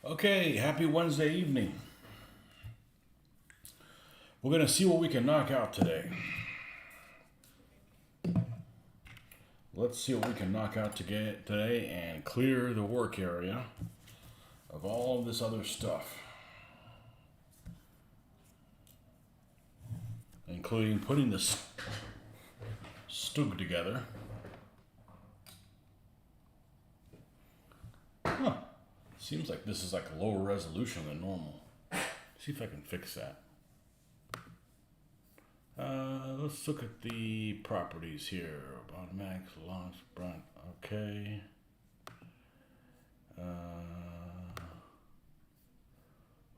Okay, happy Wednesday evening. We're going to see what we can knock out today. Let's see what we can knock out today and clear the work area of all of this other stuff, including putting this stug together. Huh. Seems like this is like a lower resolution than normal. See if I can fix that. Let's look at the properties here. Automatic launch, front, okay.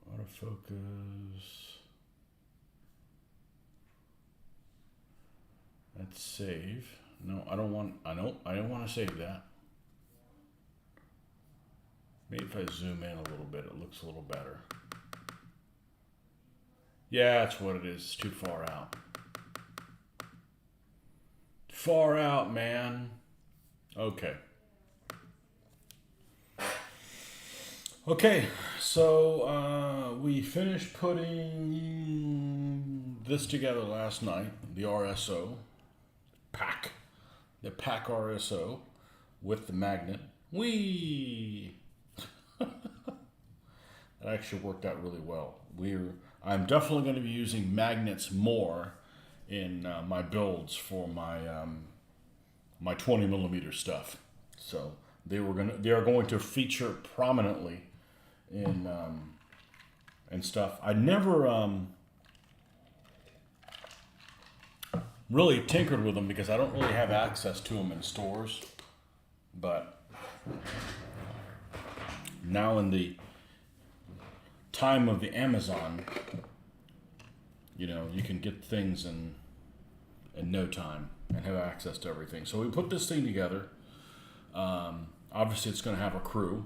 Autofocus. Let's save. No, I don't want to save that. Maybe if I zoom in a little bit, it looks a little better. Yeah, that's what it is. It's too far out. Far out, man. Okay. Okay, so we finished putting this together last night, the RSO pack, the pack RSO with the magnet. Whee! That actually worked out really well. I'm definitely going to be using magnets more in my builds for my my 20 millimeter stuff. So they are going to feature prominently in stuff. I never really tinkered with them because I don't really have access to them in stores. But now in the time of the Amazon, you can get things in no time and have access to everything. So we put this thing together. Obviously, it's going to have a crew.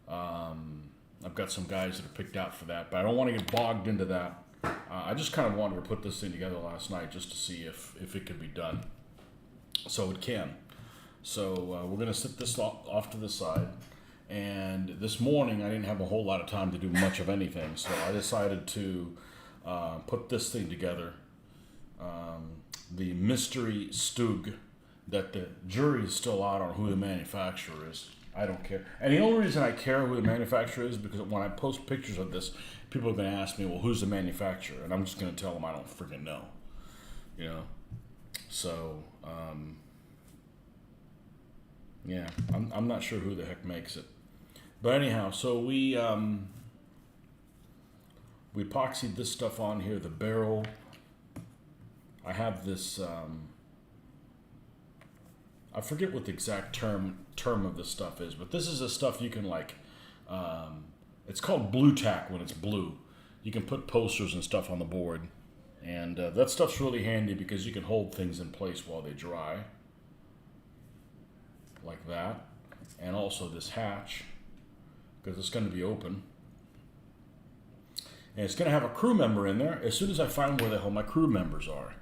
I've got some guys that are picked out for that, but I don't want to get bogged into that. I just kind of wanted to put this thing together last night just to see if it could be done. So it can. So we're going to set this off to the side. And this morning, I didn't have a whole lot of time to do much of anything, so I decided to put this thing together. The mystery Stug that the jury is still out on who the manufacturer is. I don't care. And the only reason I care who the manufacturer is because when I post pictures of this, people are going to ask me, well, who's the manufacturer? And I'm just going to tell them I don't freaking know. So, yeah, I'm not sure who the heck makes it. But anyhow, so we epoxied this stuff on here, the barrel. I have this, I forget what the exact term of this stuff is, but this is the stuff you can it's called blue tack when it's blue. You can put posters and stuff on the board, and that stuff's really handy because you can hold things in place while they dry, like that. And also this hatch, because it's going to be open. And it's going to have a crew member in there as soon as I find where the hell my crew members are.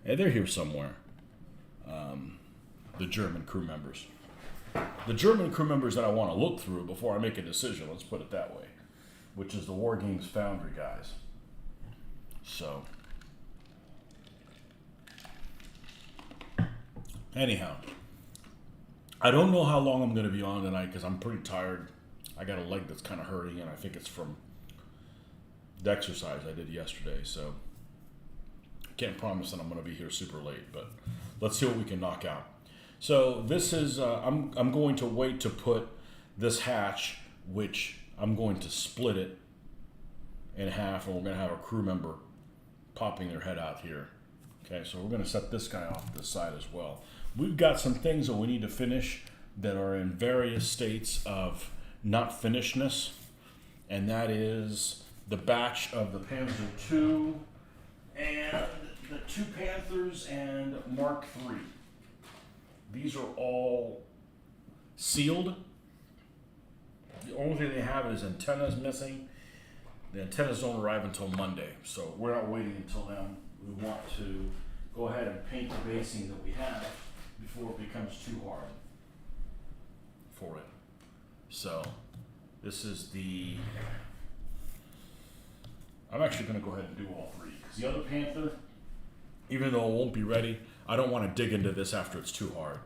And they're here somewhere. The German crew members. The German crew members that I want to look through before I make a decision, let's put it that way. Which is the War Games Foundry guys. So. Anyhow. I don't know how long I'm going to be on tonight because I'm pretty tired. I got a leg that's kind of hurting, and I think it's from the exercise I did yesterday. So can't promise that I'm going to be here super late, but let's see what we can knock out. So this is I'm going to wait to put this hatch, which I'm going to split it in half, and we're going to have a crew member popping their head out here. Okay, so we're going to set this guy off to the side as well. We've got some things that we need to finish that are in various states of not finishedness, and that is the batch of the Panzer II and the two Panthers and Mark III. These are all sealed. The only thing they have is antennas missing. The antennas don't arrive until Monday, so we're not waiting until then. We want to go ahead and paint the basing that we have before it becomes too hard for it. So This is the. I'm actually going to go ahead and do all three because the other Panther, even though it won't be ready, I don't want to dig into this after it's too hard.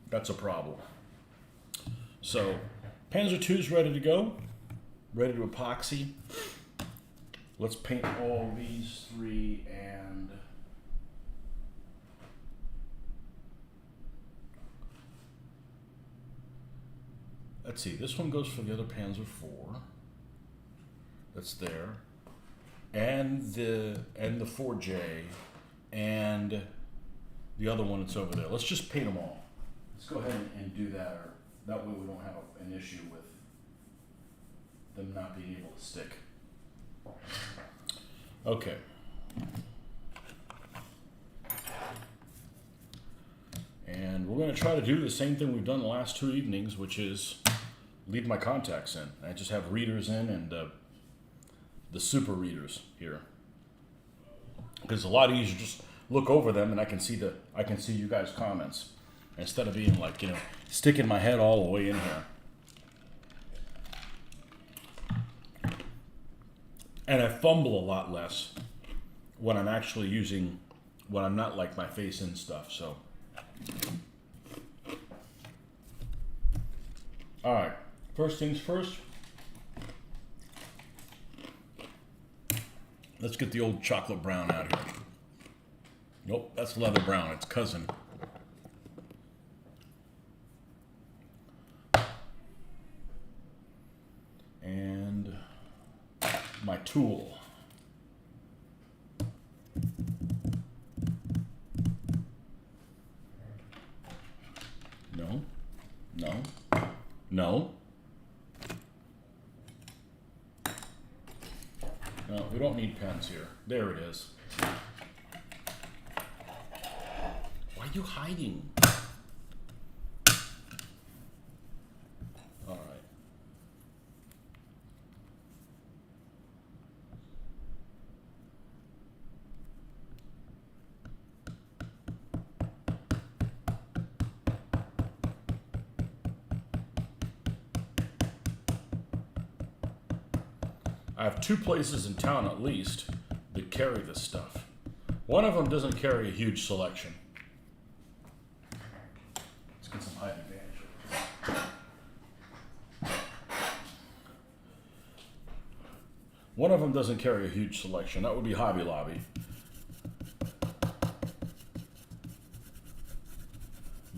That's a problem. So, Panzer II is ready to go, ready to epoxy. Let's paint all these three and let's see, this one goes for the other Panzer IV. That's there. And the 4J and the other one that's over there. Let's just paint them all. Let's go ahead and do that, or that way we don't have an issue with them not being able to stick. Okay. And we're going to try to do the same thing we've done the last 2 evenings, which is leave my contacts in. I just have readers in and the super readers here. Because it's a lot easier to just look over them and I can see you guys' comments instead of being like, sticking my head all the way in here. And I fumble a lot less when I'm actually when I'm not like my face in stuff, so. All right, first things first. Let's get the old chocolate brown out here. Nope, that's leather brown, it's cousin. And my tool. No, no, no. No, we don't need pens here. There it is. Why are you hiding? All right. I have 2 places in town at least that carry this stuff. One of them doesn't carry a huge selection. Let's get some height advantage. One of them doesn't carry a huge selection. That would be Hobby Lobby.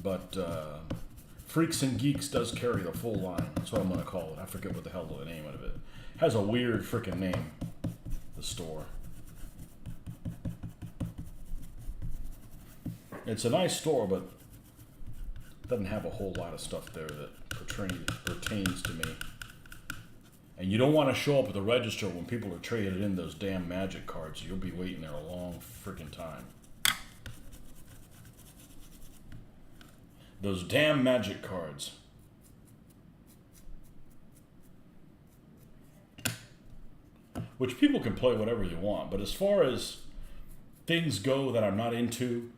But Freaks and Geeks does carry the full line. That's what I'm going to call it. I forget what the hell the name of it. Has a weird freaking name, the store. It's a nice store, but doesn't have a whole lot of stuff there that pertains to me. And you don't want to show up at the register when people are trading in those damn magic cards. You'll be waiting there a long freaking time. Those damn magic cards. Which people can play whatever you want, but as far as things go that I'm not into,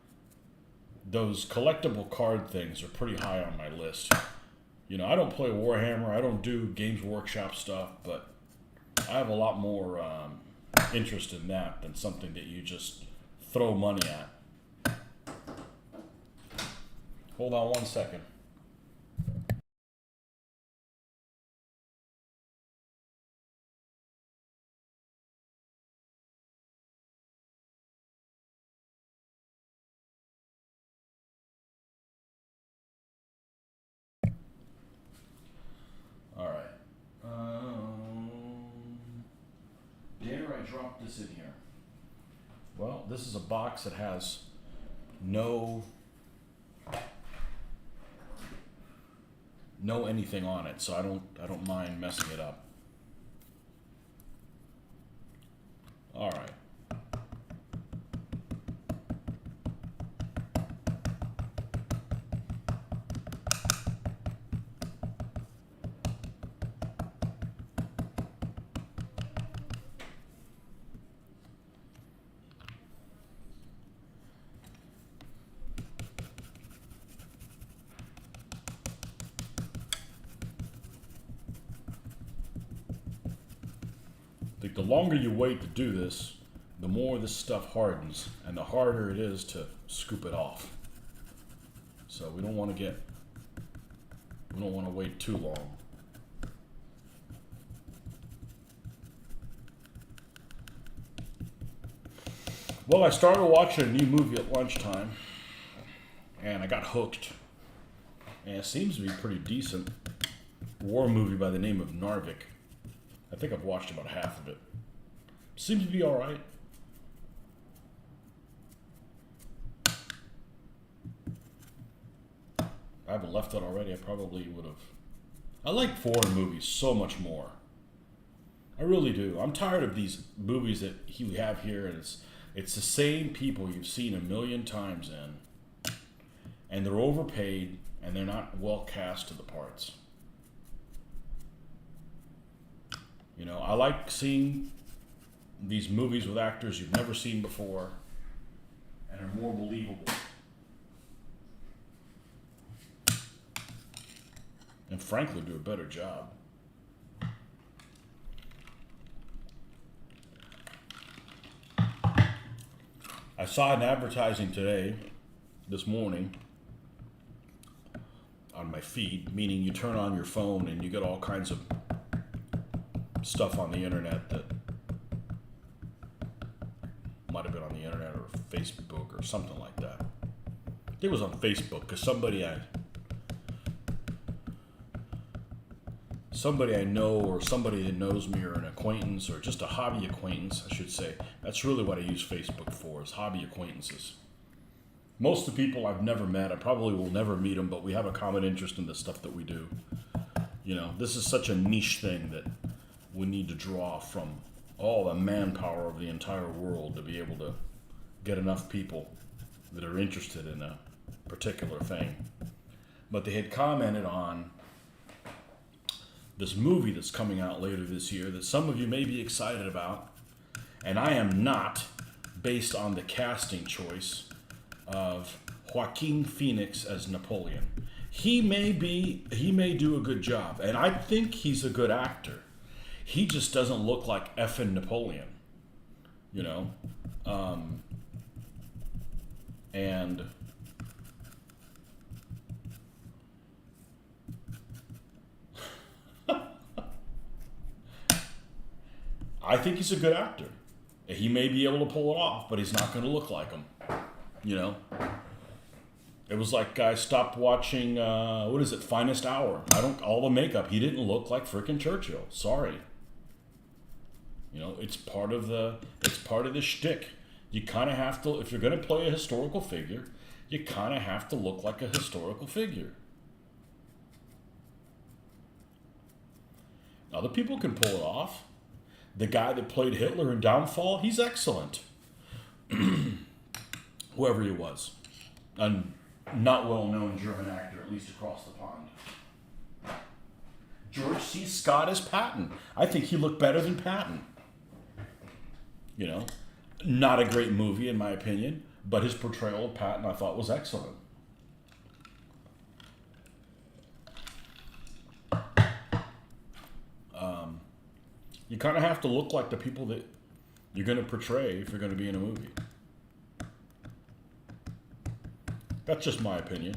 those collectible card things are pretty high on my list. I don't play Warhammer, I don't do Games Workshop stuff, but I have a lot more interest in that than something that you just throw money at. Hold on 1 second. Dare I drop this in here? Well, this is a box that has no anything on it, so I don't mind messing it up. All right. the longer you wait to do this, the more this stuff hardens, and the harder it is to scoop it off. So we don't want to wait too long. Well, I started watching a new movie at lunchtime, and I got hooked. And it seems to be pretty decent. War movie by the name of Narvik. I think I've watched about half of it. Seems to be alright. I haven't left it already. I probably would have. I like foreign movies so much more. I really do. I'm tired of these movies that we have here, and it's the same people you've seen a million times in, and they're overpaid, and they're not well cast to the parts. You know, I like seeing these movies with actors you've never seen before and are more believable. And frankly, do a better job. I saw an advertising this morning, on my feed, meaning you turn on your phone and you get all kinds of stuff on the internet that might have been on the internet or Facebook or something like that. It was on Facebook because somebody I know, or somebody that knows me, or an acquaintance, or just a hobby acquaintance, I should say. That's really what I use Facebook for, is hobby acquaintances. Most of the people I've never met, I probably will never meet them, but we have a common interest in the stuff that we do. You know, this is such a niche thing that we need to draw from all the manpower of the entire world to be able to get enough people that are interested in a particular thing. But they had commented on this movie that's coming out later this year that some of you may be excited about, and I am not, based on the casting choice of Joaquin Phoenix as Napoleon. He may do a good job, and I think he's a good actor. He just doesn't look like effing Napoleon, you know? And I think he's a good actor. He may be able to pull it off, but he's not going to look like him. You know? It was like I stopped watching, Finest Hour. All the makeup, he didn't look like frickin' Churchill. Sorry. You know, it's part of the shtick. You kind of have to, if you're going to play a historical figure, you kind of have to look like a historical figure. Other people can pull it off. The guy that played Hitler in Downfall, he's excellent. Whoever he was. A not well-known German actor, at least across the pond. George C. Scott as Patton. I think he looked better than Patton. You know, not a great movie in my opinion, but his portrayal of Patton I thought was excellent. You kind of have to look like the people that you're going to portray if you're going to be in a movie. That's just my opinion.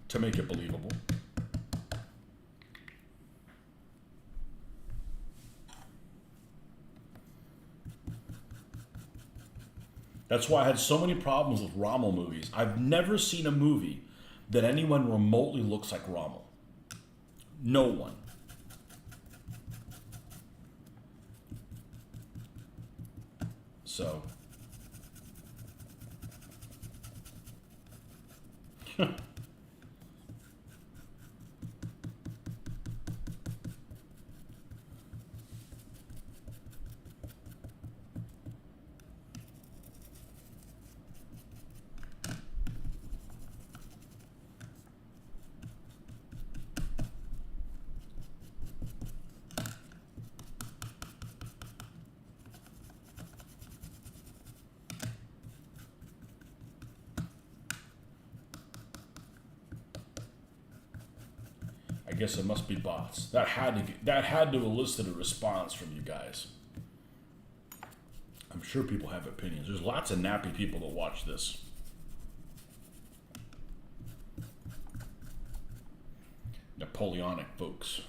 To make it believable. That's why I had so many problems with Rommel movies. I've never seen a movie that anyone remotely looks like Rommel. No one. So. guess it must be bots. That had to elicit a response from you guys. I'm sure people have opinions. There's lots of nappy people that watch this. Napoleonic folks.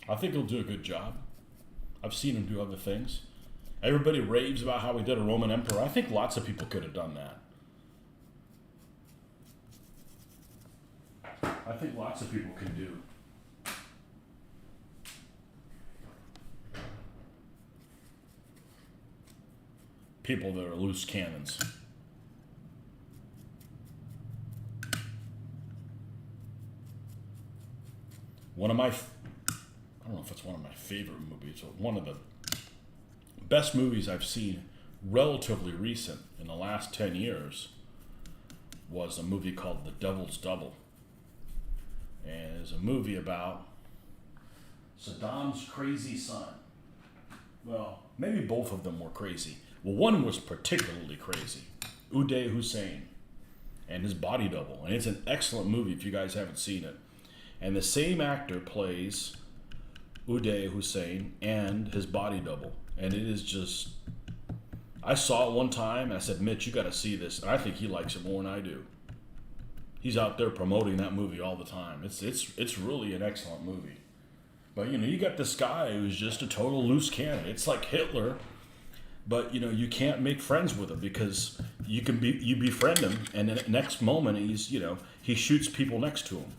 I think he'll do a good job. I've seen him do other things. Everybody raves about how he did a Roman emperor. I think lots of people could have done that. I think lots of people can do. People that are loose cannons. I don't know if it's one of my favorite movies, but one of the best movies I've seen relatively recent in the last 10 years was a movie called The Devil's Double. And it's a movie about Saddam's crazy son. Well, maybe both of them were crazy. Well, one was particularly crazy, Uday Hussein, and his body double. And it's an excellent movie if you guys haven't seen it. And the same actor plays Uday Hussein and his body double. And it is just, I saw it one time and I said, Mitch, you got to see this. And I think he likes it more than I do. He's out there promoting that movie all the time. It's really an excellent movie. But, you got this guy who's just a total loose cannon. It's like Hitler, but, you can't make friends with him because you befriend him, and then next moment he shoots people next to him,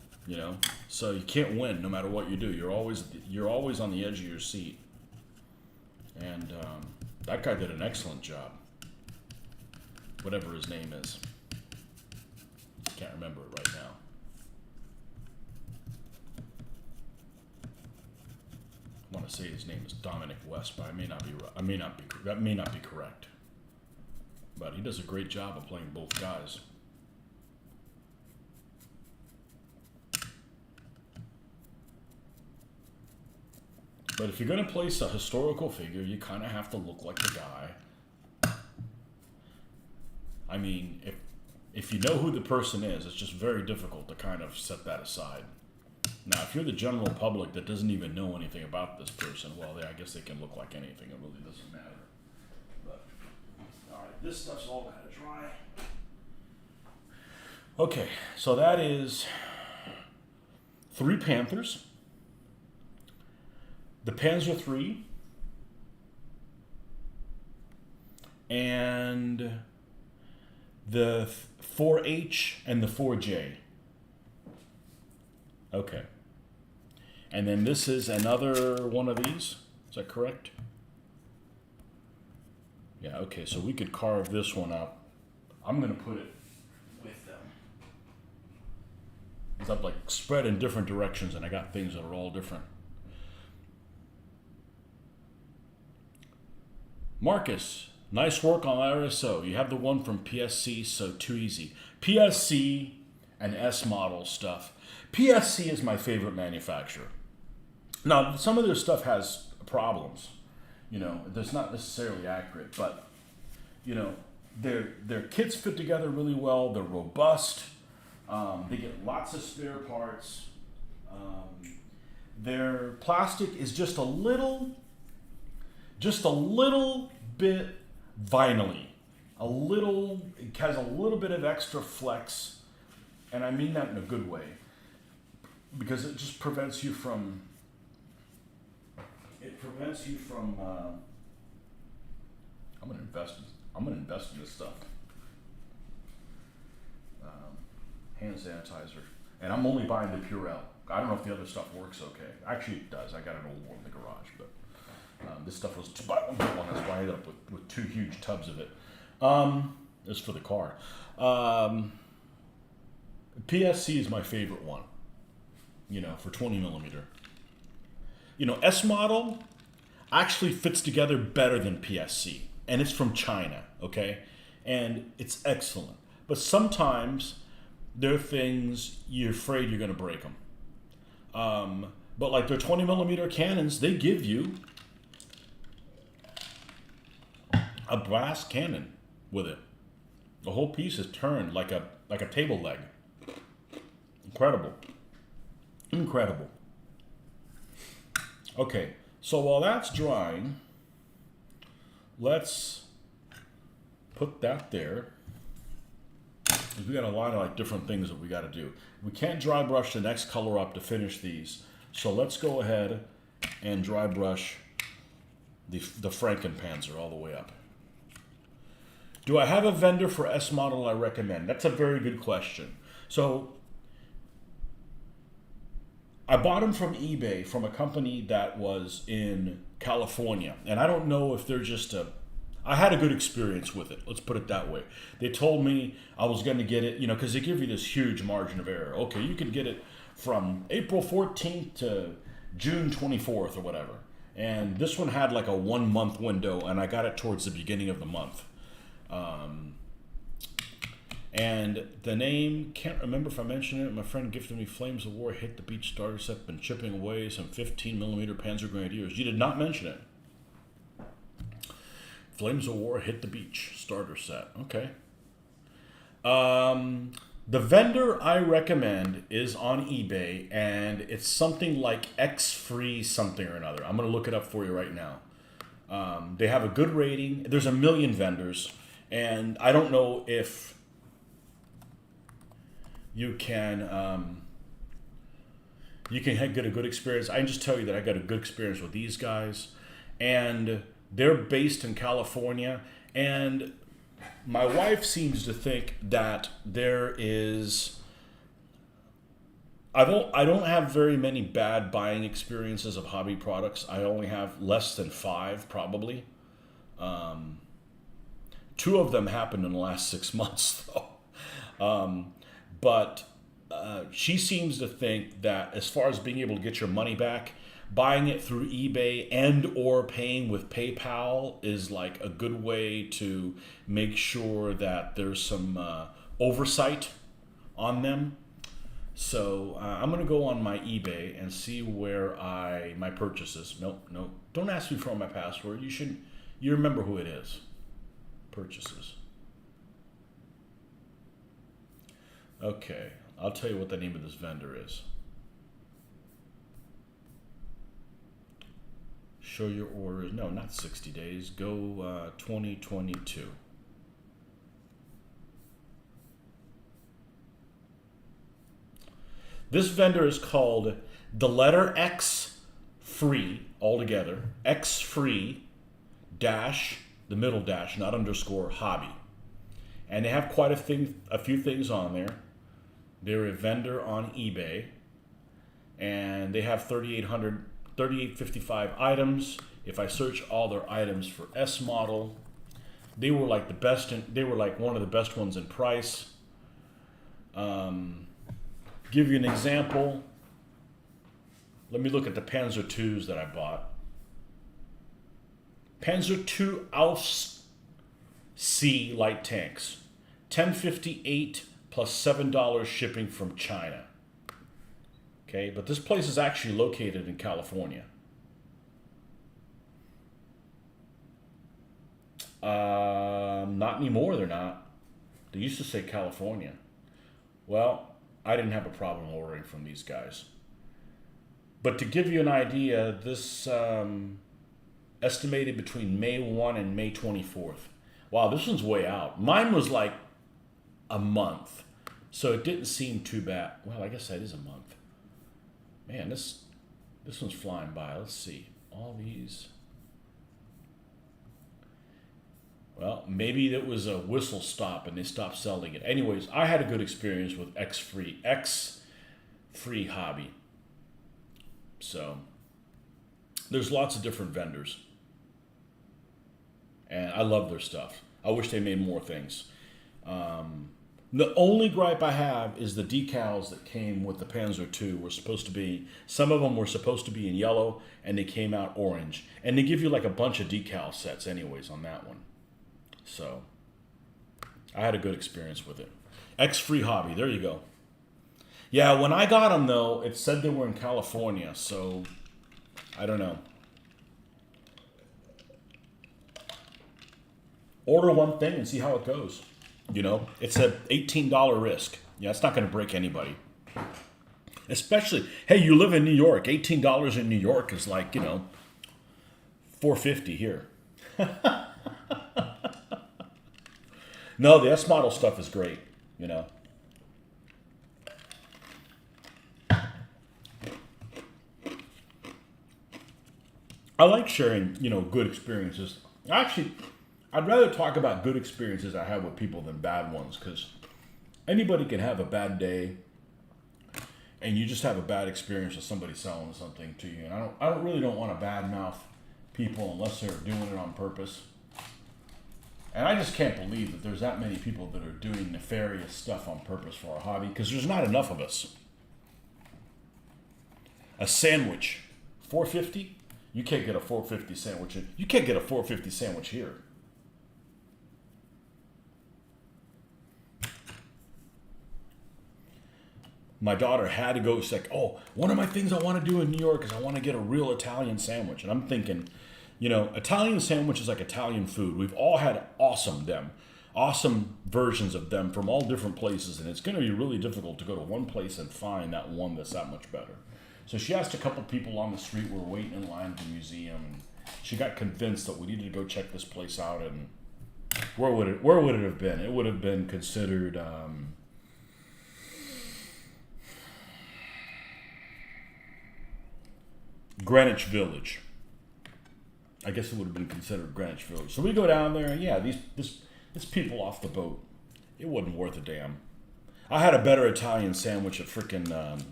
So you can't win no matter what you do. You're always on the edge of your seat. And that guy did an excellent job. Whatever his name is. Can't remember it right now. I want to say his name is Dominic West, but that may not be correct. But he does a great job of playing both guys. But if you're going to place a historical figure, you kind of have to look like the guy. I mean, if you know who the person is, it's just very difficult to kind of set that aside. Now, if you're the general public that doesn't even know anything about this person, well, I guess they can look like anything. It really doesn't matter. But, all right, this stuff's all kind of dry. Okay, so that is 3 Panthers, the Panzer III, and the 4H and the 4J. Okay. And then this is another one of these. Is that correct? Yeah, okay, so we could carve this one up. I'm going to put it with them. Because I'm like spread in different directions and I got things that are all different. Marcus, nice work on RSO. You have the one from PSC, so too easy. PSC and S model stuff. PSC is my favorite manufacturer. Now, some of their stuff has problems. That's not necessarily accurate, but, their kits fit together really well. They're robust. They get lots of spare parts. Their plastic is just a little bit vinyl-y. It has a little bit of extra flex, and I mean that in a good way, because it just prevents you from. I'm gonna invest in this stuff. Hand sanitizer, and I'm only buying the Purell. I don't know if the other stuff works okay. Actually, it does. I got an old one in the garage, but this stuff was 2 buy 1 get 1. That's why I ended up with 2 huge tubs of it. This is for the car. PSC is my favorite one. For 20 millimeter. S model actually fits together better than PSC, and it's from China, okay? And it's excellent. But sometimes they're things you're afraid you're going to break them. But like their 20 millimeter cannons, they give you a brass cannon with it. The whole piece is turned like a table leg. Incredible. Incredible. Okay, so while that's drying, let's put that there. We got a lot of like different things that we got to do. We can't dry brush the next color up to finish these. So let's go ahead and dry brush the Frankenpanzer all the way up. Do I have a vendor for S model I recommend? That's a very good question. So I bought them from eBay from a company that was in California. And I don't know if they're just I had a good experience with it. Let's put it that way. They told me I was going to get it, because they give you this huge margin of error. Okay, you can get it from April 14th to June 24th or whatever. And this one had like a 1 month window, and I got it towards the beginning of the month. And the name, can't remember if I mentioned it. My friend gifted me Flames of War, Hit the Beach starter set, been chipping away some 15 millimeter Panzer Grenadiers. You did not mention it. Flames of War, Hit the Beach starter set. Okay. The vendor I recommend is on eBay, and it's something like X-Free something or another. I'm going to look it up for you right now. They have a good rating. There's a million vendors, and I don't know if you can get a good experience. I can just tell you that I got a good experience with these guys, and they're based in California, and my wife seems to think that there is. I don't have very many bad buying experiences of hobby products. I only have less than 5 probably. 2 of them happened in the last 6 months though. But she seems to think that as far as being able to get your money back, buying it through eBay and or paying with PayPal is like a good way to make sure that there's some oversight on them. So I'm going to go on my eBay and see where my purchases. Nope. Don't ask me for my password. You remember who it is. Purchases. Okay, I'll tell you what the name of this vendor is. Show your orders. No, not 60 days. Go 2022. This vendor is called the letter X free altogether. X free dash, the middle dash, not underscore, hobby. And they have quite a few things on there. They're a vendor on eBay, and they have 3,855 items. If I search all their items for S model, they were like the best. They were like one of the best ones in price. Give you an example. Let me look at the Panzer IIs that I bought. Panzer II Alfs C light tanks, $10.58 plus $7 shipping from China. Okay, but this place is actually located in California. Not anymore, they're not. They used to say California. Well, I didn't have a problem ordering from these guys. But to give you an idea, this estimated between May 1 and May 24th. Wow, this one's way out. Mine was like a month, so it didn't seem too bad. Well, I guess that is a month. Man, this one's flying by. Let's see. All these. Well, maybe it was a whistle stop and they stopped selling it. Anyways, I had a good experience with X-Free hobby. So, there's lots of different vendors. And I love their stuff. I wish they made more things. The only gripe I have is the decals that came with the Panzer II were supposed to be, some of them were supposed to be in yellow, and they came out orange. And they give you like a bunch of decal sets anyways on that one. So, I had a good experience with it. X-Free Hobby. There you go. Yeah, when I got them though, it said they were in California, so I don't know. Order one thing and see how it goes. You know, it's a $18 risk. Yeah, it's not going to break anybody. Especially, hey, you live in New York. $18 in New York is like, $4.50 here. No, the S model stuff is great. I like sharing, good experiences. Actually, I'd rather talk about good experiences I have with people than bad ones, because anybody can have a bad day, and you just have a bad experience with somebody selling something to you. And I really don't want to badmouth people unless they're doing it on purpose. And I just can't believe that there's that many people that are doing nefarious stuff on purpose for our hobby, because there's not enough of us. A sandwich, $4.50? You can't get a $4.50 sandwich. You can't get a $4.50 sandwich here. My daughter had to go. She's like, oh, one of my things I want to do in New York is I want to get a real Italian sandwich. And I'm thinking, Italian sandwich is like Italian food. We've all had awesome versions of them from all different places. And it's going to be really difficult to go to one place and find that one that's that much better. So she asked a couple people on the street who were waiting in line at the museum. And she got convinced that we needed to go check this place out. And where would it have been? It would have been considered... Greenwich Village. I guess it would have been considered Greenwich Village. So we go down there, and yeah, these people off the boat, it wasn't worth a damn. I had a better Italian sandwich at frickin'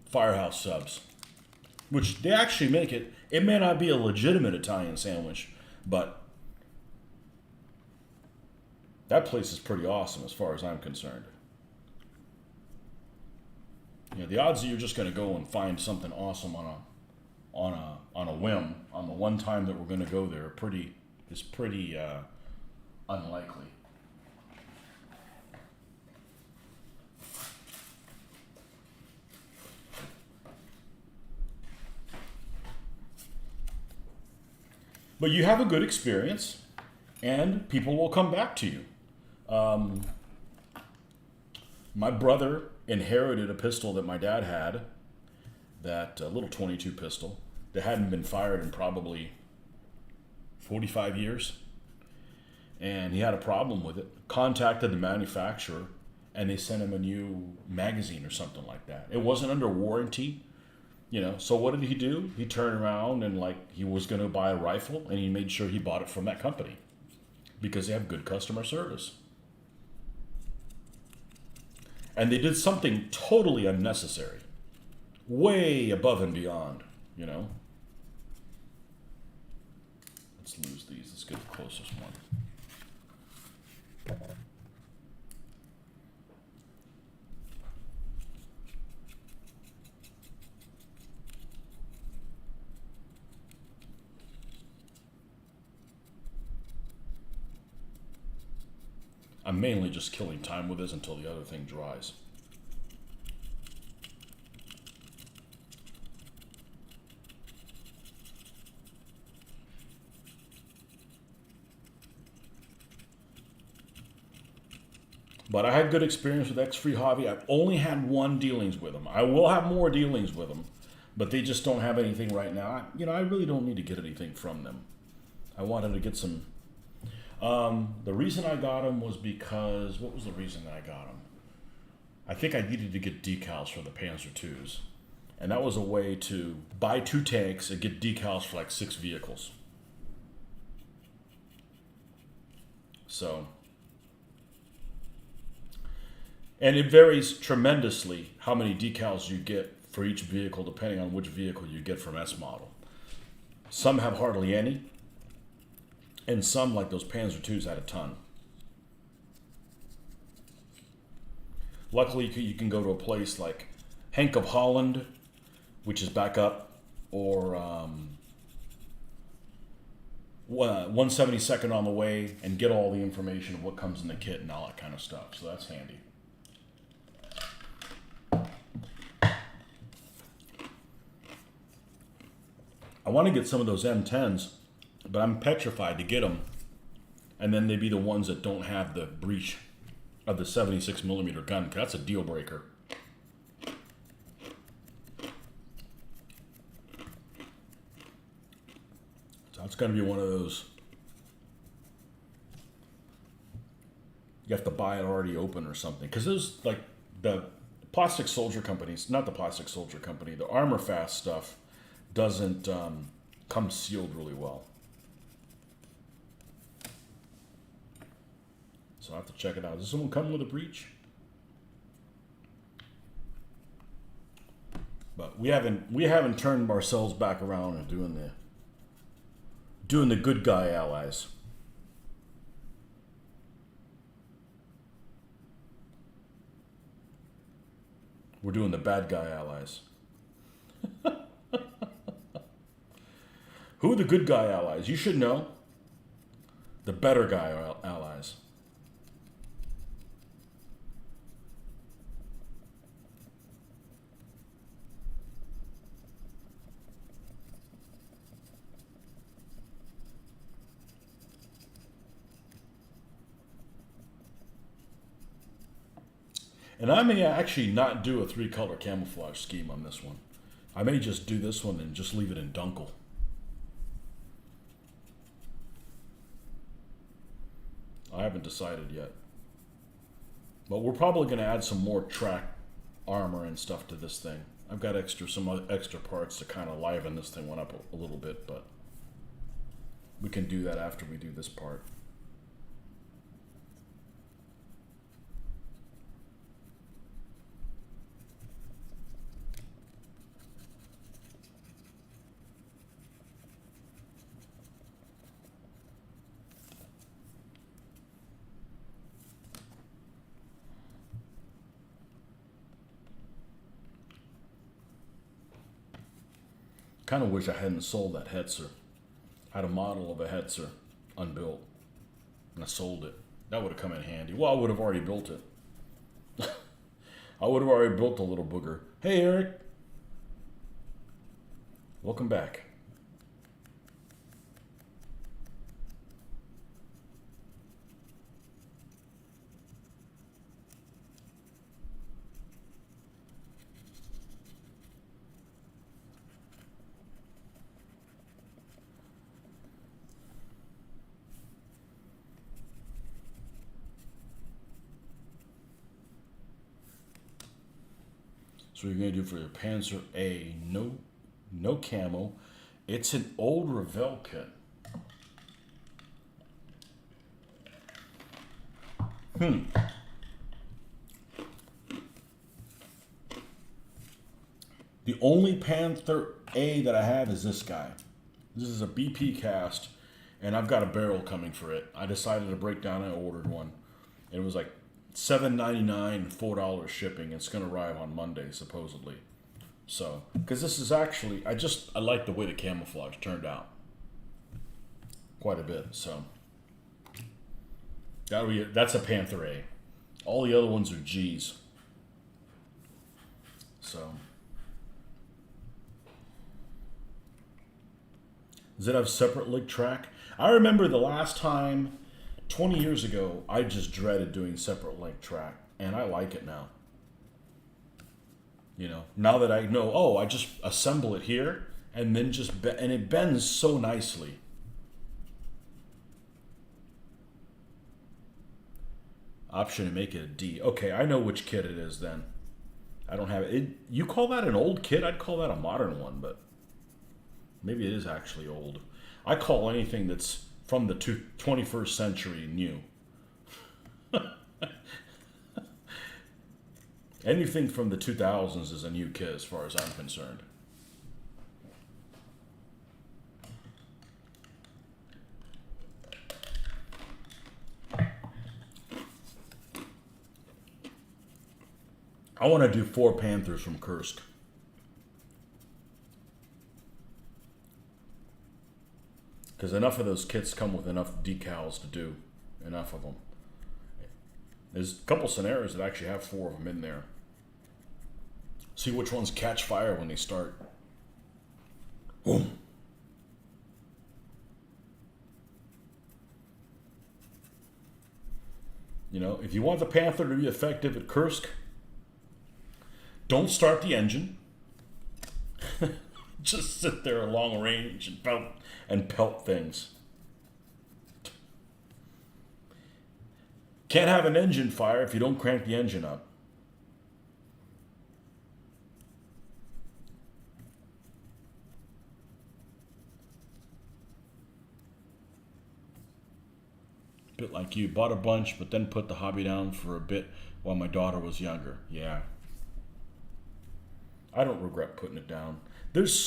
Firehouse Subs, which they actually make it. It may not be a legitimate Italian sandwich, but that place is pretty awesome as far as I'm concerned. The odds that you're just going to go and find something awesome on a whim on the one time that we're going to go there is pretty unlikely. But you have a good experience, and people will come back to you. My brother inherited a pistol that my dad had, that little .22 pistol that hadn't been fired in probably 45 years. And he had a problem with it. Contacted the manufacturer, and they sent him a new magazine or something like that. It wasn't under warranty, So what did he do? He turned around and he was going to buy a rifle, and he made sure he bought it from that company because they have good customer service. And they did something totally unnecessary, way above and beyond, Let's lose these. Let's get the closest one. I'm mainly just killing time with this until the other thing dries. But I had good experience with X-Free Hobby. I've only had one dealings with them. I will have more dealings with them, but they just don't have anything right now. I really don't need to get anything from them. I wanted to get some... the reason I got them was because... What was the reason that I got them? I think I needed to get decals for the Panzer IIs. And that was a way to buy 2 tanks and get decals for 6 vehicles. So... And it varies tremendously how many decals you get for each vehicle, depending on which vehicle you get from S model. Some have hardly any, and some, like those Panzer IIs, had a ton. Luckily, you can go to a place like Henk of Holland, which is back up, or 1/72 on the way, and get all the information of what comes in the kit and all that kind of stuff. So that's handy. I want to get some of those M10s, but I'm petrified to get them, and then they'd be the ones that don't have the breech of the 76mm gun. That's a deal breaker. So it's going to be one of those. You have to buy it already open or something, because there's like the plastic soldier companies, not the plastic soldier company, the Armor Fast stuff doesn't come sealed really well. So I have to check it out. Does this one come with a breech? But we haven't turned ourselves back around and doing the good guy allies. We're doing the bad guy allies. Who are the good guy allies? You should know. The better guy allies. And I may actually not do a 3-color camouflage scheme on this one. I may just do this one and just leave it in Dunkel. I haven't decided yet. But we're probably going to add some more track armor and stuff to this thing. I've got some extra parts to kind of liven this thing one up a little bit, but we can do that after we do this part. Kind of wish I hadn't sold that Hetzer. I had a model of a Hetzer unbuilt, and I sold it. That would have come in handy. Well, I would have already built it. I would have already built a little booger. Hey, Eric. Welcome back. So you're going to do for your Panzer A, no camo. It's an old Revell kit. The only Panther A that I have is this guy. This is a BP cast, and I've got a barrel coming for it. I decided to break down and I ordered one. It was like $7.99, $4 shipping. It's going to arrive on Monday, supposedly. So, because this is actually, I like the way the camouflage turned out. Quite a bit, so. That's a Panther A. All the other ones are G's. So. Does it have separate leg track? I remember the last time, 20 years ago, I just dreaded doing separate leg track, and I like it now. You know, now that I know, oh, I just assemble it here, and then and it bends so nicely. Option to make it a D. Okay, I know which kit it is then. I don't have it. You call that an old kit? I'd call that a modern one, but maybe it is actually old. I call anything that's from the 21st century new. Anything from the 2000s is a new kit as far as I'm concerned. I want to do 4 Panthers from Kursk. Because enough of those kits come with enough decals to do enough of them. There's a couple scenarios that actually have 4 of them in there. See which ones catch fire when they start. Boom. You know, if you want the Panther to be effective at Kursk, don't start the engine. Just sit there at long range and pelt things. Can't have an engine fire if you don't crank the engine up. Bit like you, bought a bunch, but then put the hobby down for a bit while my daughter was younger. Yeah. I don't regret putting it down. There's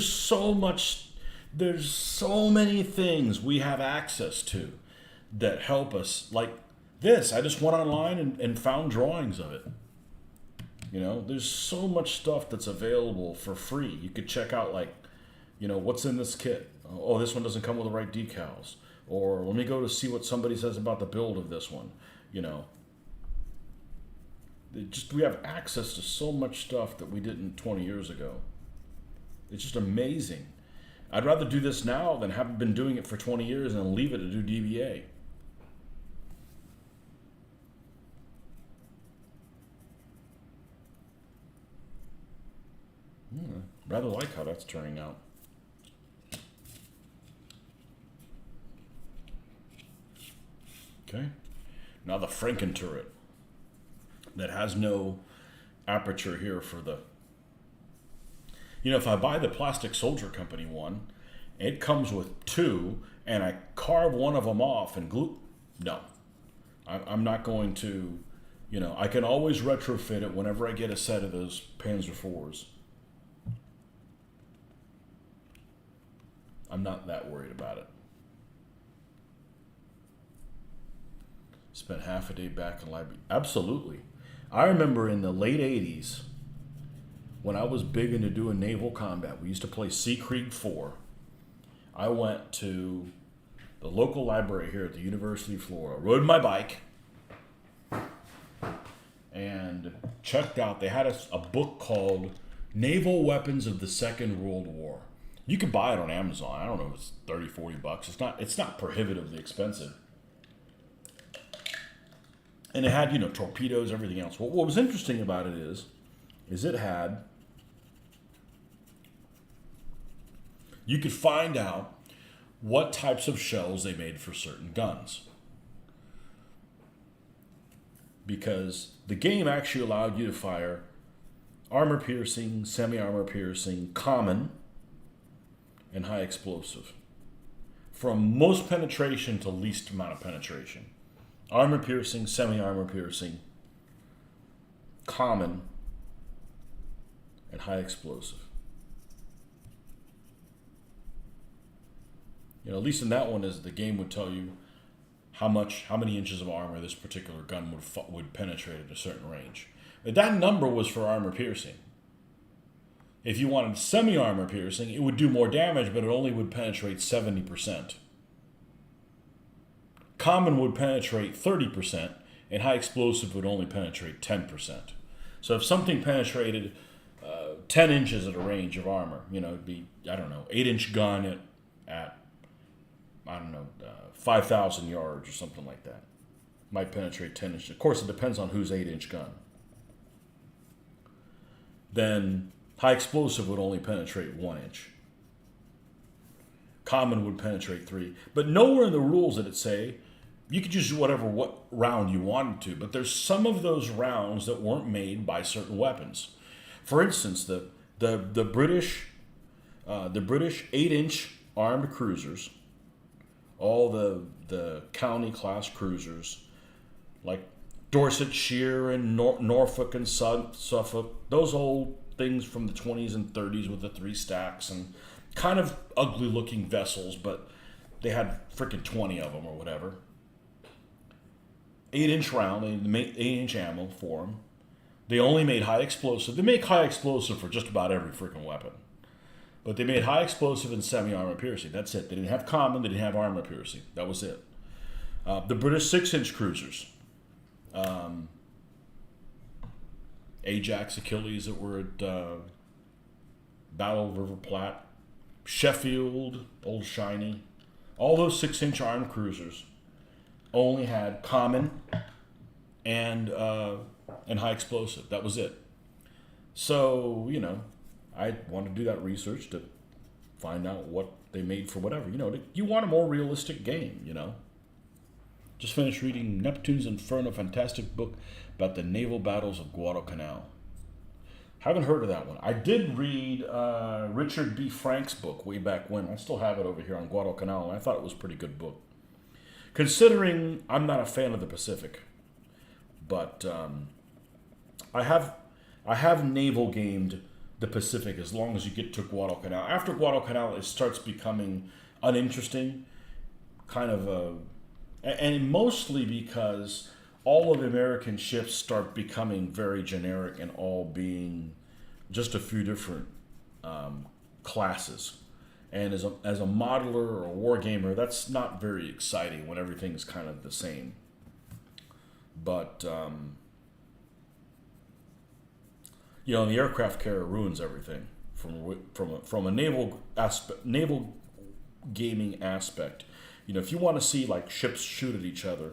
so much, there's so many things we have access to that help us. Like this, I just went online and found drawings of it. You know, there's so much stuff that's available for free. You could check out, like, you know, what's in this kit. Oh, this one doesn't come with the right decals. Or let me go to see what somebody says about the build of this one. You know, we have access to so much stuff that we didn't 20 years ago. It's just amazing. I'd rather do this now than have been doing it for 20 years and leave it to do DBA. Rather like how that's turning out. Okay. Now the Franken turret that has no aperture here for the... You know, if I buy the Plastic Soldier Company one, it comes with 2, and I carve one of them off and glue... No. I'm not going to... You know, I can always retrofit it whenever I get a set of those Panzer IVs. I'm not that worried about it. Spent half a day back in library. Absolutely. I remember in the late 80s, when I was big into doing naval combat, we used to play Sea Krieg 4. I went to the local library here at the University of Florida, rode my bike, and checked out. They had a book called Naval Weapons of the Second World War. You could buy it on Amazon. I don't know if it's 30, 40 bucks. It's not prohibitively expensive. And it had, you know, torpedoes, everything else. What was interesting about it is it had, you could find out what types of shells they made for certain guns. Because the game actually allowed you to fire armor-piercing, semi-armor-piercing, common, and high explosive. From most penetration to least amount of penetration. Armor-piercing, semi-armor-piercing, common, and high explosive. You know, at least in that one, is the game would tell you how many inches of armor this particular gun would penetrate at a certain range. But that number was for armor-piercing. If you wanted semi-armor piercing, it would do more damage, but it only would penetrate 70%. Common would penetrate 30%, and high explosive would only penetrate 10%. So if something penetrated 10 inches at a range of armor, you know, it'd be, 8-inch gun at 5,000 yards or something like that. Might penetrate 10 inches. Of course, it depends on whose 8-inch gun. Then high explosive would only penetrate 1 inch. Common would penetrate 3. But nowhere in the rules did it say you could just do what round you wanted to. But there's some of those rounds that weren't made by certain weapons. For instance, the British 8-inch armed cruisers, all the county class cruisers, like Dorsetshire and Norfolk and Suffolk, those old things from the 20s and 30s with the 3 stacks and kind of ugly looking vessels, but they had freaking 20 of them or whatever. 8-inch round, they made 8-inch ammo for them. They only made high explosive. They make high explosive for just about every freaking weapon. But they made high explosive and semi-armor piercing. That's it. They didn't have common. They didn't have armor piercing. That was it. The British 6-inch cruisers. Ajax, Achilles that were at Battle of River Platte. Sheffield, Old Shiny. All those 6-inch armed cruisers only had common and high explosive. That was it. So, I want to do that research to find out what they made for whatever. You want a more realistic game, Just finished reading Neptune's Inferno, fantastic book about the naval battles of Guadalcanal. Haven't heard of that one. I did read Richard B. Frank's book way back when. I still have it over here on Guadalcanal, and I thought it was a pretty good book. Considering I'm not a fan of the Pacific, but I have naval gamed the Pacific as long as you get to Guadalcanal. After Guadalcanal, it starts becoming uninteresting, and mostly because all of the American ships start becoming very generic and all being just a few different classes. And as a modeler or a war gamer, that's not very exciting when everything is kind of the same. But the aircraft carrier ruins everything from a naval gaming aspect. If you want to see like ships shoot at each other,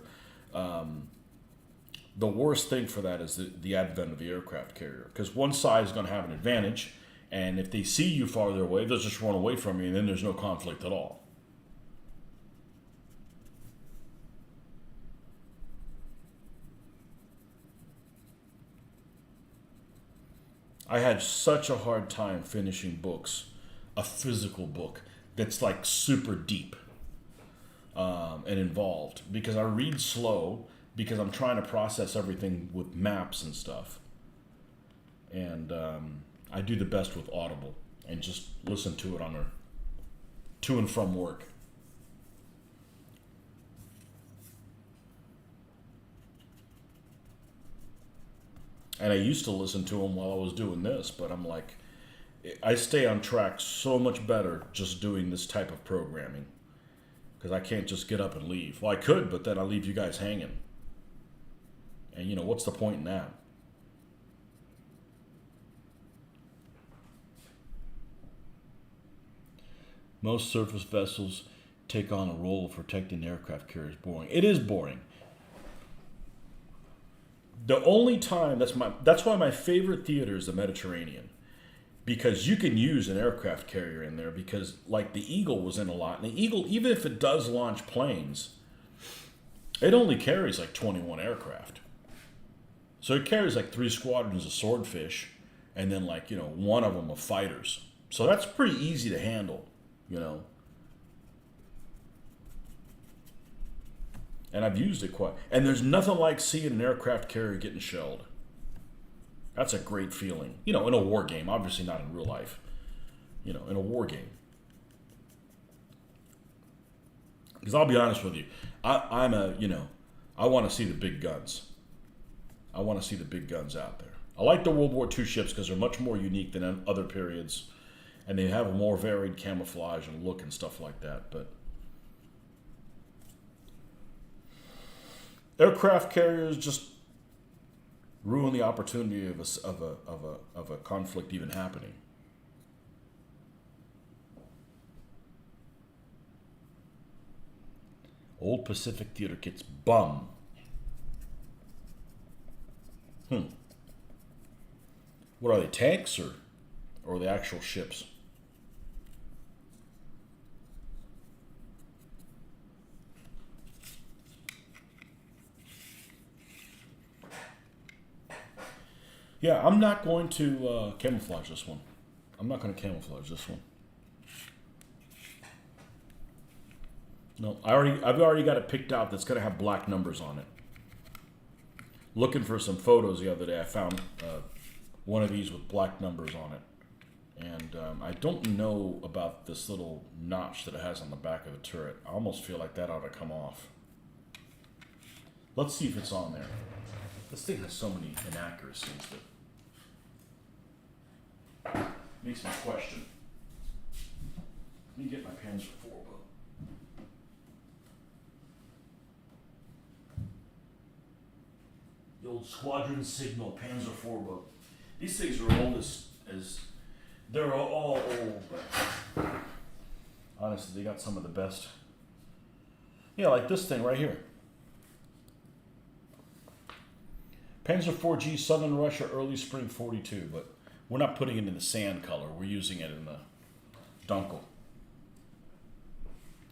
the worst thing for that is the advent of the aircraft carrier, because one side is going to have an advantage, and if they see you farther away, they'll just run away from you, and then there's no conflict at all. I had such a hard time finishing books, a physical book that's like super deep and involved, because I read slow, because I'm trying to process everything with maps and stuff. And I do the best with Audible and just listen to it on a to and from work. And I used to listen to them while I was doing this, but I'm like, I stay on track so much better just doing this type of programming, because I can't just get up and leave. Well, I could, but then I leave you guys hanging. And what's the point in that? Most surface vessels take on a role of protecting aircraft carriers. Boring. It is boring. The only time that's why my favorite theater is the Mediterranean, because you can use an aircraft carrier in there, because like the Eagle was in a lot, and the Eagle, even if it does launch planes, it only carries like 21 aircraft. So it carries like 3 squadrons of swordfish, and then one of them of fighters. So that's pretty easy to handle. And I've used it quite. And there's nothing like seeing an aircraft carrier getting shelled. That's a great feeling. In a war game. Obviously not in real life. In a war game. Because I'll be honest with you. I want to see the big guns. I want to see the big guns out there. I like the World War II ships because they're much more unique than other periods. And they have a more varied camouflage and look and stuff like that. But aircraft carriers just ruin the opportunity of a conflict even happening. Old Pacific Theater kits, bum. What are they, tanks or are they actual ships? Yeah, I'm not going to camouflage this one. I'm not going to camouflage this one. No, I've already got it picked out that's going to have black numbers on it. Looking for some photos the other day, I found one of these with black numbers on it. And I don't know about this little notch that it has on the back of the turret. I almost feel like that ought to come off. Let's see if it's on there. This thing has so many inaccuracies that makes me question. Let me get my Panzer IV book. The old Squadron Signal Panzer IV book. These things are old as they're all old, but honestly, they got some of the best. Yeah, like this thing right here. Panzer IV-G, Southern Russia, early spring 42, but we're not putting it in the sand color. We're using it in the dunkel.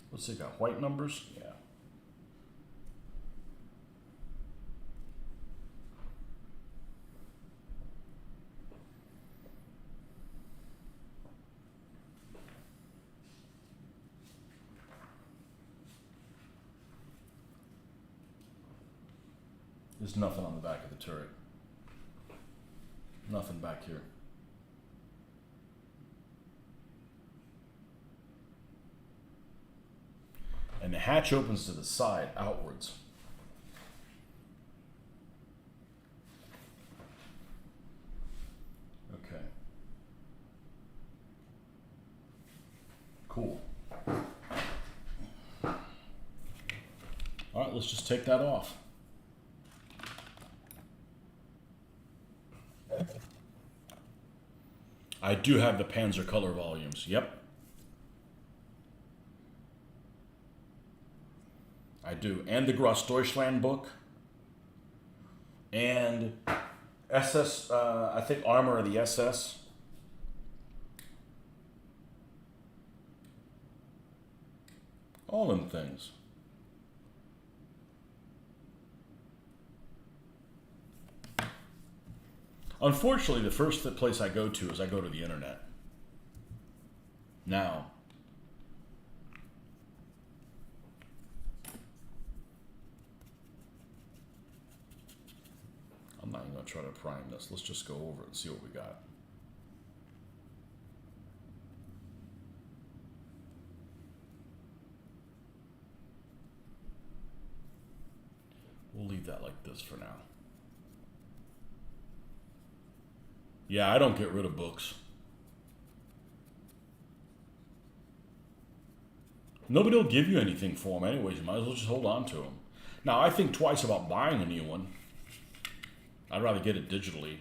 What's it got? White numbers? Yeah. There's nothing on the back of the turret. Nothing back here. And the hatch opens to the side, outwards. Okay. Cool. All right, let's just take that off. I do have the Panzer color volumes. Yep. I do. And the Grossdeutschland book. And SS, I think Armor of the SS. All them things. Unfortunately, the first place I go to is I go to the internet. Now. I'm not even going to try to prime this. Let's just go over it and see what we got. We'll leave that like this for now. Yeah, I don't get rid of books. Nobody will give you anything for them anyways. You might as well just hold on to them. Now, I think twice about buying a new one. I'd rather get it digitally.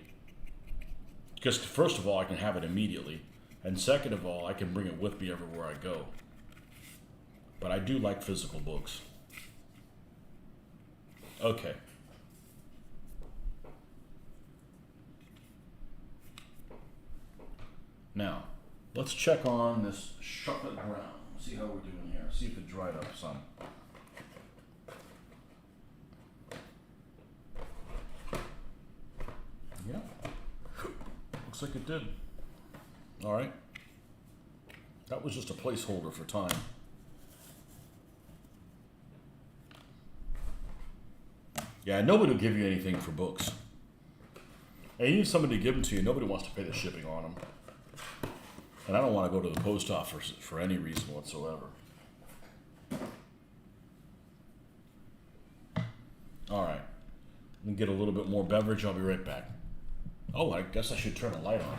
Because first of all, I can have it immediately. And second of all, I can bring it with me everywhere I go. But I do like physical books. Okay. Now, let's check on this chocolate brown. See how we're doing here. See if it dried up some. Yeah. Looks like it did. All right. That was just a placeholder for time. Yeah, nobody will give you anything for books. And you need somebody to give them to you. Nobody wants to pay the shipping on them. And I don't want to go to the post office for any reason whatsoever. All right. Let me get a little bit more beverage. I'll be right back. Oh, I guess I should turn the light on.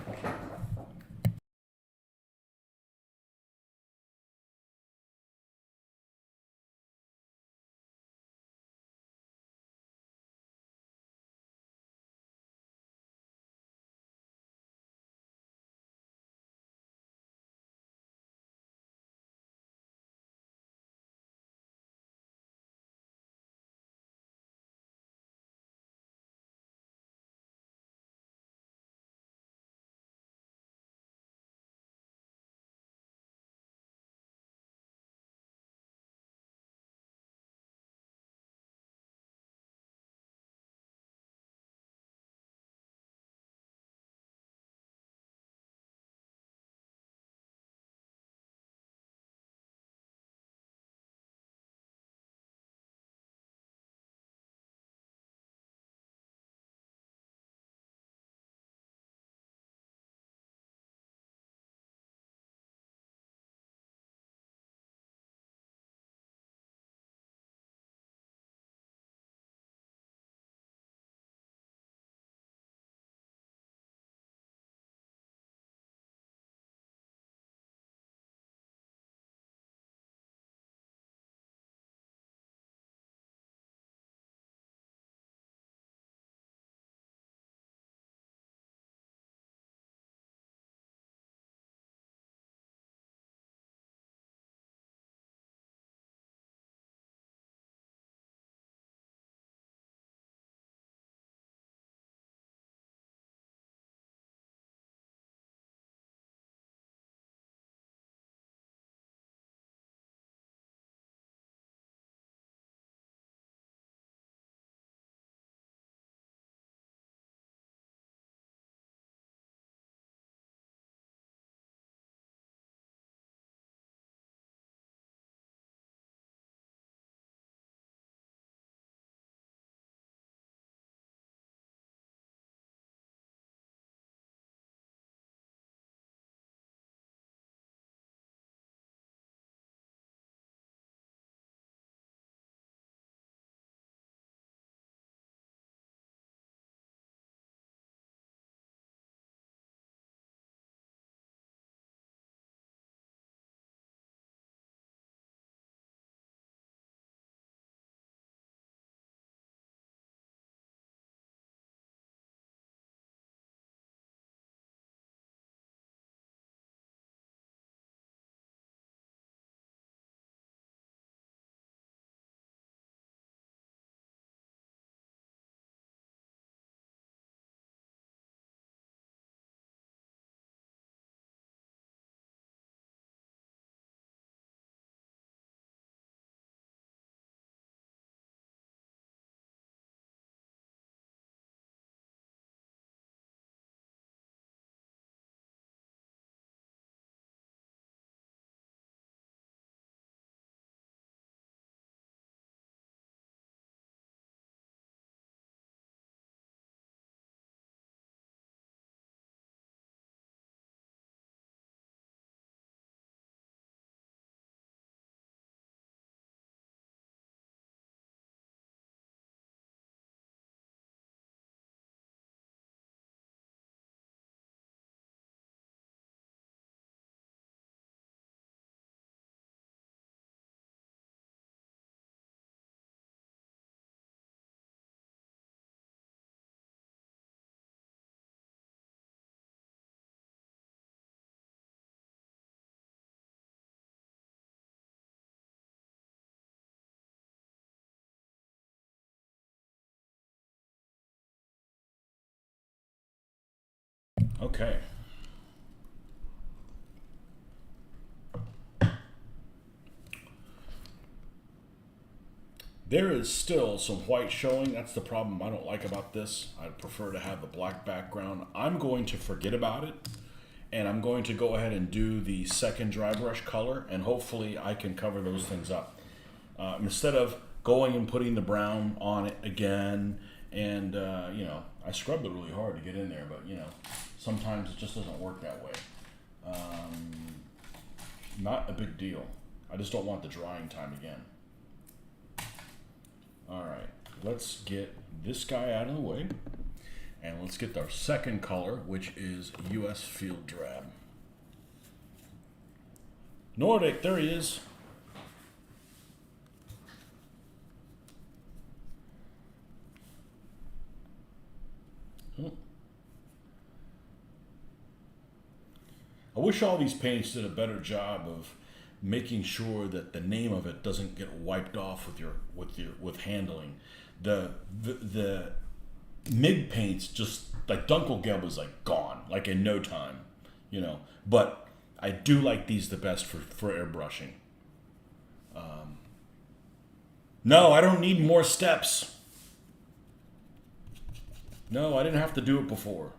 Okay. There is still some white showing. That's the problem I don't like about this. I'd prefer to have the black background. I'm going to forget about it, and I'm going to go ahead and do the second dry brush color, and hopefully I can cover those things up. Instead of going and putting the brown on it again, and I scrubbed it really hard to get in there, but sometimes it just doesn't work that way. Not a big deal. I just don't want the drying time again. All right, let's get this guy out of the way, and let's get our second color, which is US Field Drab. Nordic, there he is. I wish all these paints did a better job of making sure that the name of it doesn't get wiped off with handling. The MIG paints just like Dunkelgelb is like gone, like in no time, But I do like these the best for airbrushing. No, I don't need more steps. No, I didn't have to do it before.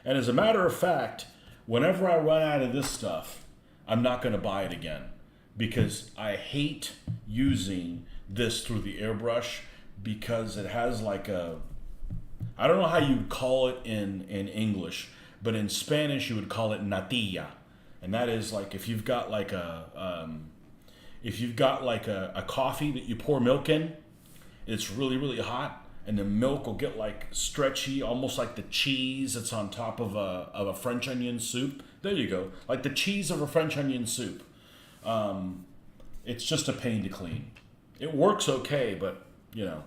And as a matter of fact, whenever I run out of this stuff, I'm not going to buy it again because I hate using this through the airbrush because it has like I don't know how you'd call it in English, but in Spanish you would call it natilla. And that is like if you've got like a coffee that you pour milk in, it's really, really hot, and the milk will get like stretchy, almost like the cheese that's on top of a French onion soup. There you go, like the cheese of a French onion soup. It's just a pain to clean. It works okay, but the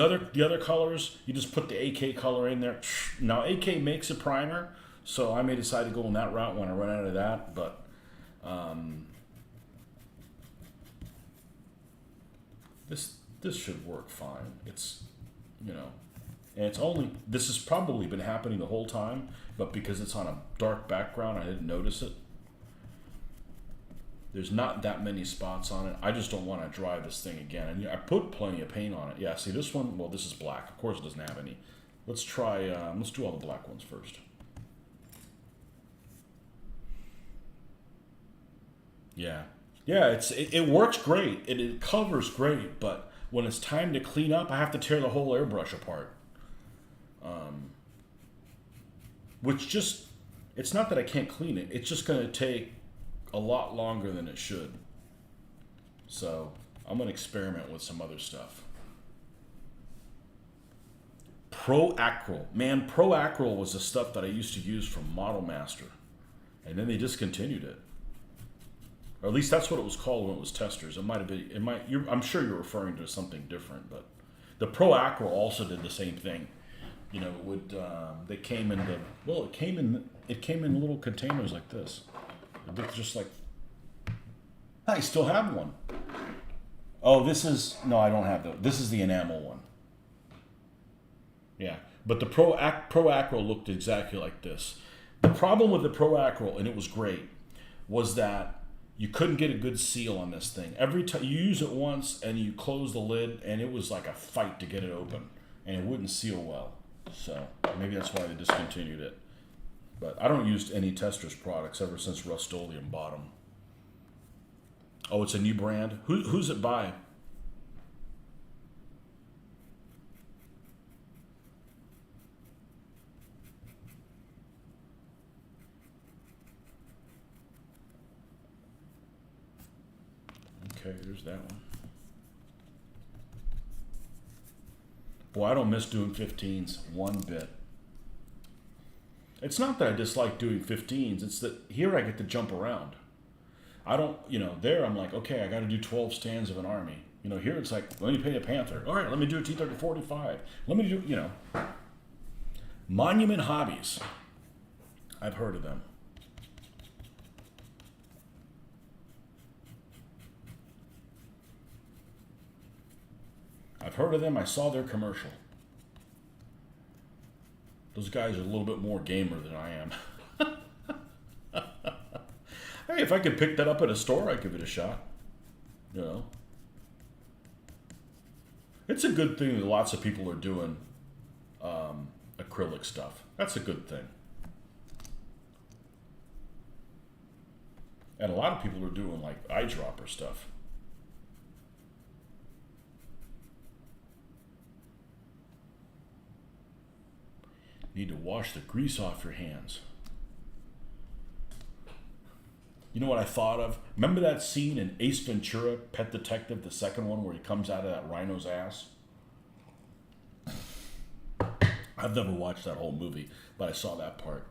other colors, you just put the AK color in there. Now AK makes a primer, so I may decide to go on that route when I run out of that. But this should work fine. It's and this has probably been happening the whole time, but because it's on a dark background, I didn't notice it. There's not that many spots on it. I just don't want to dry this thing again. And I put plenty of paint on it. Yeah, see this one, well, this is black. Of course it doesn't have any. Let's try, let's do all the black ones first. Yeah. Yeah, it works great. It covers great, but when it's time to clean up, I have to tear the whole airbrush apart. Which just, it's not that I can't clean it. It's just going to take a lot longer than it should. So I'm going to experiment with some other stuff. Pro-Acryl. Man, Pro-Acryl was the stuff that I used to use from Model Master. And then they discontinued it. Or at least that's what it was called when it was testers. It might have been, I'm sure you're referring to something different, but the Pro-Acryl also did the same thing. They came in it came in little containers like this. It looked just like, I still have one. Oh, no, I don't have that. This is the enamel one. Yeah, but the Pro-Acryl looked exactly like this. The problem with the Pro-Acryl, and it was great, was that you couldn't get a good seal on this thing. Every time you use it once and you close the lid, and it was like a fight to get it open, and it wouldn't seal well. So maybe that's why they discontinued it. But I don't use any Testers products ever since Rust-Oleum bought them. Oh, it's a new brand? Who's it by? Okay, there's that one. Boy, I don't miss doing 15s one bit. It's not that I dislike doing 15s, it's that here I get to jump around. I don't, there I'm like, okay, I got to do 12 stands of an army. Here it's like, let me paint a Panther. All right, let me do a T-30-45. Let me do, Monument Hobbies. I've heard of them. I've heard of them. I saw their commercial. Those guys are a little bit more gamer than I am. Hey, if I could pick that up at a store, I'd give it a shot. You know, it's a good thing that lots of people are doing acrylic stuff. That's a good thing. And a lot of people are doing like eyedropper stuff. Need to wash the grease off your hands. You know what I thought of? Remember that scene in Ace Ventura, Pet Detective, the second one, where he comes out of that rhino's ass? I've never watched that whole movie, but I saw that part.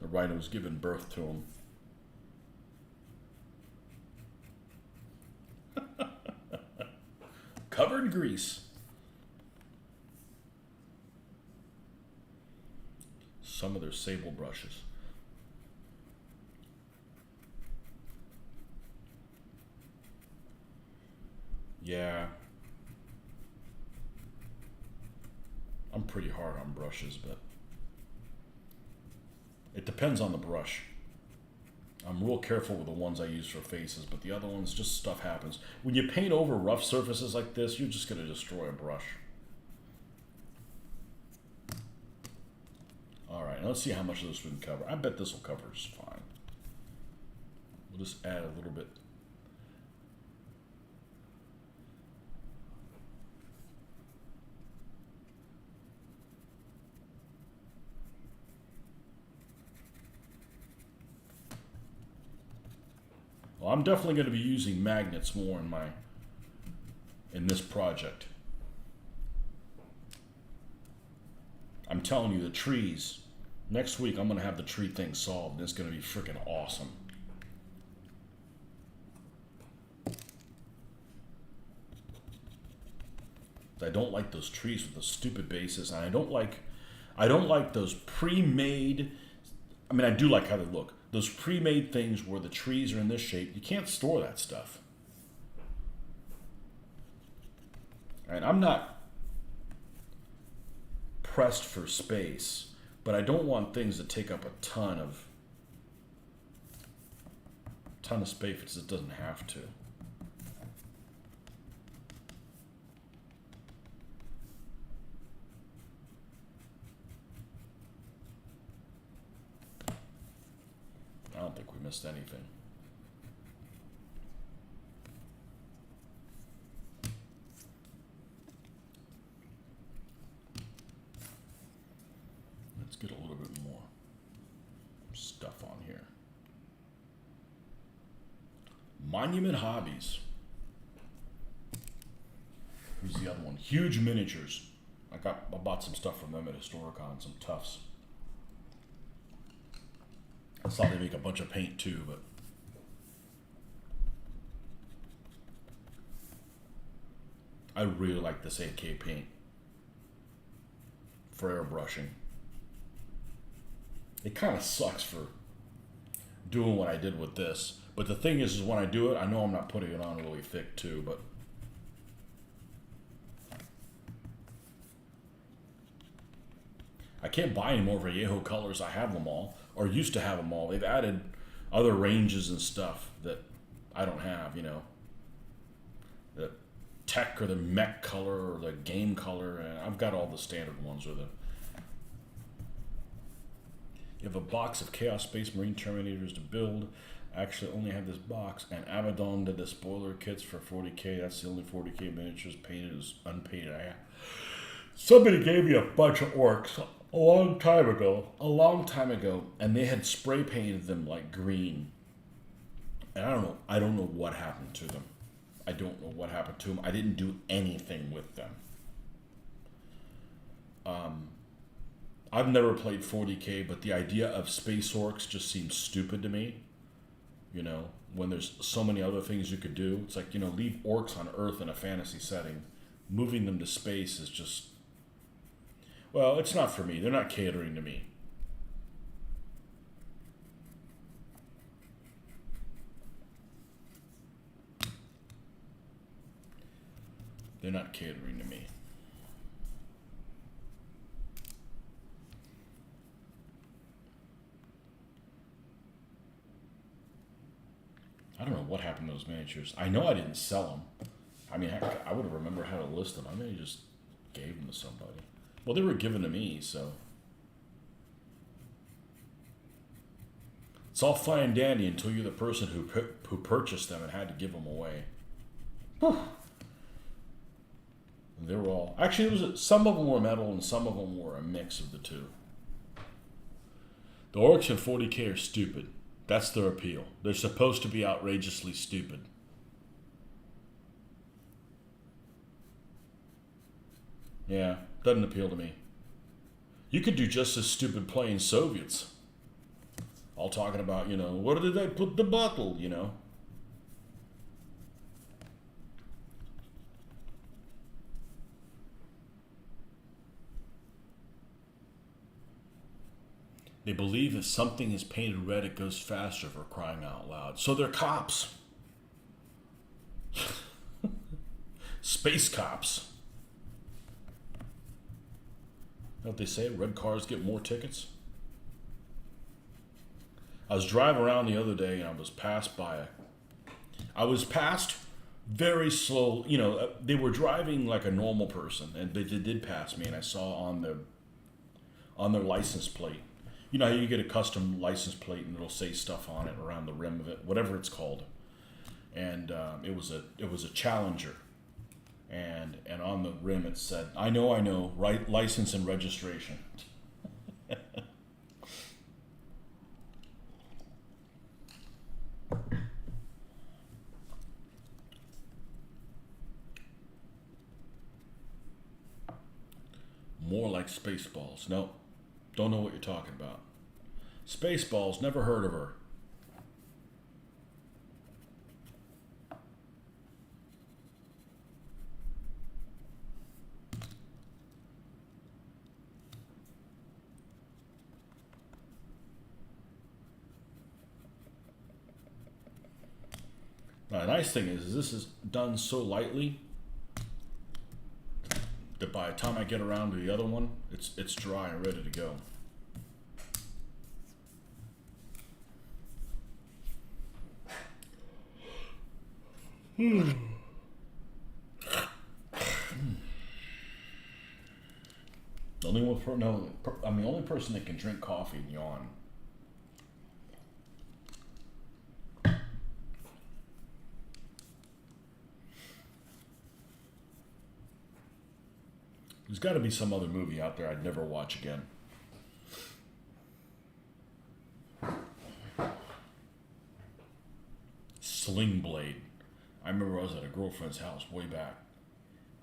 The rhino was giving birth to him. Covered in grease. Some of their sable brushes. Yeah. I'm pretty hard on brushes, but it depends on the brush. I'm real careful with the ones I use for faces, but the other ones, just stuff happens. When you paint over rough surfaces like this, you're just going to destroy a brush. Alright, let's see how much of this we can cover. I bet this will cover just fine. We'll just add a little bit. Well, I'm definitely going to be using magnets more in this project. I'm telling you, the trees. Next week, I'm going to have the tree thing solved, and it's going to be freaking awesome. I don't like those trees with the stupid bases, and I don't like those pre-made. I mean, I do like how they look. Those pre-made things where the trees are in this shape, you can't store that stuff. And I'm not pressed for space, but I don't want things that take up a ton of space if it doesn't have to. I don't think we missed anything. Let's get a little bit more stuff on here. Monument Hobbies. Who's the other one? Huge Miniatures. I bought some stuff from them at Historicon, some tufts. I saw they make a bunch of paint too, but I really like this 8K paint for airbrushing. It kind of sucks for doing what I did with this, but the thing is when I do it, I know I'm not putting it on really thick too, but I can't buy any more Vallejo colors. I have them all, or used to have them all. They've added other ranges and stuff that I don't have, you know. The tech or the mech color or the game color, and I've got all the standard ones. Or you have a box of Chaos Space Marine Terminators to build. I actually only have this box, and Abaddon did the spoiler kits for 40K. That's the only 40K miniatures painted as unpainted I have. Somebody gave me a bunch of orcs a long time ago, and they had spray painted them like green. And I don't know what happened to them. I don't know what happened to them. I didn't do anything with them. I've never played 40K, but the idea of space orcs just seems stupid to me. You know, when there's so many other things you could do. It's like, you know, leave orcs on Earth in a fantasy setting. Moving them to space is just... Well, it's not for me. They're not catering to me. They're not catering to me. don't know what happened to those miniatures. I know I didn't sell them. I mean, I would have remembered how to list them. I may have just gave them to somebody. Well, they were given to me, so. It's all fine and dandy until you're the person who purchased them and had to give them away. Whew. They were all... Actually, some of them were metal and some of them were a mix of the two. The orcs in 40K are stupid. That's their appeal. They're supposed to be outrageously stupid. Yeah, doesn't appeal to me. You could do just as stupid playing Soviets. All talking about, where did I put the bottle, They believe if something is painted red, it goes faster, for crying out loud. So they're cops. Space cops. Know what they say? Red cars get more tickets. I was driving around the other day and I was passed very slow. They were driving like a normal person, and they did pass me, and I saw on their license plate. You know how you get a custom license plate and it'll say stuff on it around the rim of it, whatever it's called. And it was a Challenger, and on the rim it said, "I know, right, license and registration." More like Spaceballs. No, don't know what you're talking about. Spaceballs, never heard of her. Now, the nice thing is this is done so lightly that by the time I get around to the other one, it's dry and ready to go. The I'm the only person that can drink coffee and yawn. There's got to be some other movie out there I'd never watch again. Sling Blade. I remember I was at a girlfriend's house way back.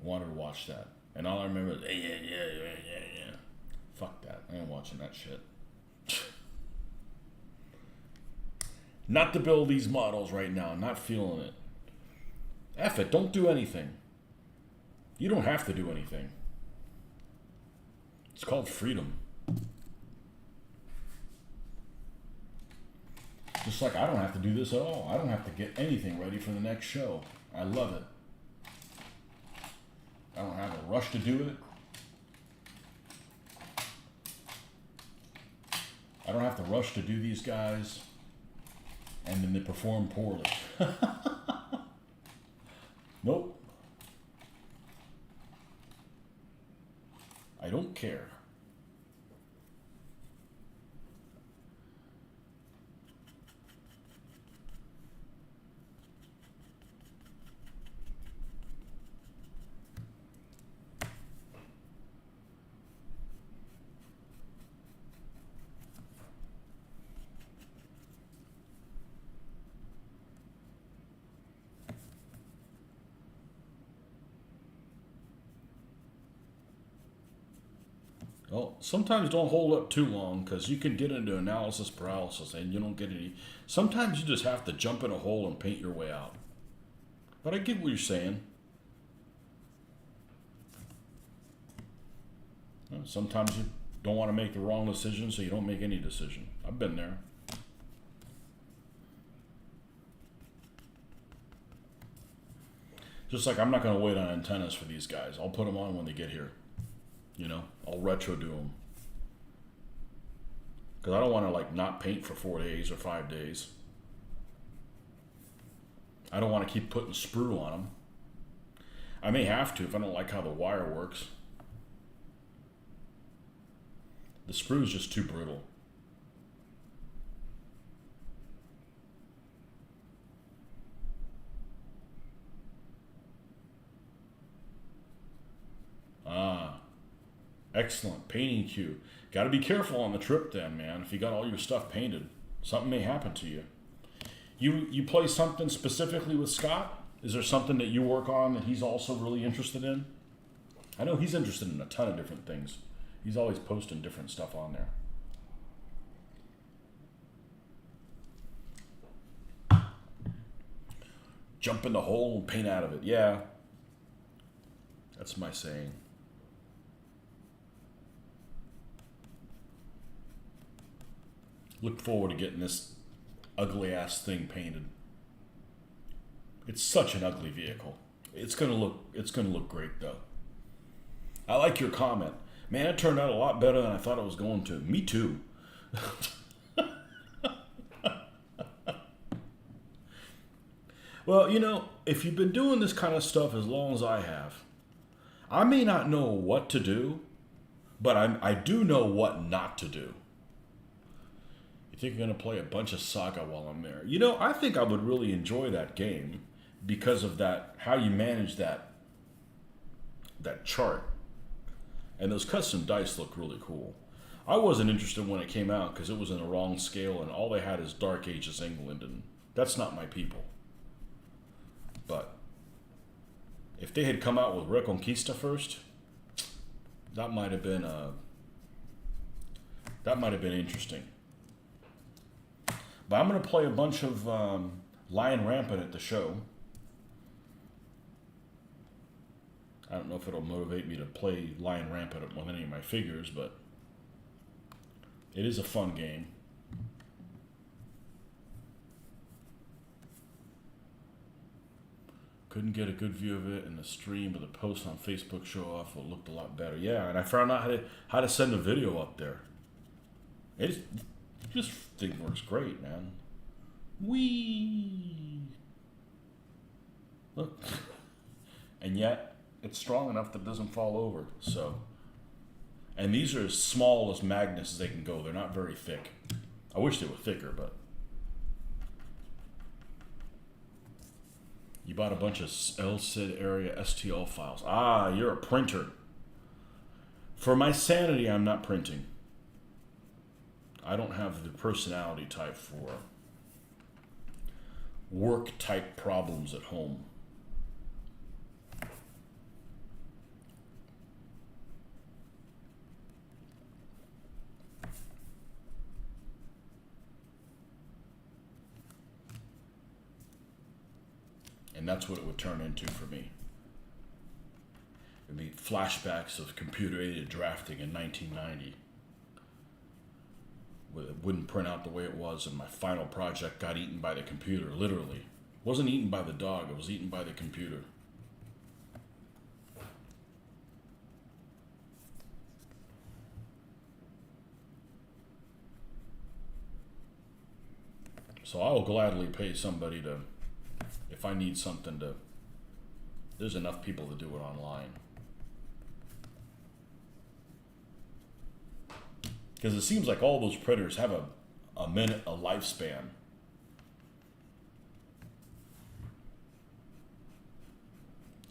I wanted to watch that. And all I remember is, yeah. Fuck that. I ain't watching that shit. Not to build these models right now. Not feeling it. F it. Don't do anything. You don't have to do anything. It's called freedom. Just like I don't have to do this at all. I don't have to get anything ready for the next show. I love it. I don't have a rush to do it. I don't have to rush to do these guys. And then they perform poorly. Nope. I don't care. Well, sometimes don't hold up too long because you can get into analysis paralysis and you don't get any. Sometimes you just have to jump in a hole and paint your way out. But I get what you're saying. Sometimes you don't want to make the wrong decision, so you don't make any decision. I've been there. Just like I'm not going to wait on antennas for these guys. I'll put them on when they get here. I'll retro do them. Because I don't want to not paint for 4 days or 5 days. I don't want to keep putting sprue on them. I may have to if I don't like how the wire works. The sprue is just too brittle. Ah, excellent. Painting cue. Got to be careful on the trip then, man. If you got all your stuff painted, something may happen to you. You play something specifically with Scott? Is there something that you work on that he's also really interested in? I know he's interested in a ton of different things. He's always posting different stuff on there. Jump in the hole and paint out of it. Yeah. That's my saying. Look forward to getting this ugly ass thing painted. It's such an ugly vehicle. It's gonna look great though. I like your comment. Man, it turned out a lot better than I thought it was going to. Me too. Well, you know, if you've been doing this kind of stuff as long as I have, I may not know what to do, but I do know what not to do. You think you're going to play a bunch of Saga while I'm there? You know, I think I would really enjoy that game because of that, how you manage that chart. And those custom dice look really cool. I wasn't interested when it came out because it was in the wrong scale and all they had is Dark Ages England, and that's not my people. But if they had come out with Reconquista first, that might have been interesting. But I'm going to play a bunch of Lion Rampant at the show. I don't know if it'll motivate me to play Lion Rampant with any of my figures, but it is a fun game. Couldn't get a good view of it in the stream, but the post on Facebook show off it looked a lot better. Yeah, and I found out how to send a video up there. This thing works great, man. Whee! Look. And yet, it's strong enough that it doesn't fall over. So, and these are as small as magnets as they can go. They're not very thick. I wish they were thicker, but you bought a bunch of LCID area STL files. Ah, you're a printer. For my sanity, I'm not printing. I don't have the personality type for work type problems at home. And that's what it would turn into for me. It'd be flashbacks of computer-aided drafting in 1990. It wouldn't print out the way it was, and my final project got eaten by the computer, literally. It wasn't eaten by the dog, it was eaten by the computer. So I will gladly pay somebody to, if I need something to, there's enough people to do it online. Because it seems like all those printers have a lifespan.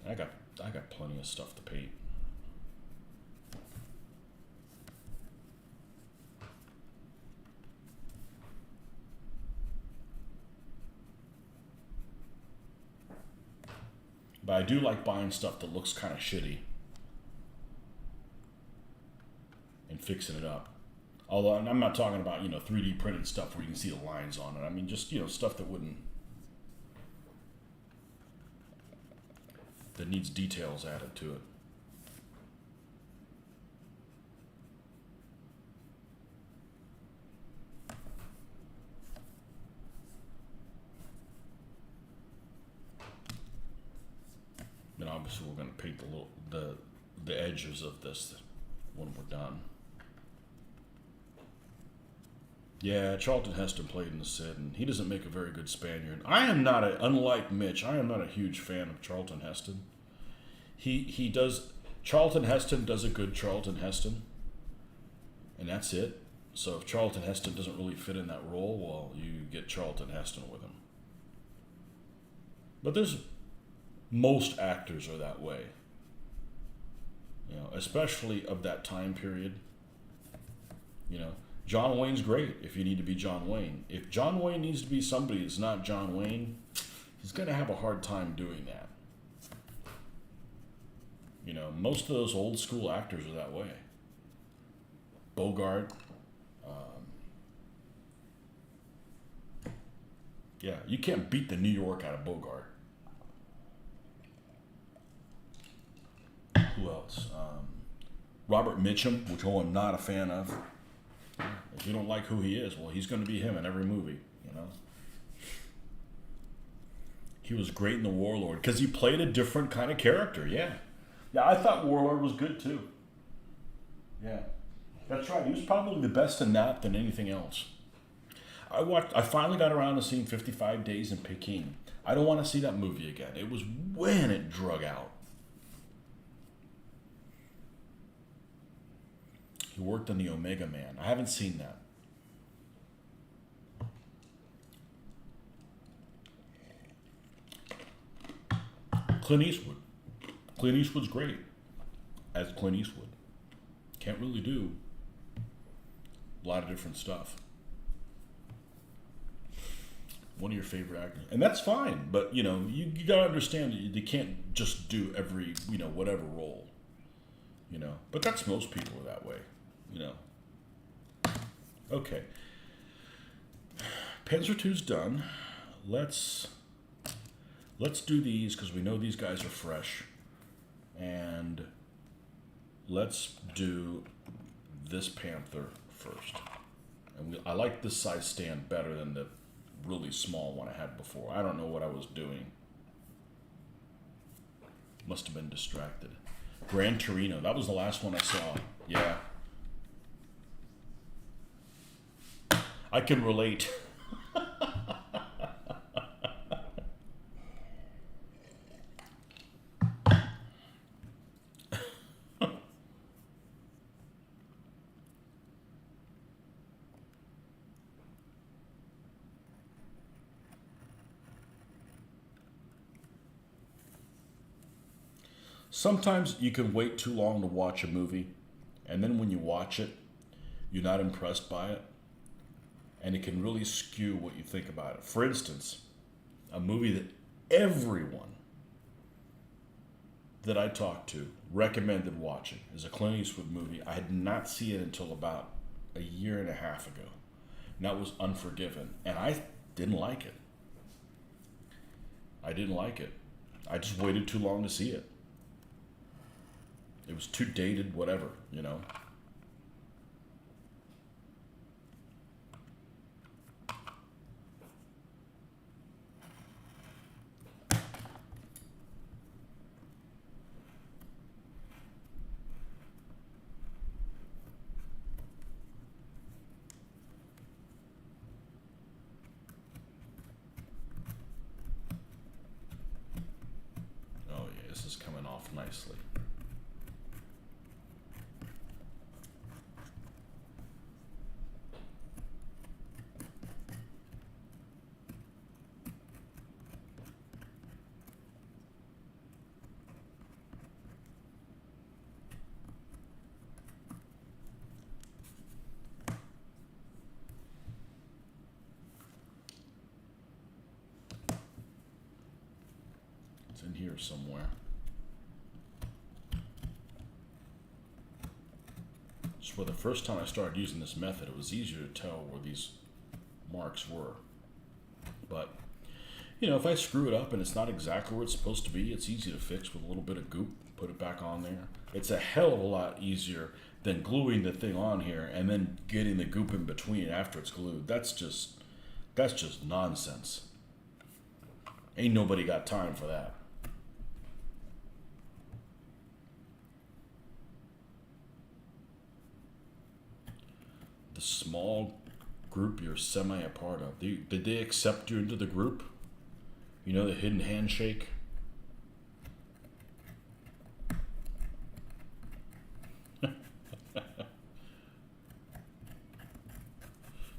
I got plenty of stuff to paint. But I do like buying stuff that looks kind of shitty and fixing it up. Although I'm not talking about, 3D printed stuff where you can see the lines on it. I mean, just, stuff that needs details added to it. Then obviously we're going to paint the edges of this when we're done. Yeah, Charlton Heston played in the Cid, and he doesn't make a very good Spaniard. Unlike Mitch, I am not a huge fan of Charlton Heston. He does, Charlton Heston does a good Charlton Heston, and that's it. So if Charlton Heston doesn't really fit in that role, well, you get Charlton Heston with him. But most actors are that way, especially of that time period. John Wayne's great if you need to be John Wayne. If John Wayne needs to be somebody that's not John Wayne, he's going to have a hard time doing that. Most of those old school actors are that way. Bogart. Yeah, you can't beat the New York out of Bogart. Who else? Robert Mitchum, which I'm not a fan of. If you don't like who he is, well, he's going to be him in every movie, He was great in The Warlord because he played a different kind of character, yeah. Yeah, I thought Warlord was good too. Yeah, that's right. He was probably the best in that than anything else. I finally got around to seeing 55 Days in Peking. I don't want to see that movie again. It was when it drug out. He worked on the Omega Man. I haven't seen that. Clint Eastwood. Clint Eastwood's great as Clint Eastwood. Can't really do a lot of different stuff. One of your favorite actors. And that's fine, but you got to understand that you can't just do every, whatever role. But that's most people are that way. Okay. Panzer II's done. Let's do these because we know these guys are fresh. And let's do this Panther first. And I like this size stand better than the really small one I had before. I don't know what I was doing. Must have been distracted. Gran Torino. That was the last one I saw. Yeah. I can relate. Sometimes you can wait too long to watch a movie, and then when you watch it, you're not impressed by it, and it can really skew what you think about it. For instance, a movie that everyone that I talked to recommended watching is a Clint Eastwood movie. I had not seen it until about a year and a half ago, and that was Unforgiven, and I didn't like it. I didn't like it. I just waited too long to see it. It was too dated, whatever. Oh yeah, this is coming off nicely. It's in here somewhere. So for the first time I started using this method, it was easier to tell where these marks were. But, if I screw it up and it's not exactly where it's supposed to be, it's easy to fix with a little bit of goop, put it back on there. It's a hell of a lot easier than gluing the thing on here and then getting the goop in between after it's glued. That's just nonsense. Ain't nobody got time for that. The small group you're semi a part of. Did they accept you into the group? You know, the hidden handshake?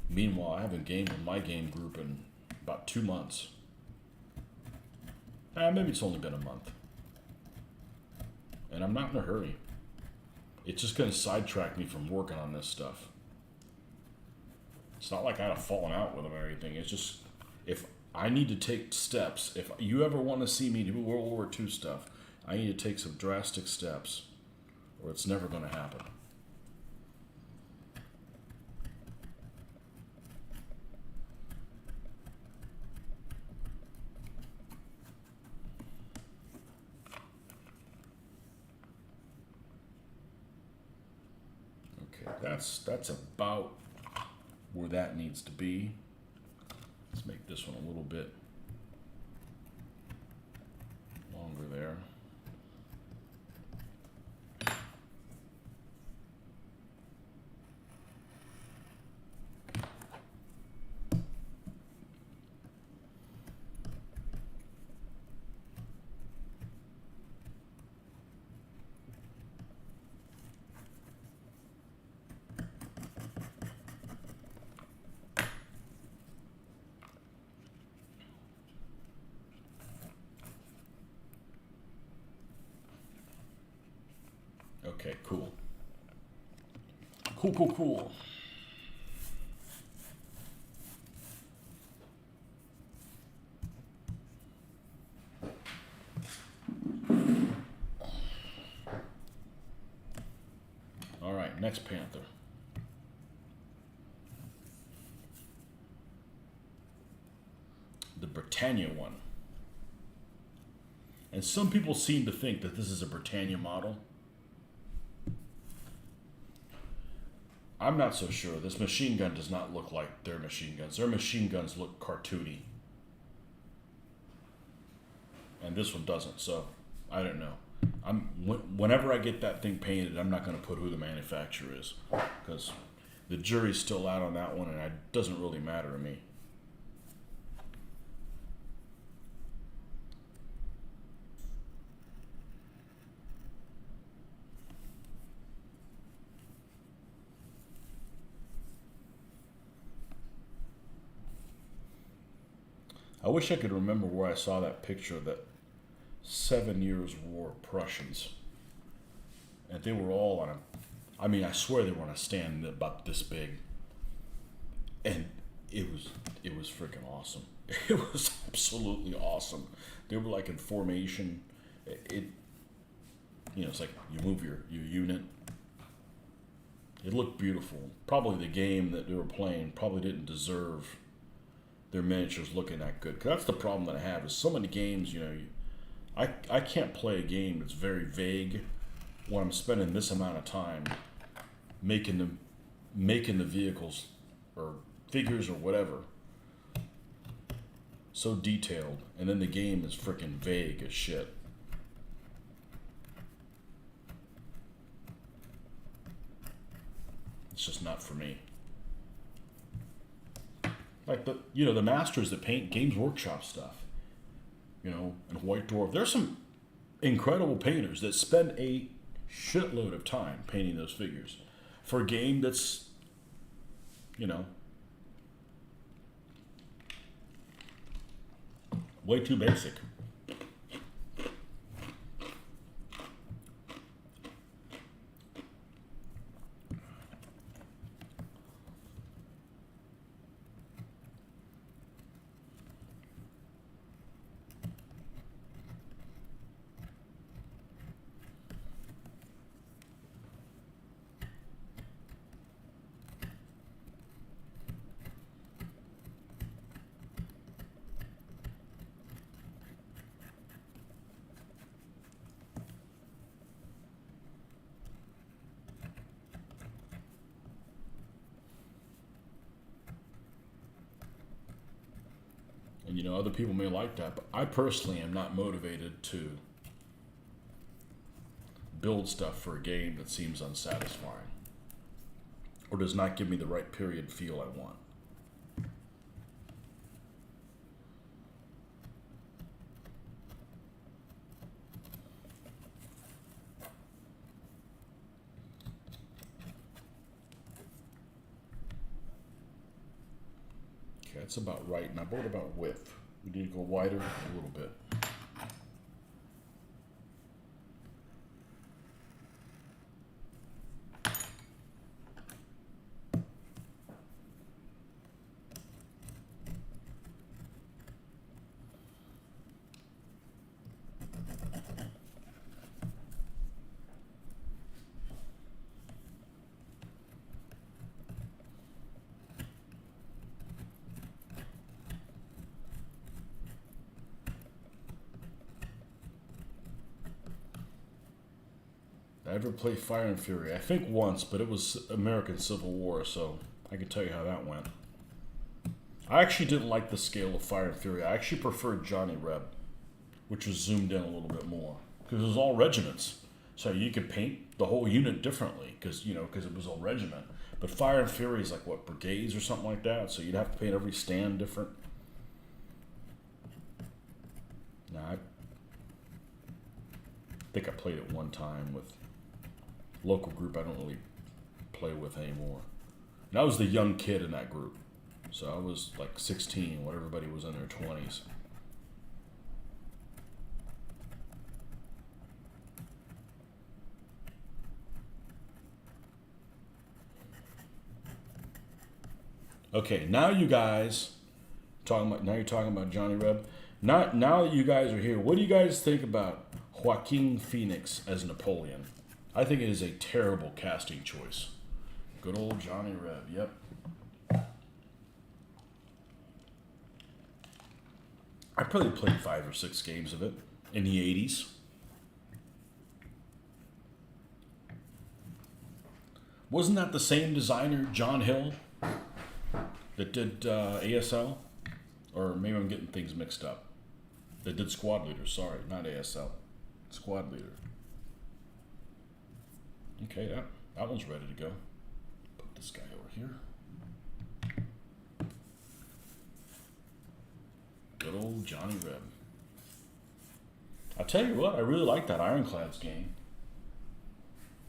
Meanwhile, I haven't gamed with my game group in about 2 months. Maybe it's only been a month. And I'm not in a hurry. It's just going to sidetrack me from working on this stuff. It's not like I had a falling out with them or anything. It's just, if I need to take steps, if you ever want to see me do World War II stuff, I need to take some drastic steps, or it's never going to happen. Okay, that's about where that needs to be. Let's make this one a little bit longer there. Okay, cool. Cool. All right, next Panther. The Britannia one. And some people seem to think that this is a Britannia model. I'm not so sure. This machine gun does not look like their machine guns. Their machine guns look cartoony. And this one doesn't, so I don't know. Whenever I get that thing painted, I'm not going to put who the manufacturer is, because the jury's still out on that one, and it doesn't really matter to me. I wish I could remember where I saw that picture of that 7 Years' War Prussians. And they were all on a, I mean, I swear they were on a stand about this big. And it was freaking awesome. It was absolutely awesome. They were like in formation. It's like you move your unit. It looked beautiful. Probably the game that they were playing probably didn't deserve their miniatures looking that good. 'Cause that's the problem that I have, is so many games, I can't play a game that's very vague when I'm spending this amount of time making the vehicles or figures or whatever so detailed, and then the game is freaking vague as shit. It's just not for me. Like the masters that paint Games Workshop stuff, and White Dwarf. There's some incredible painters that spend a shitload of time painting those figures for a game that's, way too basic. And other people may like that, but I personally am not motivated to build stuff for a game that seems unsatisfying or does not give me the right period feel I want. That's about right. Now, what about width? We need to go wider a little bit. I ever played Fire and Fury? I think once, but it was American Civil War, so I can tell you how that went. I actually didn't like the scale of Fire and Fury. I actually preferred Johnny Reb, which was zoomed in a little bit more, because it was all regiments. So you could paint the whole unit differently, because it was all regiment. But Fire and Fury is like, what, brigades or something like that? So you'd have to paint every stand different. Nah, I think I played it one time with local group I don't really play with anymore. And I was the young kid in that group. So I was like 16 when everybody was in their 20s. Okay, now you guys you're talking about Johnny Reb. Now that you guys are here, what do you guys think about Joaquin Phoenix as Napoleon? I think it is a terrible casting choice. Good old Johnny Reb, yep. I probably played 5 or 6 games of it in the 80s. Wasn't that the same designer, John Hill, that did ASL? Or maybe I'm getting things mixed up. That did Squad Leader, sorry, not ASL. Squad Leader. Okay, that one's ready to go. Put this guy over here. Good old Johnny Reb. I'll tell you what, I really like that Ironclads game.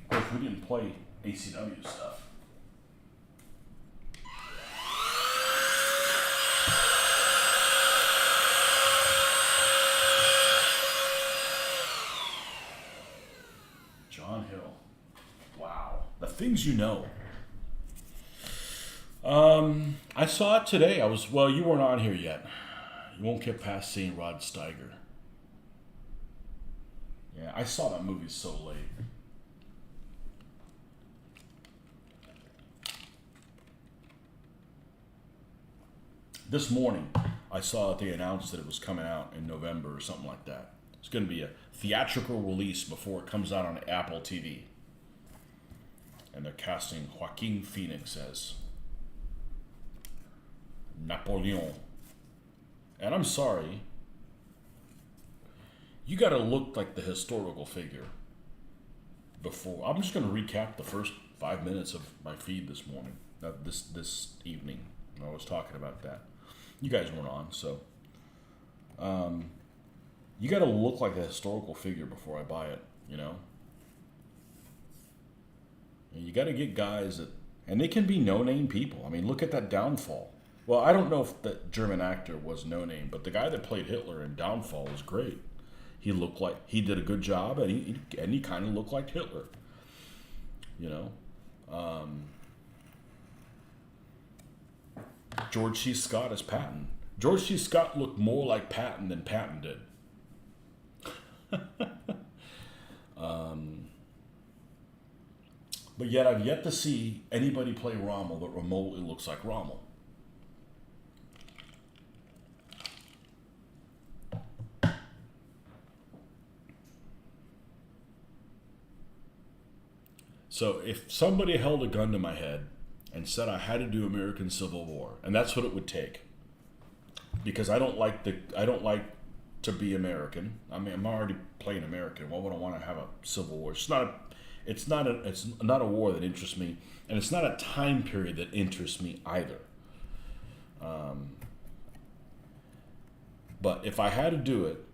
Of course, we didn't play ACW stuff. John Hill. Wow. The things you know. I saw it today. You weren't on here yet. You won't get past seeing Rod Steiger. Yeah, I saw that movie so late. This morning, I saw that they announced that it was coming out in November or something like that. It's going to be a theatrical release before it comes out on Apple TV. And they're casting Joaquin Phoenix as Napoleon. And I'm sorry, you got to look like the historical figure before. I'm just going to recap the first 5 minutes of my feed this morning, this evening. I was talking about that. You guys weren't on, so you got to look like a historical figure before I buy it. And you got to get guys and they can be no-name people. I mean, look at that Downfall. Well, I don't know if that German actor was no-name, but the guy that played Hitler in Downfall was great. He looked like he did a good job, and he kind of looked like Hitler. George C. Scott as Patton. George C. Scott looked more like Patton than Patton did. But yet I've yet to see anybody play Rommel that remotely looks like Rommel. So if somebody held a gun to my head and said I had to do American Civil War, and that's what it would take, because I don't like to be American. I mean, I'm already playing American. Why would I want to have a Civil War? It's not a war that interests me, and it's not a time period that interests me either. But if I had to do it,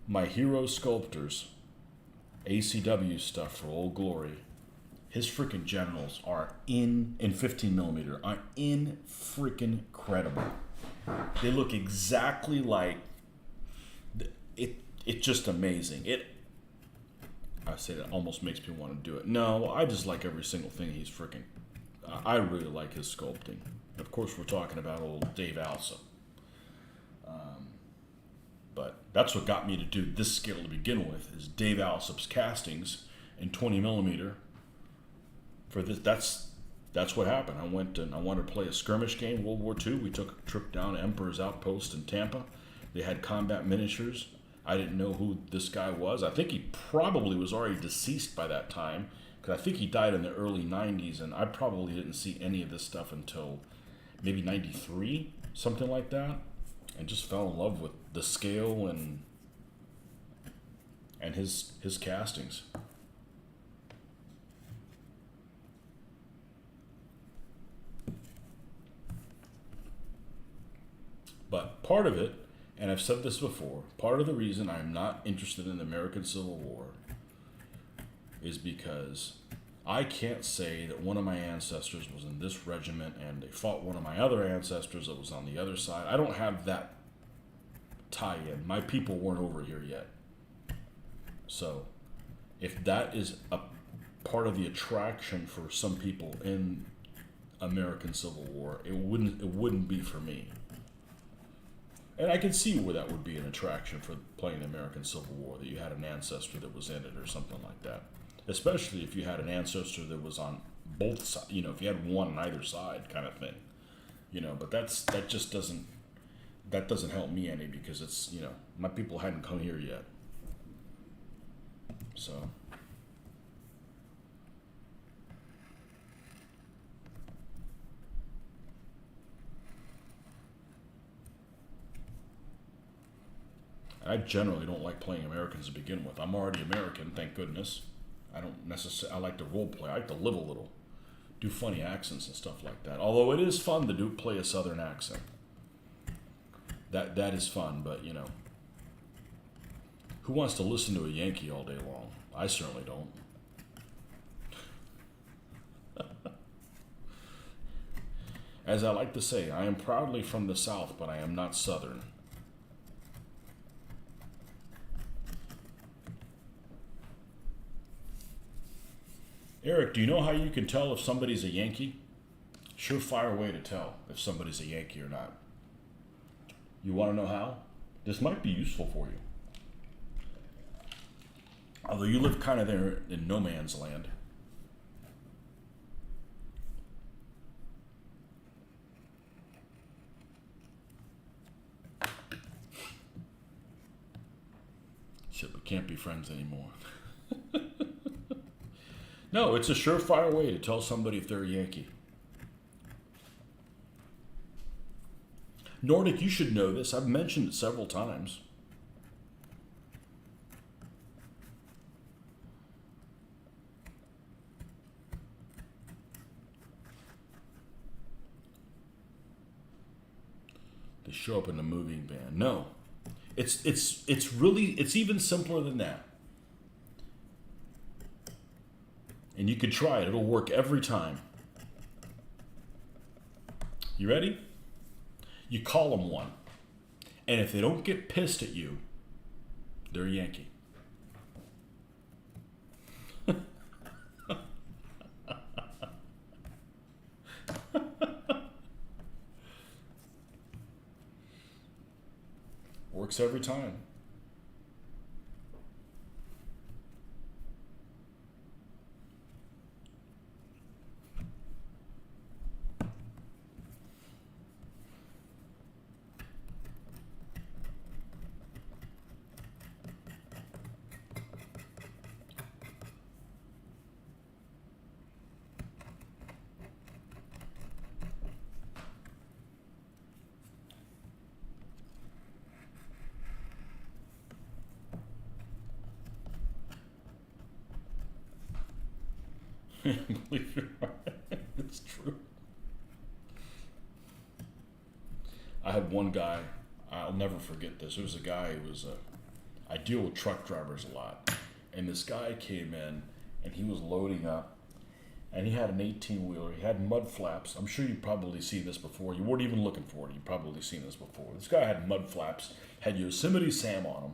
my hero sculptors, ACW stuff for Old Glory, His freaking genitals are in 15 millimeter are in freaking credible. They look exactly like it. It's just amazing. I say that almost makes me want to do it. No, I just like every single thing he's freaking. I really like his sculpting. Of course, we're talking about old Dave Alsop. But that's what got me to do this scale to begin with, is Dave Alsop's castings in 20 millimeter. For this, that's what happened. I went and I wanted to play a skirmish game, World War II. We took a trip down to Emperor's Outpost in Tampa. They had combat miniatures. I didn't know who this guy was. I think he probably was already deceased by that time, because I think he died in the early 90s, and I probably didn't see any of this stuff until maybe 93, something like that, and just fell in love with the scale and his castings. But part of it, and I've said this before, part of the reason I'm not interested in the American Civil War is because I can't say that one of my ancestors was in this regiment and they fought one of my other ancestors that was on the other side. I don't have that tie-in. My people weren't over here yet. So if that is a part of the attraction for some people in American Civil War, it wouldn't be for me. And I can see where that would be an attraction for playing the American Civil War, that you had an ancestor that was in it or something like that. Especially if you had an ancestor that was on both sides, if you had one on either side kind of thing. But that just doesn't help me any, because it's, my people hadn't come here yet. So I generally don't like playing Americans to begin with. I'm already American, thank goodness. I don't necessarily. I like to role play. I like to live a little, do funny accents and stuff like that. Although it is fun to play a Southern accent. That is fun, but who wants to listen to a Yankee all day long? I certainly don't. As I like to say, I am proudly from the South, but I am not Southern. Eric, do you know how you can tell if somebody's a Yankee? Surefire way to tell if somebody's a Yankee or not. You want to know how? This might be useful for you. Although you live kind of there in no man's land. Shit, we can't be friends anymore. No, it's a surefire way to tell somebody if they're a Yankee. Nordic, you should know this. I've mentioned it several times. They show up in the moving band. No. It's even simpler than that. And you could try it. It'll work every time. You ready? You call them one. And if they don't get pissed at you, they're a Yankee. Works every time. Believe it or not, it's true. I had one guy, I'll never forget this. There was a guy who was I deal with truck drivers a lot. And this guy came in and he was loading up and he had an 18-wheeler. He had mud flaps. I'm sure you've probably seen this before. You weren't even looking for it. You've probably seen this before. This guy had mud flaps, had Yosemite Sam on him,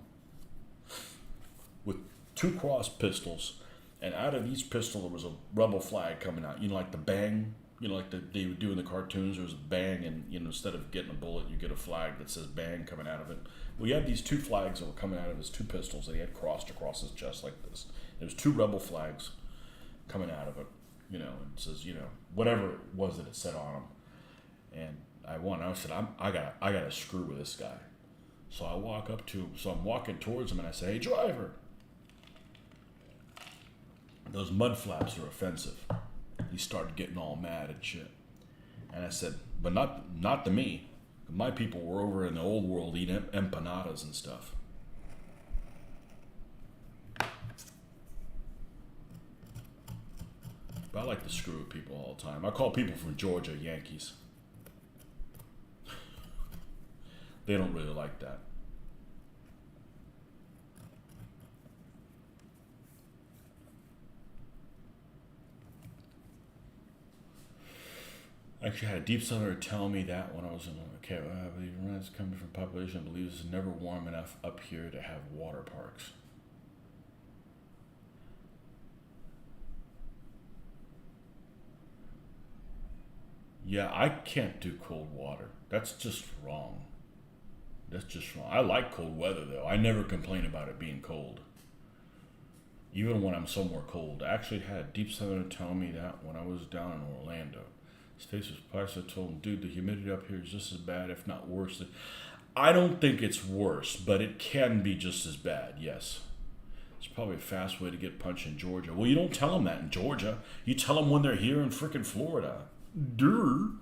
with 2 cross pistols, and out of each pistol there was a rebel flag coming out. You know, like the bang. You know, like they would do in the cartoons. There was a bang, and you know, instead of getting a bullet, you get a flag that says bang coming out of it. Well, he had these 2 flags that were coming out of his 2 pistols that he had crossed across his chest like this. There was 2 rebel flags coming out of it. You know, and it says, you know, whatever it was that it said on them. And I said, I gotta screw with this guy. So I walk up to him. So I'm walking towards him, and I say, hey, driver. Those mud flaps are offensive. He started getting all mad and shit. And I said, but not to me. My people were over in the old world eating empanadas and stuff. But I like to screw with people all the time. I call people from Georgia Yankees. They don't really like that. Actually, I had a deep southerner tell me that when I was in. Okay, well, I believe rents coming from population believes it's never warm enough up here to have water parks. Yeah, I can't do cold water. That's just wrong. That's just wrong. I like cold weather though. I never complain about it being cold. Even when I'm somewhere cold. I actually had a deep southerner tell me that when I was down in Orlando. His face was plastic. I told him, dude, the humidity up here is just as bad, if not worse. I don't think it's worse, but it can be just as bad, yes. It's probably a fast way to get punched in Georgia. Well, you don't tell them that in Georgia. You tell them when they're here in frickin' Florida. Durr.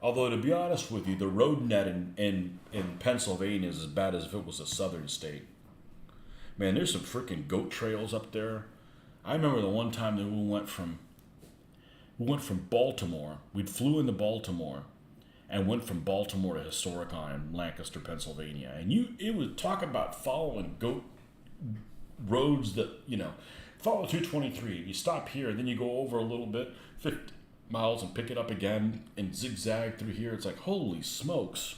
Although, to be honest with you, the road net in Pennsylvania is as bad as if it was a southern state. Man, there's some freaking goat trails up there. I remember the one time that we went from Baltimore. We'd flew into Baltimore and went from Baltimore to Historicon in Lancaster, Pennsylvania. And it would talk about following goat roads that, you know, follow 223. You stop here, and then you go over a little bit, 50 miles, and pick it up again and zigzag through here. It's like, holy smokes.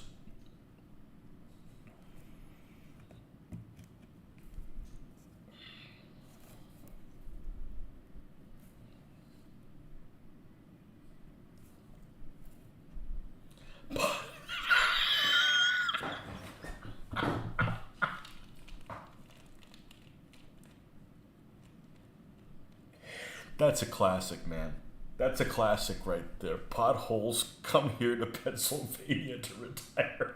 That's a classic, man. That's a classic right there. Potholes come here to Pennsylvania to retire.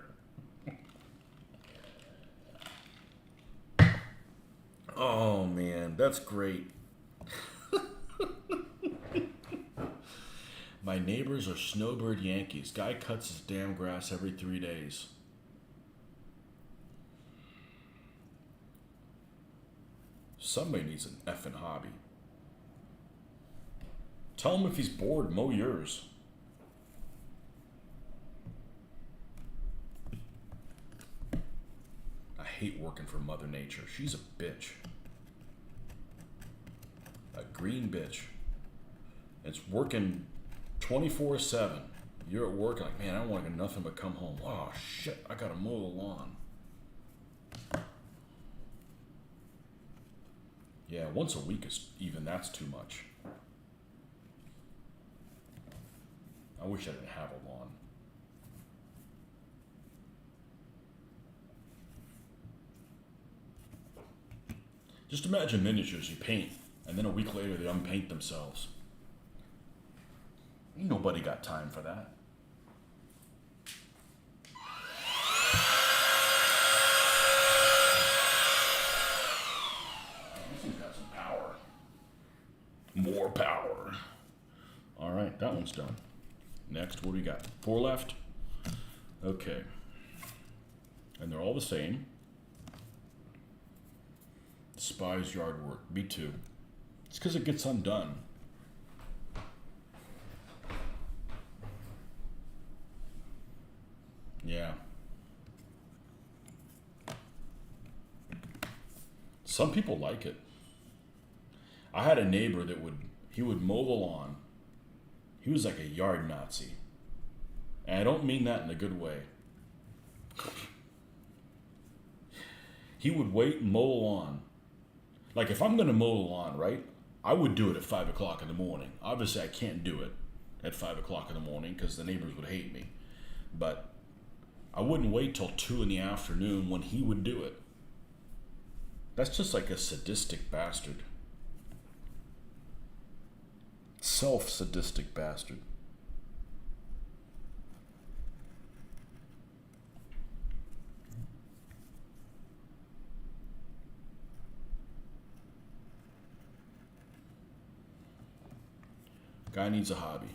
Oh, man, that's great. My neighbors are snowbird Yankees. Guy cuts his damn grass every 3 days. Somebody needs an effing hobby. Tell him if he's bored, mow yours. I hate working for Mother Nature. She's a bitch. A green bitch. It's working 24/7. You're at work like, man, I don't want nothing but come home. Oh, shit, I gotta mow the lawn. Yeah, once a week is even, that's too much. I wish I didn't have a lawn. Just imagine miniatures you paint, and then a week later they unpaint themselves. Ain't nobody got time for that. This thing's got some power. More power. All right, that one's done. Next, what do we got? 4 left? Okay. And they're all the same. Despise yard work. Me too. It's because it gets undone. Yeah. Some people like it. I had a neighbor that he would mow the lawn. He was like a yard Nazi. And I don't mean that in a good way. He would wait and mow the lawn. Like if I'm gonna mow the lawn, right? I would do it at 5 o'clock in the morning. Obviously I can't do it at 5 o'clock in the morning because the neighbors would hate me. But I wouldn't wait till 2 in the afternoon when he would do it. That's just like a sadistic bastard. Self-sadistic bastard. Guy needs a hobby.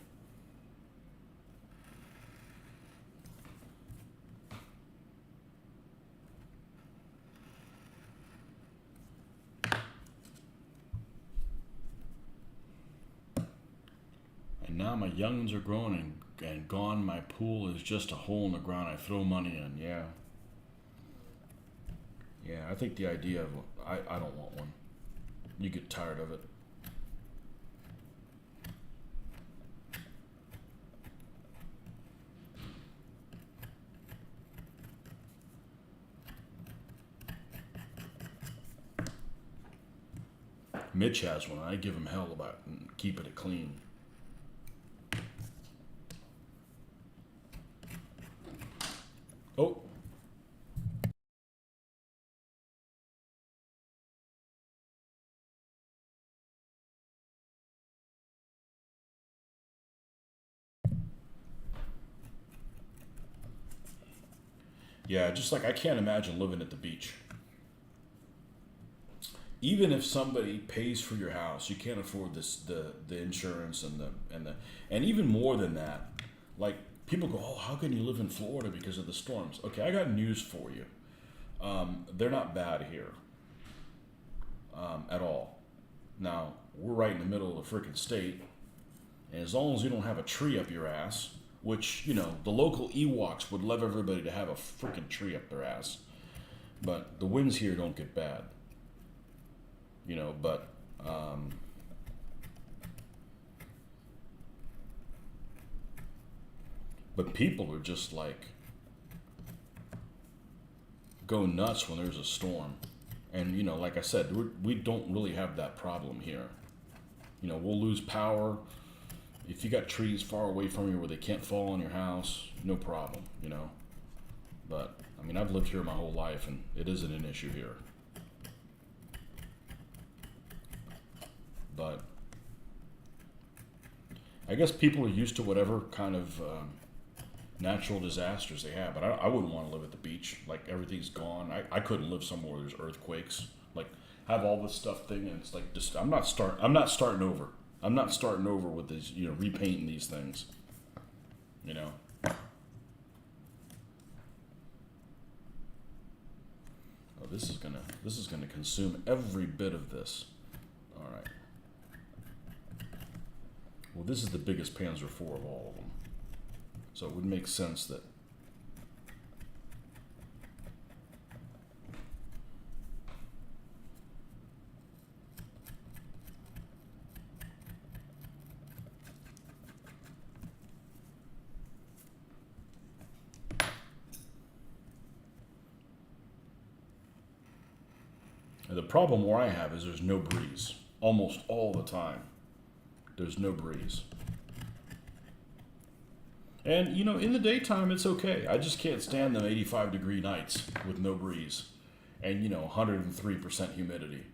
And now my youngins are grown and gone. My pool is just a hole in the ground. I throw money in. Yeah. Yeah, I think the idea of I don't want one. You get tired of it. Mitch has one. I give him hell about keeping it clean. Oh, yeah, just like I can't imagine living at the beach. Even if somebody pays for your house, you can't afford the insurance and even more than that. Like people go, oh, how can you live in Florida because of the storms? Okay, I got news for you. They're not bad here at all. Now we're right in the middle of the freaking state, and as long as you don't have a tree up your ass, which the local Ewoks would love everybody to have a freaking tree up their ass, but the winds here don't get bad. But people are just like go nuts when there's a storm, and like I said, we don't really have that problem here. We'll lose power if you got trees far away from you where they can't fall on your house. No problem. But I mean, I've lived here my whole life, and it isn't an issue here. But I guess people are used to whatever kind of natural disasters they have. But I wouldn't want to live at the beach. Like everything's gone. I couldn't live somewhere where there's earthquakes. Like have all this stuff thing, and it's like just I'm not starting over. I'm not starting over with these. Repainting these things. Oh, this is gonna consume every bit of this. All right. Well, this is the biggest Panzer IV of all of them. So it would make sense that the problem where I have is there's no breeze. Almost all the time. There's no breeze. And in the daytime it's okay. I just can't stand them 85-degree nights with no breeze and 103% humidity.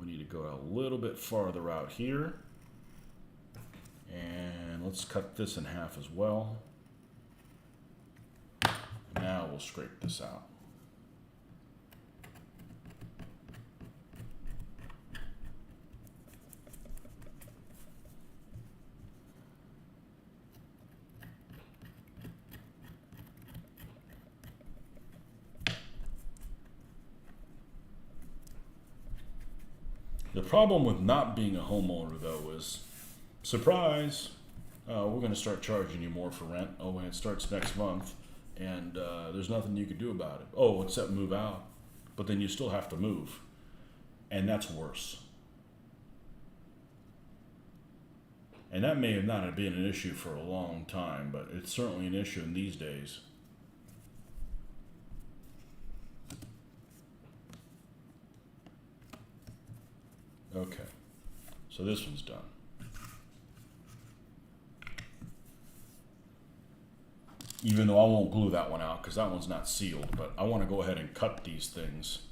We need to go a little bit farther out here. And let's cut this in half as well. Now we'll scrape this out. The problem with not being a homeowner, though, is surprise. We're going to start charging you more for rent. Oh, and it starts next month, and there's nothing you can do about it. Oh, except move out, but then you still have to move, and that's worse. And that may have not have been an issue for a long time, but it's certainly an issue in these days. Okay, so this one's done. Even though I won't glue that one out because that one's not sealed, but I want to go ahead and cut these things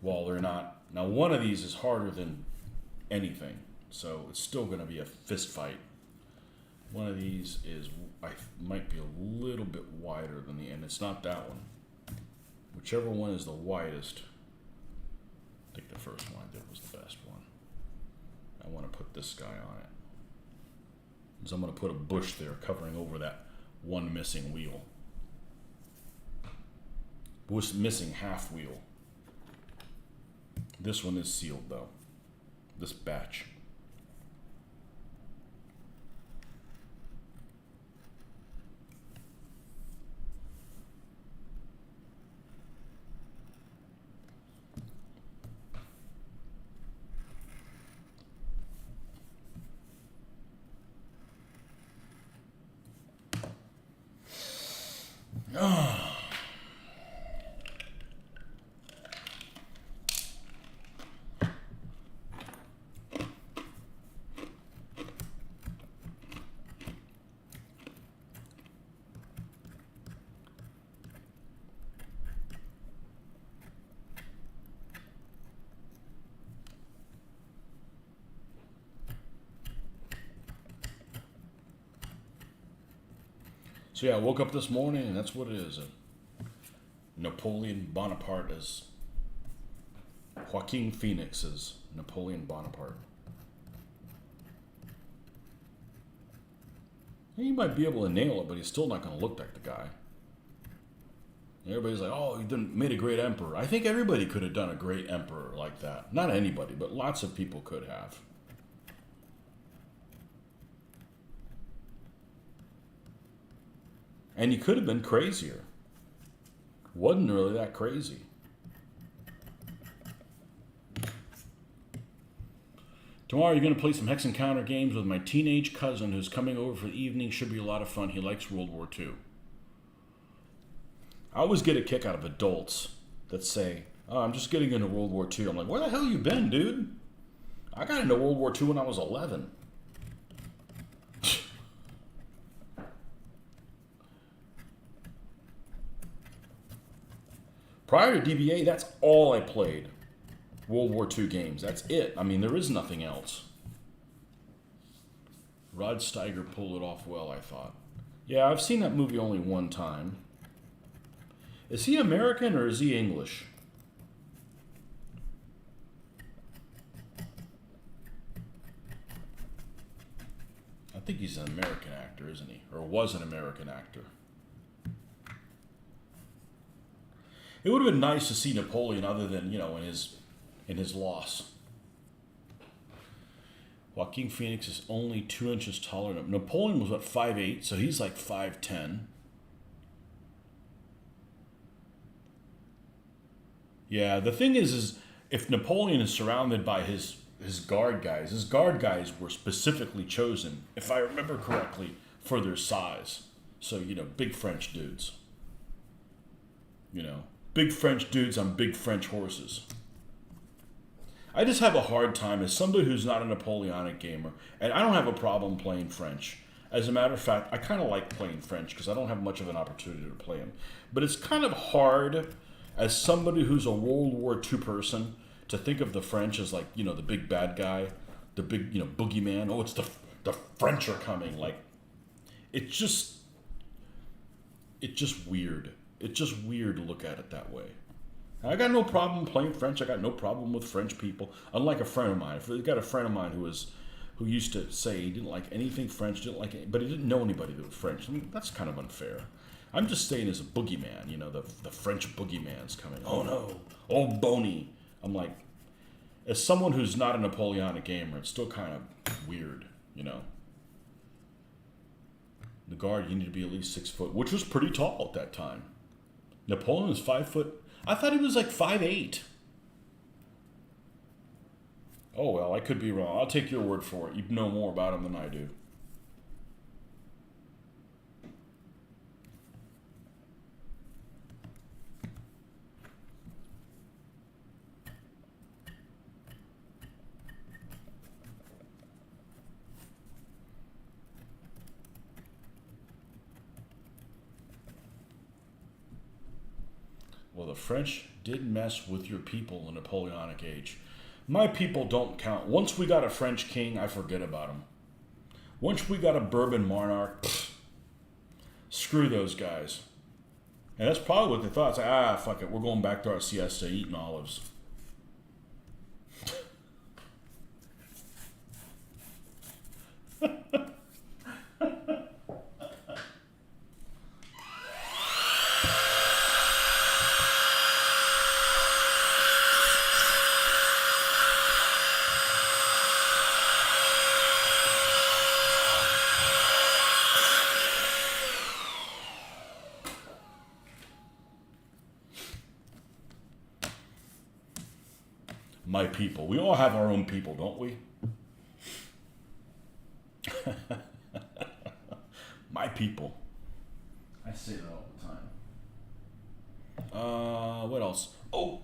while they're not. Now, one of these is harder than anything, so it's still going to be a fist fight. One of these might be a little bit wider than the end. It's not that one. Whichever one is the widest. I think the first one I did was the best one. I want to put this guy on it. So I'm going to put a bush there covering over that one missing wheel. Missing half wheel. This one is sealed though. This batch. So yeah, I woke up this morning and that's what it is. Napoleon Bonaparte as Joaquin Phoenix as Napoleon Bonaparte. He might be able to nail it, but he's still not going to look like the guy. Everybody's like, oh, he made a great emperor. I think everybody could have done a great emperor like that. Not anybody, but lots of people could have. And he could have been crazier. Wasn't really that crazy. Tomorrow you're going to play some Hex Encounter games with my teenage cousin who's coming over for the evening. Should be a lot of fun. He likes World War II. I always get a kick out of adults that say, oh, I'm just getting into World War II. I'm like, where the hell you been, dude? I got into World War II when I was 11. Prior to DBA, that's all I played. World War II games. That's it. I mean, there is nothing else. Rod Steiger pulled it off well, I thought. Yeah, I've seen that movie only one time. Is he American or is he English? I think he's an American actor, isn't he? Or was an American actor. It would have been nice to see Napoleon other than, you know, in his loss. Joaquin Phoenix is only 2 inches taller than him. Napoleon was, what, 5'8", so he's like 5'10". Yeah, the thing is if Napoleon is surrounded by his guard guys were specifically chosen, if I remember correctly, for their size. So, you know, big French dudes. You know, big French dudes on big French horses. I just have a hard time as somebody who's not a Napoleonic gamer, and I don't have a problem playing French. As a matter of fact, I kind of like playing French because I don't have much of an opportunity to play them. But it's kind of hard as somebody who's a World War II person to think of the French as like, you know, the big bad guy, the big, you know, boogeyman. Oh, it's the French are coming. Like, it's just weird. It's just weird to look at it that way. I got no problem playing French. I got no problem with French people. Unlike a friend of mine. I've got a friend of mine who used to say he didn't like anything French, but he didn't know anybody that was French. I mean, that's kind of unfair. I'm just saying as a boogeyman, you know, the French boogeyman's coming. Oh no, old Boney. I'm like, as someone who's not a Napoleonic gamer, it's still kind of weird, you know. The guard, you need to be at least 6 foot, which was pretty tall at that time. Napoleon was 5 foot. I thought he was like 5'8". Oh, well, I could be wrong. I'll take your word for it. You know more about him than I do. Well, the French did mess with your people in the Napoleonic age. My people don't count. Once we got a French king, I forget about him. Once we got a Bourbon monarch, screw those guys. And that's probably what they thought. It's like, fuck it, we're going back to our siesta eating olives. My people. We all have our own people, don't we? My people. I say that all the time. What else? Oh!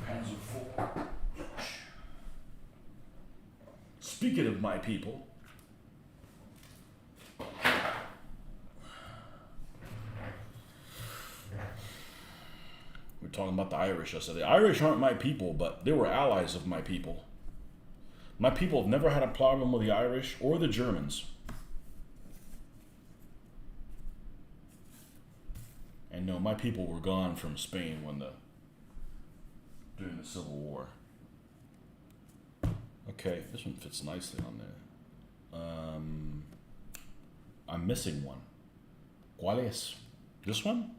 Hands are full. Speaking of my people, we were talking about the Irish yesterday. The Irish aren't my people, but they were allies of my people. My people have never had a problem with the Irish or the Germans. And no, my people were gone from Spain during the Civil War. Okay, this one fits nicely on there. I'm missing one. ¿Cuál es? This one?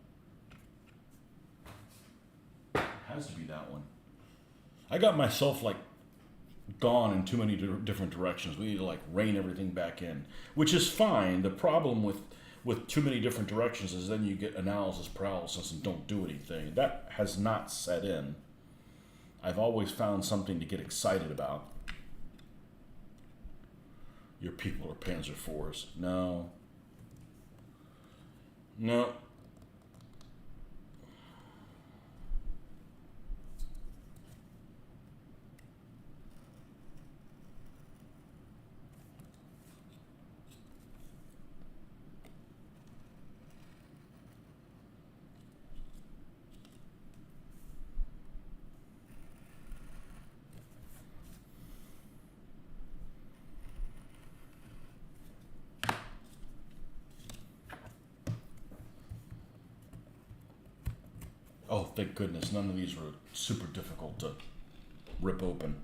Has to be that one. I got myself like gone in too many different directions. We need to like rein everything back in, which is fine. The problem with too many different directions is then you get analysis paralysis and don't do anything. That has not set in. I've always found something to get excited about. Your people are Panzer IVs. No. No. Oh, thank goodness. None of these were super difficult to rip open.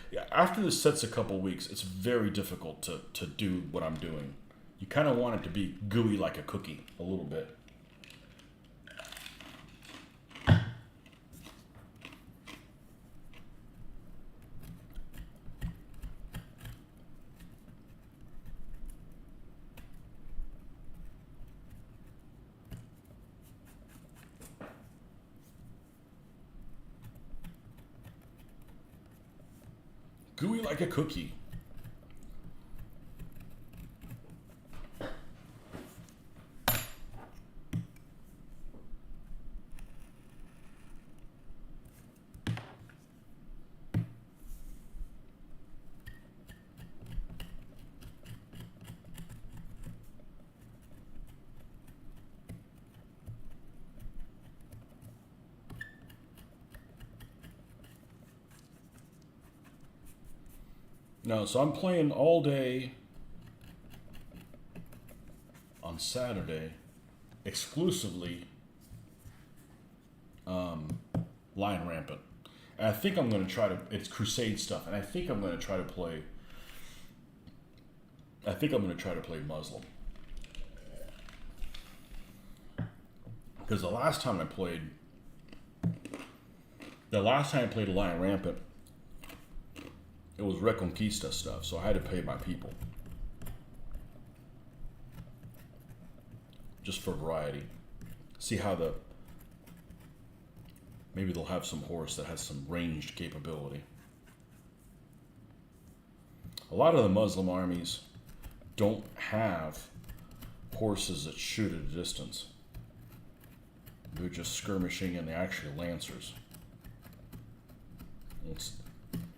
Yeah, after this set's a couple weeks, it's very difficult to do what I'm doing. You kind of want it to be gooey like a cookie, a little bit. Gooey like a cookie. No, so I'm playing all day on Saturday, exclusively Lion Rampant. And I think I'm going to try to, it's Crusade stuff, and I think I'm going to try to play, Muslim. Because the last time I played Lion Rampant, It was Reconquista stuff, so I had to pay my people. Just for variety. See how maybe they'll have some horse that has some ranged capability. A lot of the Muslim armies don't have horses that shoot at a distance. They're just skirmishing, and they're actually lancers.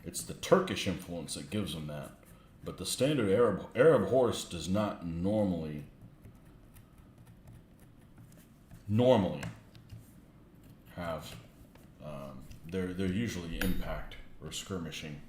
It's the Turkish influence that gives them that. But the standard Arab horse does not normally have, they're usually impact or skirmishing.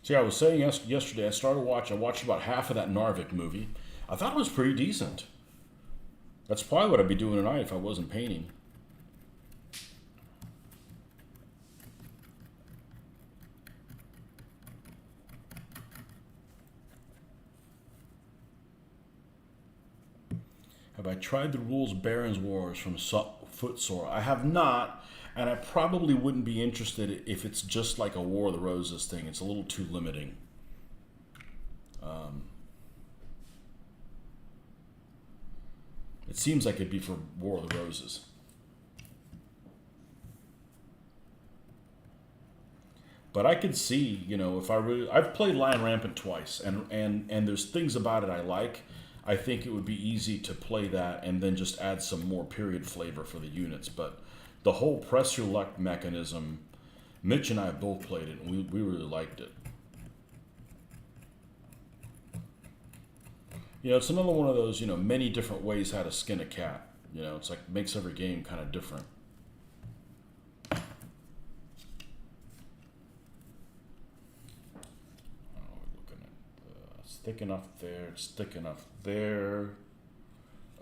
See, I was saying yesterday, I watched about half of that Narvik movie. I thought it was pretty decent. That's probably what I'd be doing tonight if I wasn't painting. Have I tried the rules Baron's Wars from Footsore? I have not, and I probably wouldn't be interested if it's just like a War of the Roses thing. It's a little too limiting. It seems like it'd be for War of the Roses. But I could see, if I've played Lion Rampant twice, and there's things about it I like. I think it would be easy to play that and then just add some more period flavor for the units. But the whole press your luck mechanism, Mitch and I both played it, and we really liked it. It's another one of those, many different ways how to skin a cat. It's like makes every game kind of different. It's thick enough there. It's thick enough there.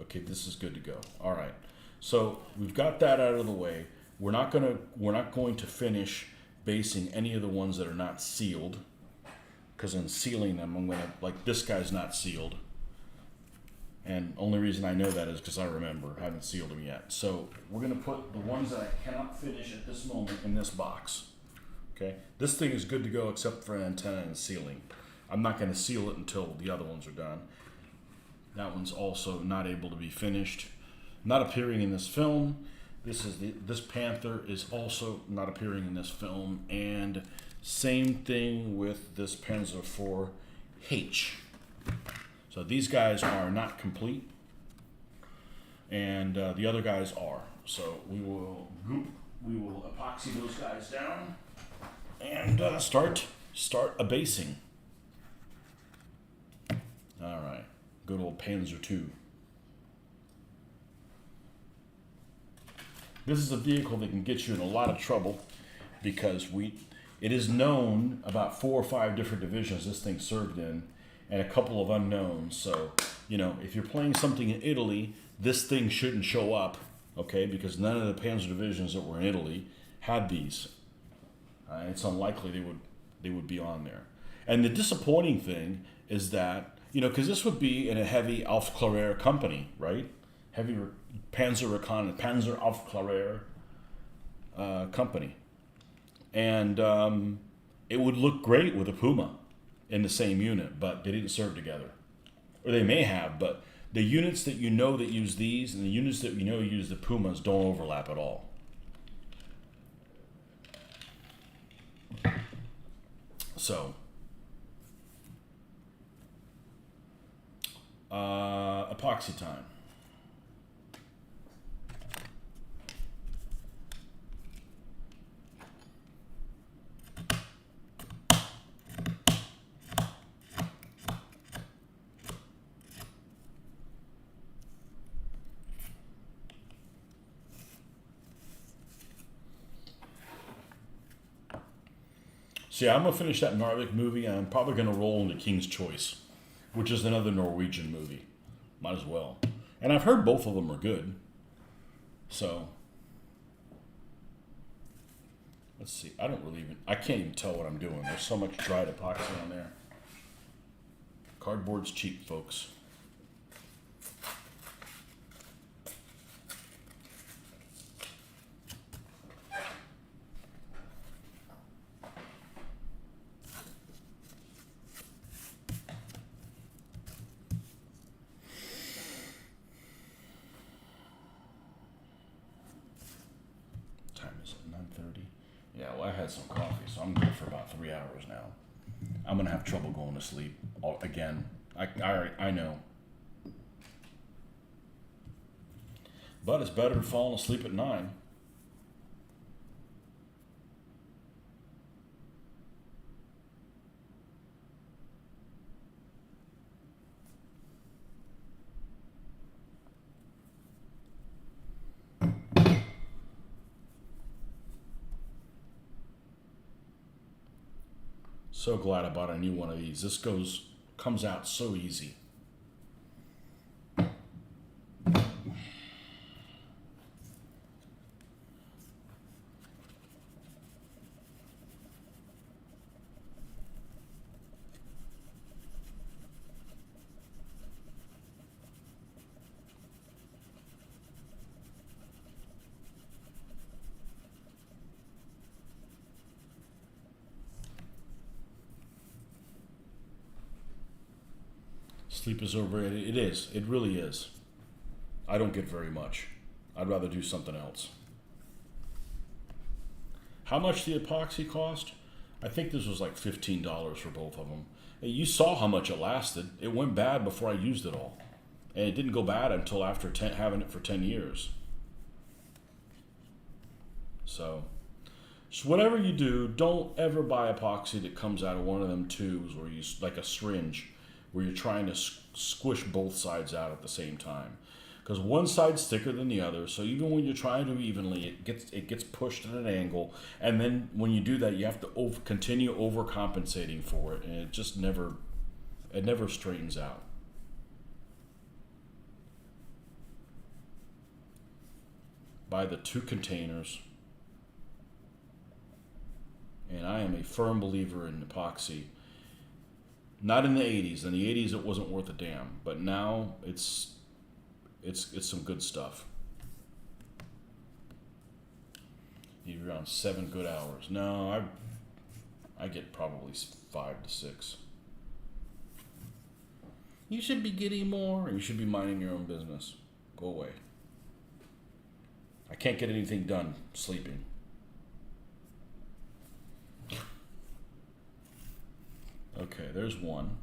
Okay, this is good to go. All right. So we've got that out of the way. We're not going to finish basing any of the ones that are not sealed, because in sealing them, I'm gonna, like, this guy's not sealed. And only reason I know that is because I remember. I haven't sealed them yet. So we're going to put the ones that I cannot finish at this moment in this box. Okay? This thing is good to go except for an antenna and sealing. I'm not going to seal it until the other ones are done. That one's also not able to be finished. Not appearing in this film. This Panther is also not appearing in this film. And same thing with this Panzer IV-H. So these guys are not complete, and the other guys are. So we will epoxy those guys down and start a basing. All right, good old Panzer II. This is a vehicle that can get you in a lot of trouble because it is known about 4 or 5 different divisions this thing served in, and a couple of unknowns. So, if you're playing something in Italy, this thing shouldn't show up, okay? Because none of the Panzer divisions that were in Italy had these. It's unlikely they would be on there. And the disappointing thing is that, because this would be in a heavy Aufklärer company, right? Heavy Panzer Aufklärer company. And it would look great with a Puma in the same unit, but they didn't serve together. Or they may have, but the units that that use these and the units that use the Pumas don't overlap at all. So, epoxy time. So yeah, I'm going to finish that Narvik movie, and I'm probably going to roll into King's Choice, which is another Norwegian movie. Might as well. And I've heard both of them are good. So, Let's see. I don't really even. I can't even tell what I'm doing. There's so much dried epoxy on there. Cardboard's cheap, folks. Time is it? 9:30. Yeah. Well, I had some coffee, so I'm good for about 3 hours now. I'm gonna have trouble going to sleep again. I know. But it's better than falling asleep at 9. So glad I bought a new one of these. This comes out so easy. Sleep is overrated. It is. It really is. I don't get very much. I'd rather do something else. How much the epoxy cost? I think this was like $15 for both of them. Hey, you saw how much it lasted. It went bad before I used it all. And it didn't go bad until after having it for 10 years. So whatever you do, don't ever buy epoxy that comes out of one of them tubes where you, like a syringe, where you're trying to squish both sides out at the same time. Because one side's thicker than the other, so even when you're trying to evenly, it gets pushed at an angle, and then when you do that, you have to continue overcompensating for it, and it just never straightens out. Buy the 2 containers, and I am a firm believer in epoxy. Not in the 80s. In the 80s, it wasn't worth a damn, but now it's some good stuff. You're around 7 good hours. No, I get probably 5 to 6. You should be getting more. You should be minding your own business. Go away. I can't get anything done sleeping. Okay, there's one.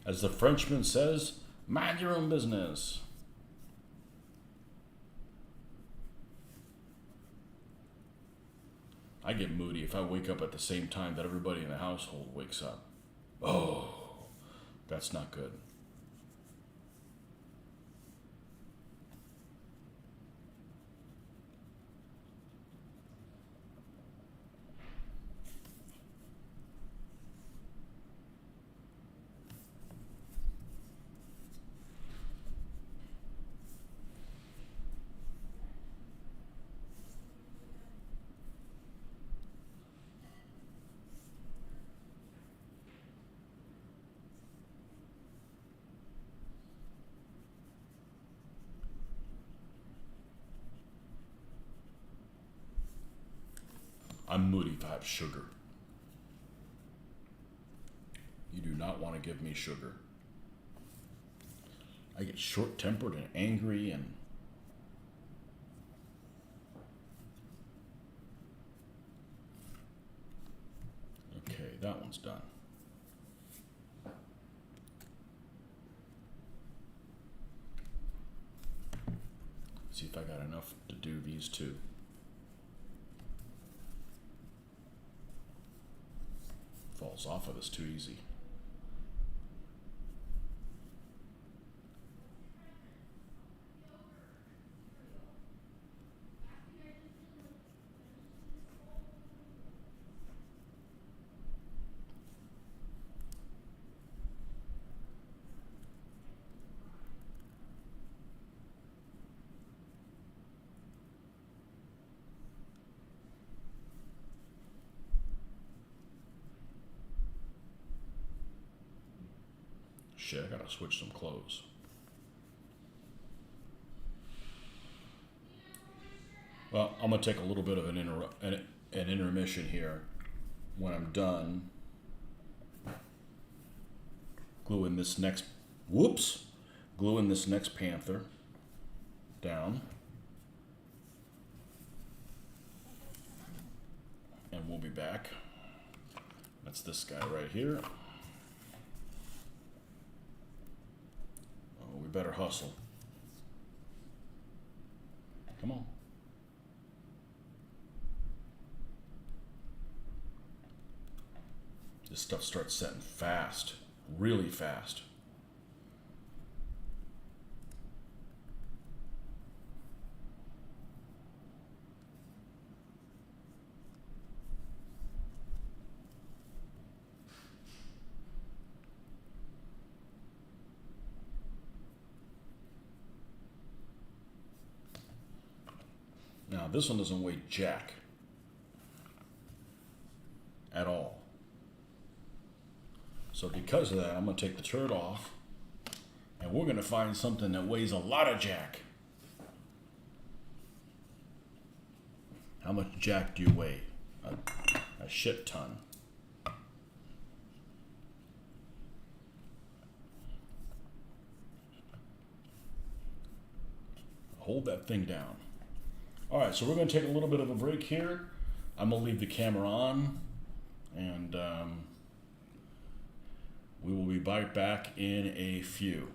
As the Frenchman says, mind your own business. I get moody if I wake up at the same time that everybody in the household wakes up. Oh, that's not good. I'm moody if I have sugar. You do not want to give me sugar. I get short-tempered and angry and okay, that one's done. See if I got enough to do these 2. Falls off of this too easy. Shit, I gotta switch some clothes. Well, I'm gonna take a little bit of an intermission here. When I'm done, glue in this next panther down, and we'll be back. That's this guy right here. Oh, we better hustle. Come on. This stuff starts setting fast, really fast. Now, this one doesn't weigh jack at all. So because of that, I'm going to take the turd off, and we're going to find something that weighs a lot of jack. How much jack do you weigh? A shit ton. Hold that thing down. All right, so we're going to take a little bit of a break here. I'm going to leave the camera on, and we will be right back in a few.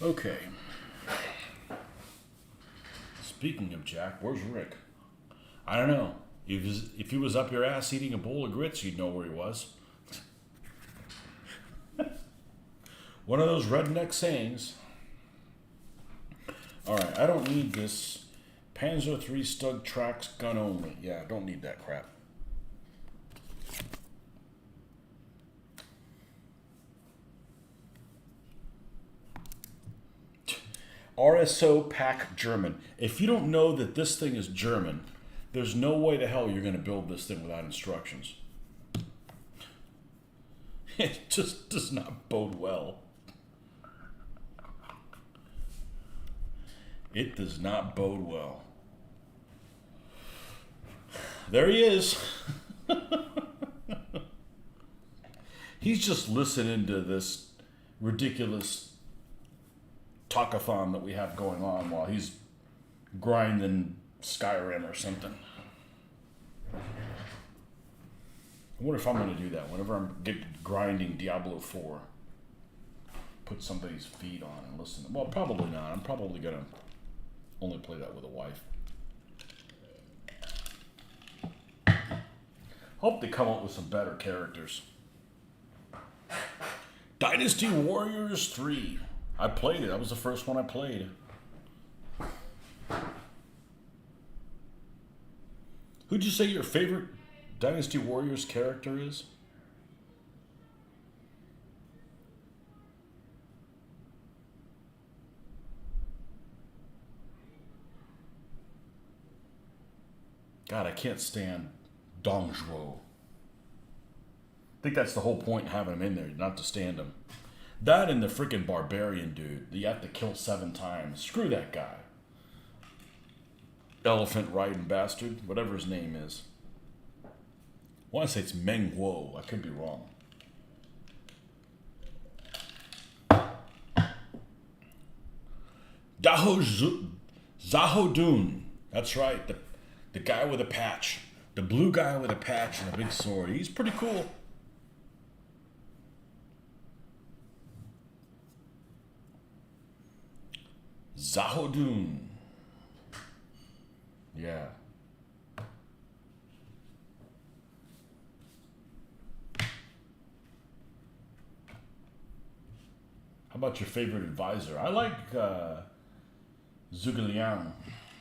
Okay. This Speaking of Jack, where's Rick? I don't know. If he was up your ass eating a bowl of grits, you'd know where he was. One of those redneck sayings. Alright, I don't need this. Panzer III Stug tracks gun only. Yeah, I don't need that crap. RSO Pack German. If you don't know that this thing is German, there's no way to hell you're going to build this thing without instructions. It just does not bode well. It does not bode well. There he is. He's just listening to this ridiculous talkathon that we have going on while he's grinding Skyrim or something. I wonder if I'm going to do that whenever I'm grinding Diablo 4. Put somebody's feed on and listen. Well, probably not. I'm probably going to only play that with a wife. Hope they come up with some better characters. Dynasty Warriors 3. I played it. That was the first one I played. Who'd you say your favorite Dynasty Warriors character is? God, I can't stand Dong Zhuo. I think that's the whole point in having him in there, not to stand him. That and the freaking barbarian dude that you have to kill 7 times. Screw that guy. Elephant riding bastard, whatever his name is. I want to say it's Meng Huo. I could be wrong. Zahodun. That's right. The guy with a patch. The blue guy with a patch and a big sword. He's pretty cool. Zahodun. Yeah. How about your favorite advisor? I like Zhuge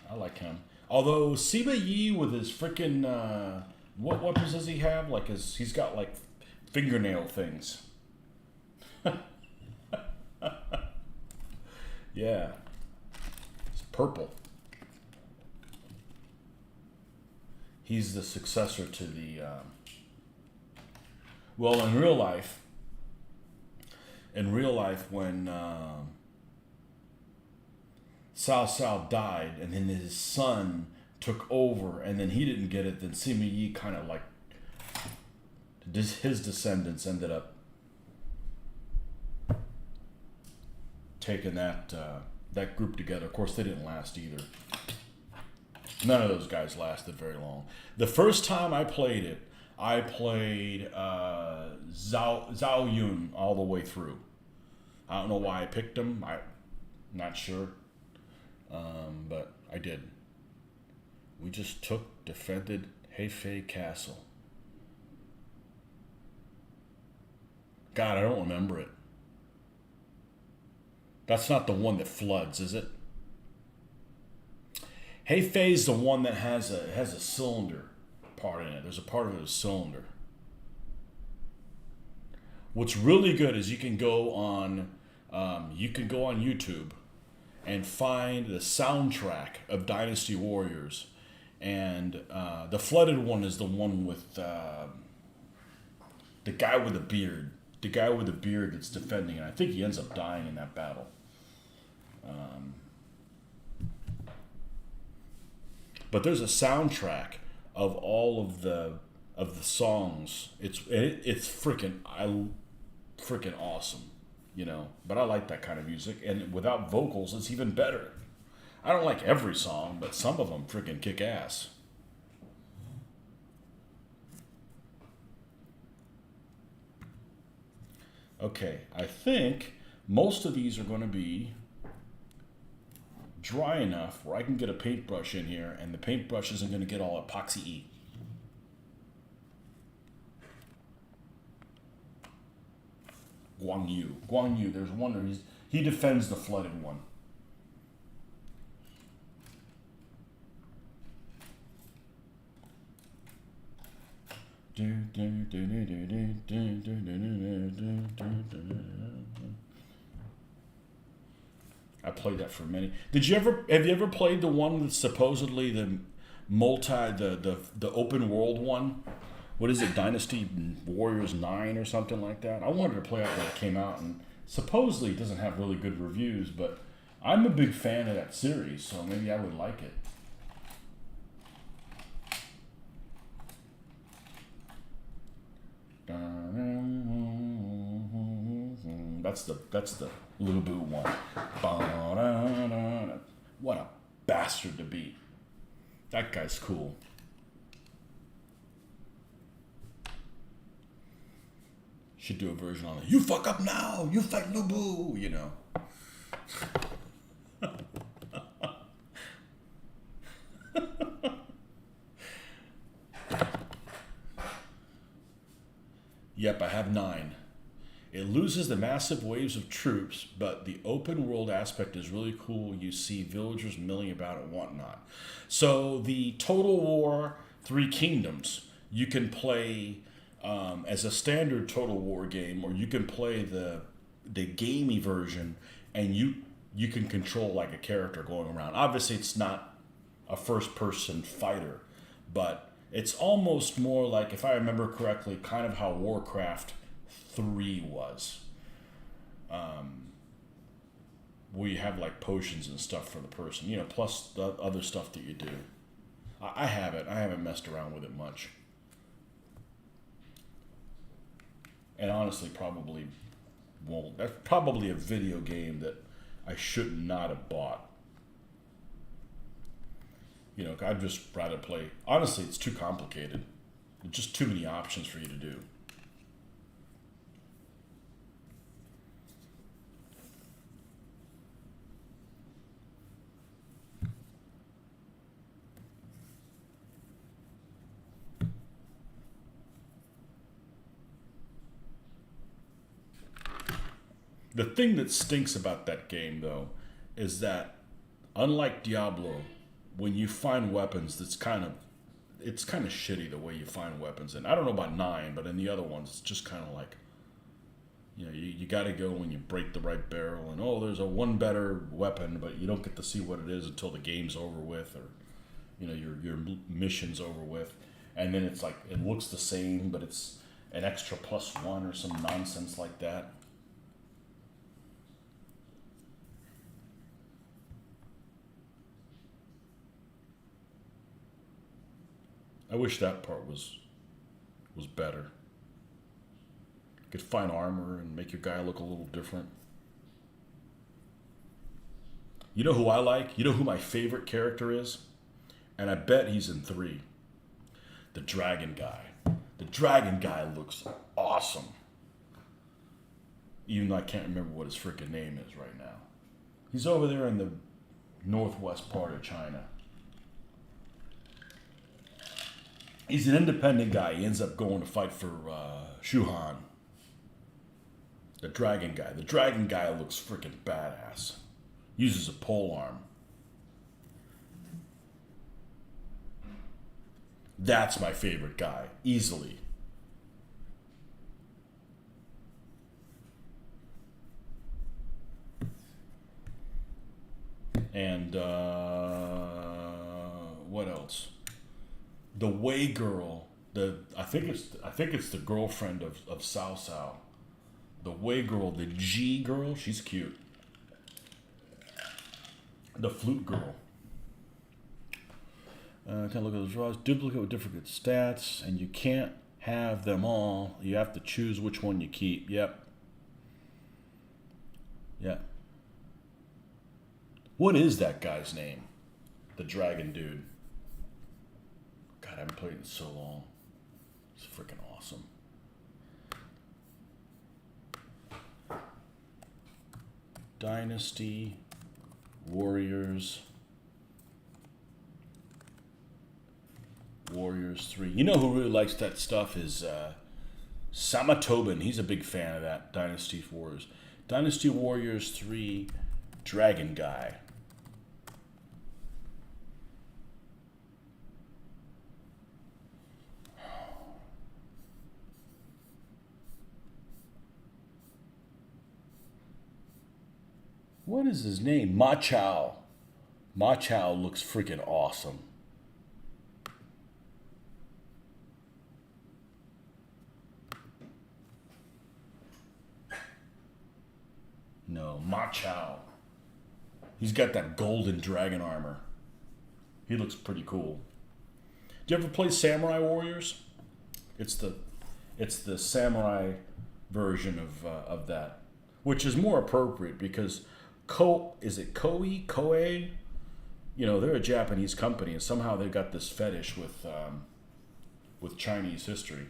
I like him. Although Sima Yi with his freaking what weapons does he have? Like he's got like fingernail things. Yeah. It's purple. He's the successor to the well, in real life when Cao Cao died and then his son took over and then he didn't get it, then Sima Yi kind of like his descendants ended up taking that group together. Of course, they didn't last either. None of those guys lasted very long. The first time I played it, I played Zhao Yun all the way through. I don't know why I picked him. I'm not sure. But I did. We just defended Hefei Castle. God, I don't remember it. That's not the one that floods, is it? Hefei's the one that has a cylinder part in it. There's a part of it, a cylinder. What's really good is you can go on YouTube and find the soundtrack of Dynasty Warriors, and the flooded one is the one with the guy with the beard. The guy with the beard that's defending it. I think he ends up dying in that battle. But there's a soundtrack of all of the songs. It's freaking awesome, you know. But I like that kind of music, and without vocals, it's even better. I don't like every song, but some of them freaking kick ass. Okay, I think most of these are going to be dry enough where I can get a paintbrush in here and the paintbrush isn't going to get all epoxy-y. Guang Yu, there's one where he defends the flooded one. I played that for many. Have you ever played the one that's supposedly the open world one? What is it, Dynasty Warriors 9 or something like that? I wanted to play it when it came out, and supposedly it doesn't have really good reviews, but I'm a big fan of that series, so maybe I would like it. That's the Little Boo one. What a bastard to beat. That guy's cool. Should do a version on it. You fuck up now. You fight Little Boo. You know. Yep, I have 9. It loses the massive waves of troops, but the open world aspect is really cool. You see villagers milling about and whatnot. So the Total War 3 Kingdoms, you can play as a standard Total War game, or you can play the gamey version, and you can control like a character going around. Obviously, it's not a first-person fighter, but it's almost more like, if I remember correctly, kind of how Warcraft 3 was, where you have like potions and stuff for the person, you know, plus the other stuff that you do. I haven't messed around with it much, and honestly probably won't. That's probably a video game that I should not have bought. You know, I'd just rather play. Honestly, it's too complicated. There's just too many options for you to do. The thing that stinks about that game, though, is that unlike Diablo, when you find weapons, it's kind of shitty the way you find weapons. And I don't know about 9, but in the other ones, it's just kind of like, you know, you got to go when you break the right barrel, and there's a one better weapon, but you don't get to see what it is until the game's over with, or you know, your mission's over with, and then it's like it looks the same, but it's an extra +1 or some nonsense like that. I wish that part was better. You could find armor and make your guy look a little different. You know who I like? You know who my favorite character is? And I bet he's in 3. The dragon guy. The dragon guy looks awesome. Even though I can't remember what his freaking name is right now. He's over there in the northwest part of China. He's an independent guy. He ends up going to fight for Shu Han. The dragon guy. The dragon guy looks freaking badass. Uses a pole arm. That's my favorite guy, easily. And what else? The Wei girl. I think it's the girlfriend of Cao Cao. The Wei girl, the G girl. She's cute. The flute girl. Kind of look at those draws. Duplicate with different stats, and you can't have them all. You have to choose which one you keep. Yep. Yeah. What is that guy's name? The dragon dude. God, I haven't played it in so long. It's freaking awesome. Dynasty Warriors 3. You know who really likes that stuff is Sama Tobin. He's a big fan of that Dynasty Warriors. Dynasty Warriors 3 Dragon Guy. What is his name? Ma Chao. Ma Chao looks freaking awesome. No, Ma Chao. He's got that golden dragon armor. He looks pretty cool. Do you ever play Samurai Warriors? It's the samurai version of that, which is more appropriate because is it Koei? You know, they're a Japanese company, and somehow they've got this fetish with Chinese history.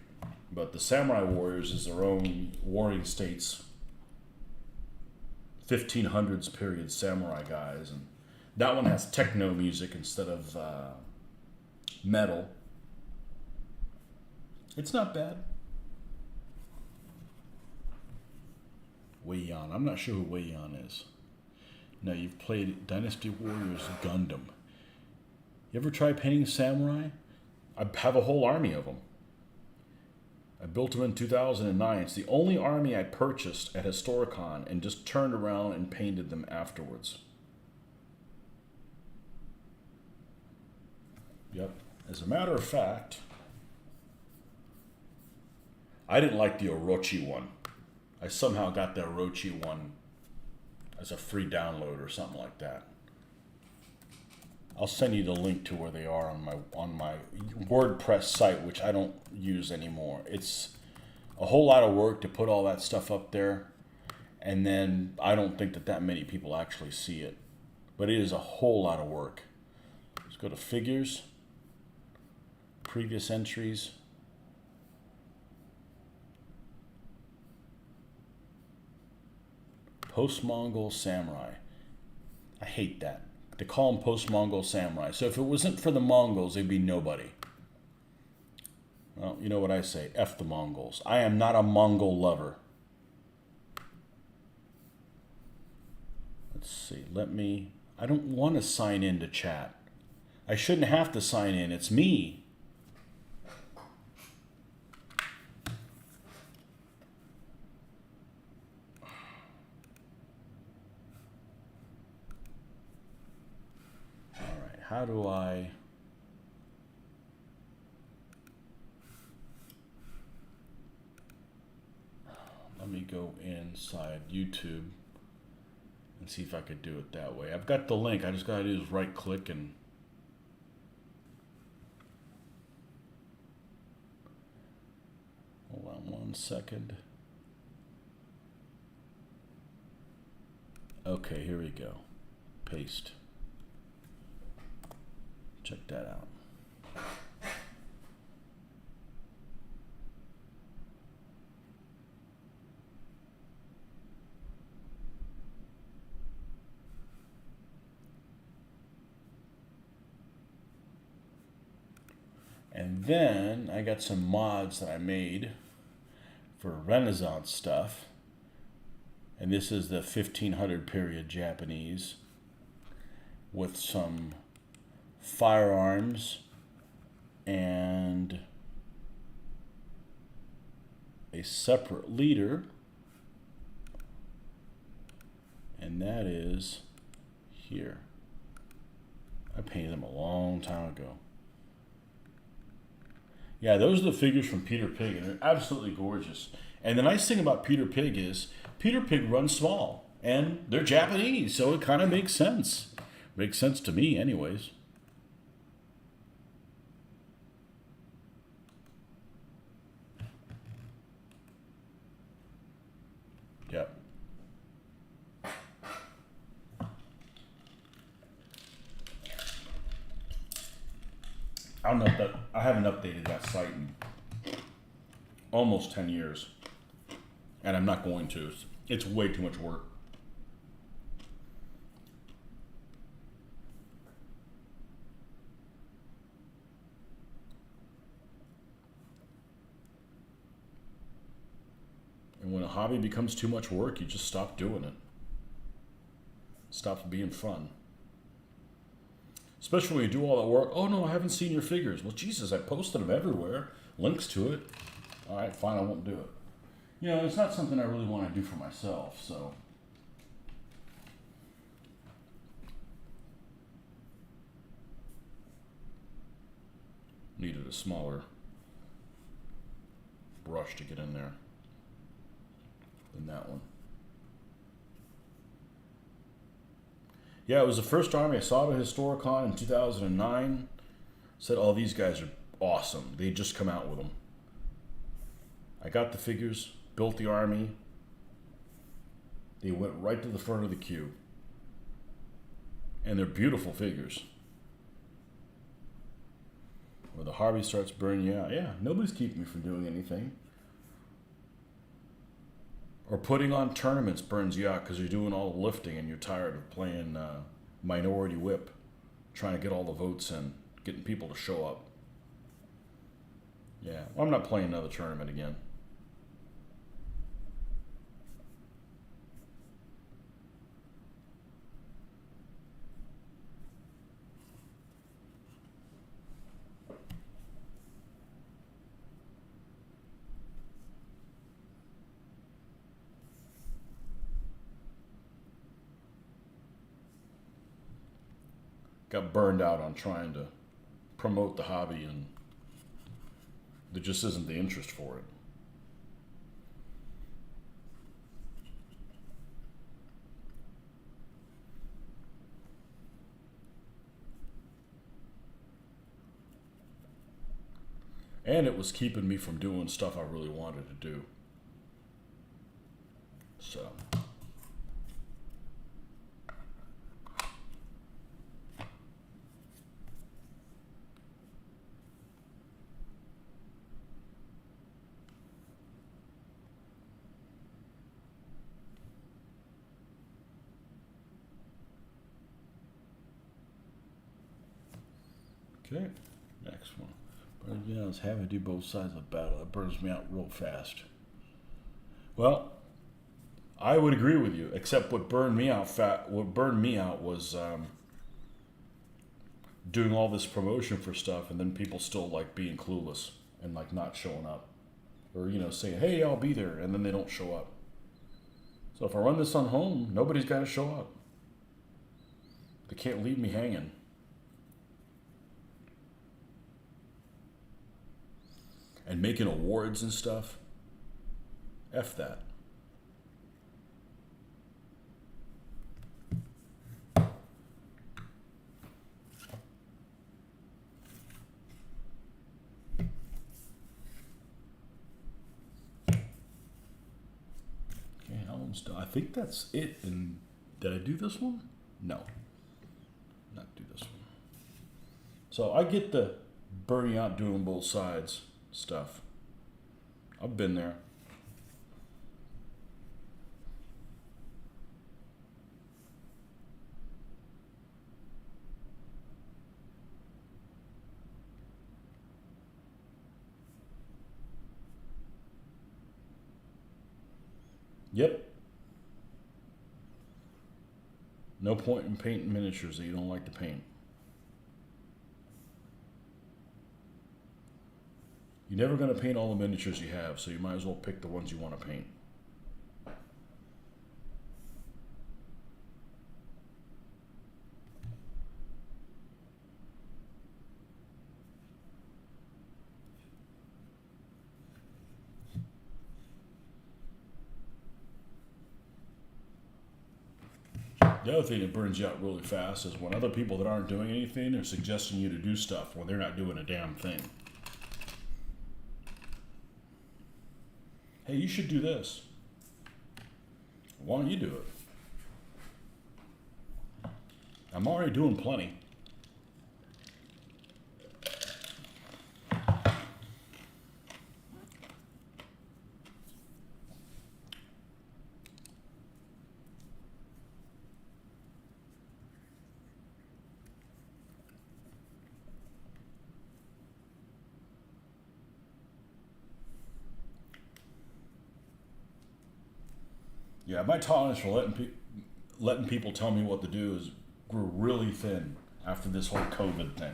But the Samurai Warriors is their own warring states, 1500s period samurai guys, and that one has techno music instead of metal. It's not bad. Wei Yan. I'm not sure who Wei Yan is. No, you've played Dynasty Warriors Gundam. You ever try painting samurai? I have a whole army of them. I built them in 2009. It's the only army I purchased at Historicon and just turned around and painted them afterwards. Yep. As a matter of fact, I didn't like the Orochi one. I somehow got the Orochi one as a free download or something like that. I'll send you the link to where they are on my WordPress site, which I don't use anymore. It's a whole lot of work to put all that stuff up there, and then I don't think that many people actually see it. But it is a whole lot of work. Let's go to figures, previous entries. Post-Mongol Samurai. I hate that. They call them post-Mongol Samurai. So if it wasn't for the Mongols, they'd be nobody. Well, you know what I say. F the Mongols. I am not a Mongol lover. Let's see. I don't want to sign in to chat. I shouldn't have to sign in. It's me. How do I... Let me go inside YouTube and see if I could do it that way. I've got the link. I just got to do is right click and... Hold on 1 second. Okay, here we go. Paste. Check that out. And then I got some mods that I made for Renaissance stuff. And this is the 1500 period Japanese with some firearms and a separate leader, and that is here. I painted them a long time ago. Yeah, those are the figures from Peter Pig, and they're absolutely gorgeous. And the nice thing about Peter Pig is Peter Pig runs small, and they're Japanese, so it kind of makes sense. Makes sense to me anyways. Yep. I haven't updated that site in almost 10 years. And I'm not going to. It's way too much work. hobby becomes too much work, you just stop doing it. It stops being fun. Especially when you do all that work. Oh no, I haven't seen your figures. Well, Jesus, I posted them everywhere. Links to it. All right, fine, I won't do it. You know, it's not something I really want to do for myself, so. Needed a smaller brush to get in there than that one. Yeah, it was the first army I saw at a Historicon in 2009. Said, oh, these guys are awesome. They just come out with them. I got the figures, built the army. They went right to the front of the queue. And they're beautiful figures. When the hobby starts burning you out, yeah, nobody's keeping me from doing anything. Or putting on tournaments burns you out because you're doing all the lifting and you're tired of playing Minority Whip, trying to get all the votes in, getting people to show up. Yeah, well, I'm not playing another tournament again. Got burned out on trying to promote the hobby, and there just isn't the interest for it. And it was keeping me from doing stuff I really wanted to do. So. Okay, next one. But yeah, I was having to do both sides of the battle. That burns me out real fast. Well, I would agree with you, except what burned me out was doing all this promotion for stuff, and then people still like being clueless and like not showing up, or saying, "Hey, I'll be there," and then they don't show up. So if I run this on home, nobody's got to show up. They can't leave me hanging. And making awards and stuff. F that. Okay, album's done. I think that's it. And did I do this one? No. Not do this one. So I get the burning out doing both sides stuff. I've been there. Yep. No point in painting miniatures that you don't like to paint. You're never going to paint all the miniatures you have, so you might as well pick the ones you want to paint. The other thing that burns you out really fast is when other people that aren't doing anything are suggesting you to do stuff when they're not doing a damn thing. Hey, you should do this. Why don't you do it? I'm already doing plenty. Yeah, my tolerance for letting people tell me what to do is grew really thin after this whole COVID thing.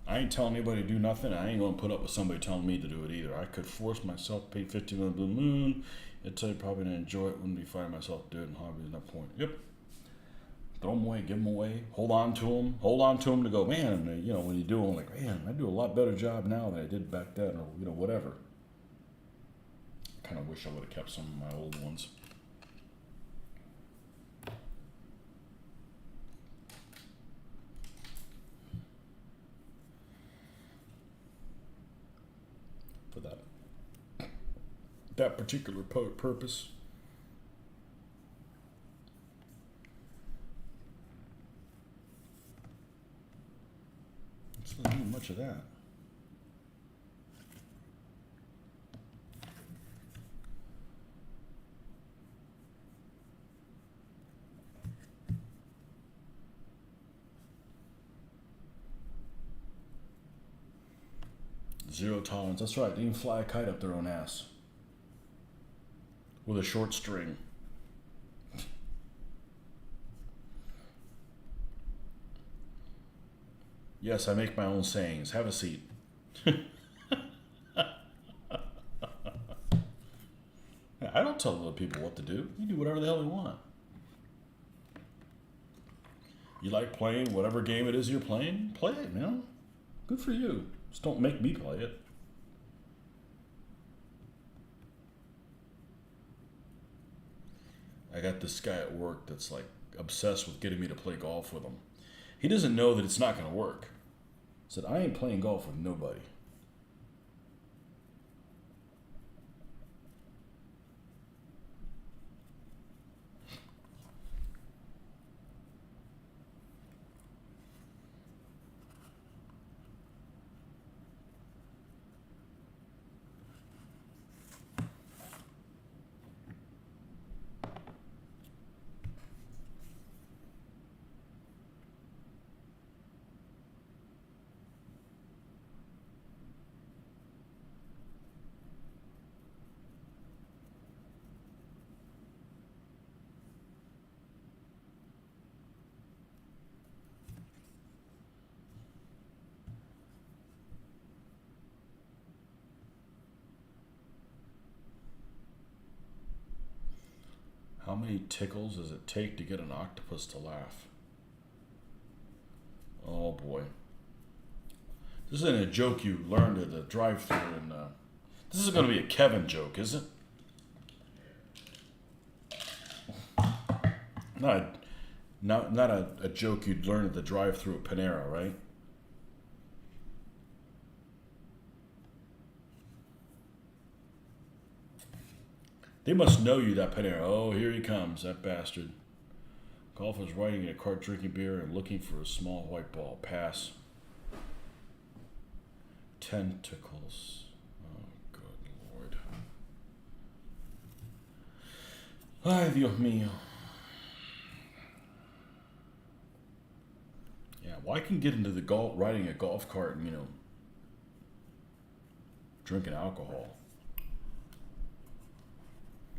I ain't telling anybody to do nothing. I ain't gonna put up with somebody telling me to do it either. I could force myself to pay 50 on the blue moon. I'd tell you probably to enjoy it. Wouldn't be find myself doing hobbies. No point. Yep. Throw them away. Give them away. Hold on to them. Hold on to them to go, man. You know, when you do them, like, man, I do a lot better job now than I did back then, or whatever. I kind of wish I would have kept some of my old ones. For that particular purpose. It's not much of that. Zero tolerance. That's right. They even fly a kite up their own ass with a short string. Yes, I make my own sayings. Have a seat. I don't tell other people what to do. You do whatever the hell you want. You like playing whatever game it is you're playing? Play it, man. Good for you. Just don't make me play it. I got this guy at work that's like obsessed with getting me to play golf with him. He doesn't know that it's not going to work. I said, I ain't playing golf with nobody. How many tickles does it take to get an octopus to laugh? Oh boy. This isn't a joke you learned at the drive-thru, and this is going to be a Kevin joke, is it? Not a joke you'd learn at the drive-thru at Panera, right? They must know you, that Panera. Oh, here he comes, that bastard. Golfer's riding in a cart, drinking beer, and looking for a small white ball. Pass. Tentacles. Oh, good Lord. Ay, Dios mío. Yeah, well, I can get into the riding a golf cart and, drinking alcohol.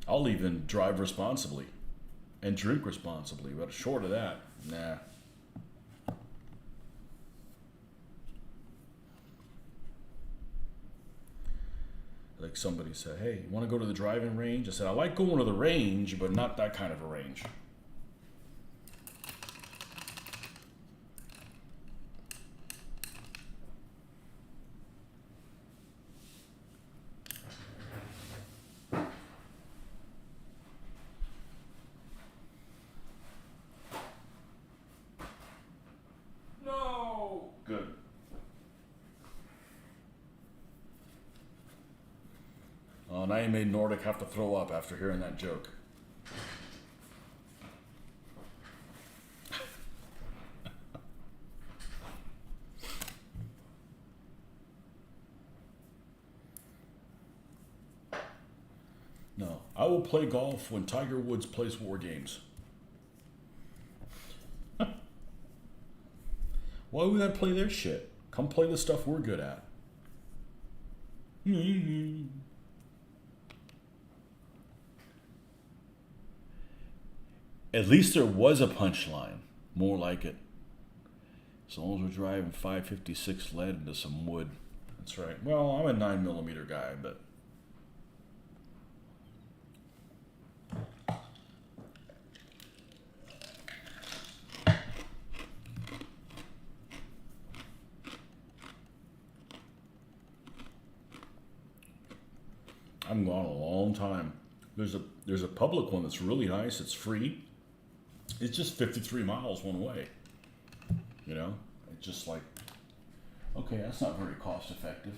I'll even drive responsibly and drink responsibly, but short of that, nah. Like somebody said, hey, you want to go to the driving range? I said, I like going to the range, but not that kind of a range. Good. Oh, now you made Nordic have to throw up after hearing that joke. No, I will play golf when Tiger Woods plays war games. Why would I play their shit? Come play the stuff we're good at. At least there was a punchline. More like it. As long as we're driving 556 lead into some wood. That's right. Well, I'm a 9mm guy, but I'm gone a long time. There's a public one that's really nice. It's free. It's just 53 miles one way. You know, it's just like, okay, that's not very cost effective.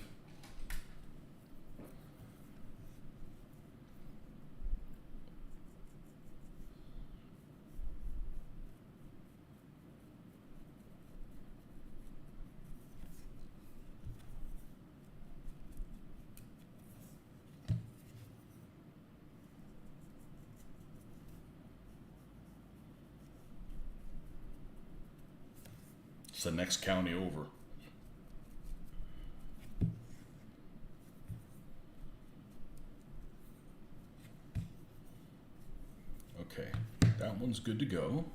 It's the next county over. Okay, that one's good to go.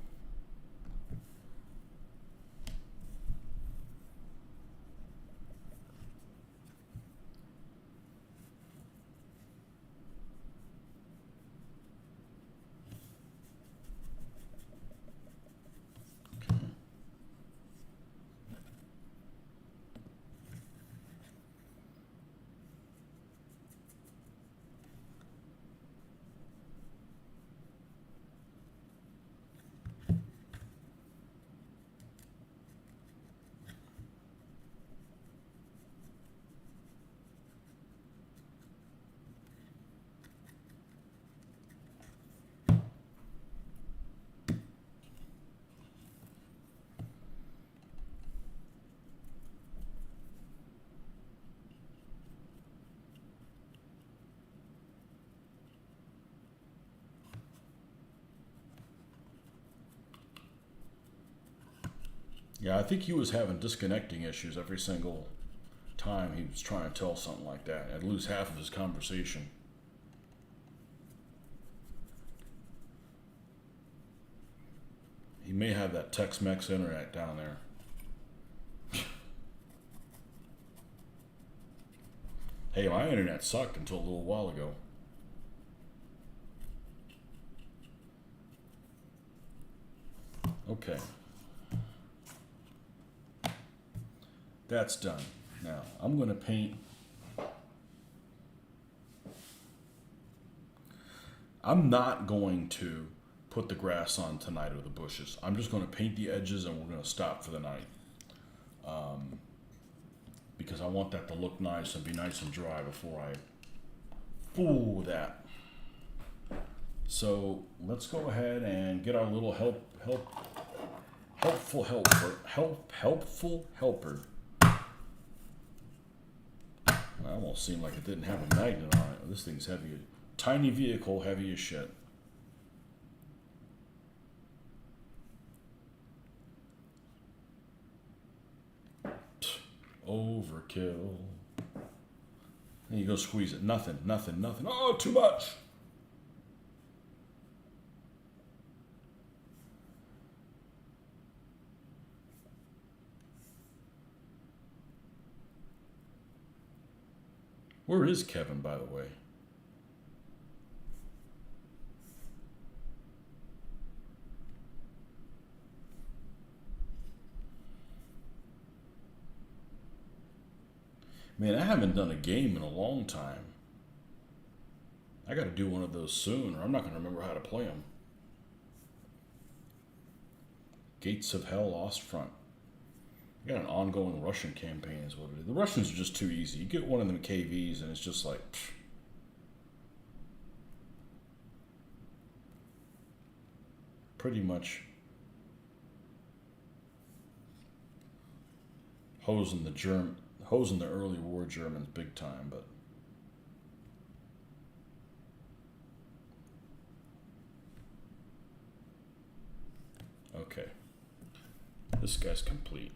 Yeah, I think he was having disconnecting issues every single time he was trying to tell something like that. I'd lose half of his conversation. He may have that Tex-Mex internet down there. Hey, my internet sucked until a little while ago. Okay. That's done. Now, I'm going to paint. I'm not going to put the grass on tonight or the bushes. I'm just going to paint the edges and we're going to stop for the night. Because I want that to look nice and be nice and dry before I fool that. So let's go ahead and get our little helpful helper. That almost seemed like it didn't have a magnet on it. This thing's heavy. Tiny vehicle, heavy as shit. Overkill. And you go squeeze it. Nothing. Oh, too much. Where is Kevin, by the way? Man, I haven't done a game in a long time. I got to do one of those soon, or I'm not going to remember how to play them. Gates of Hell, Ostfront. I got an ongoing Russian campaign is what it is. The Russians are just too easy. You get one of them KVs and it's just like, pfft. Pretty much hosing the early war Germans big time, but okay. This guy's complete.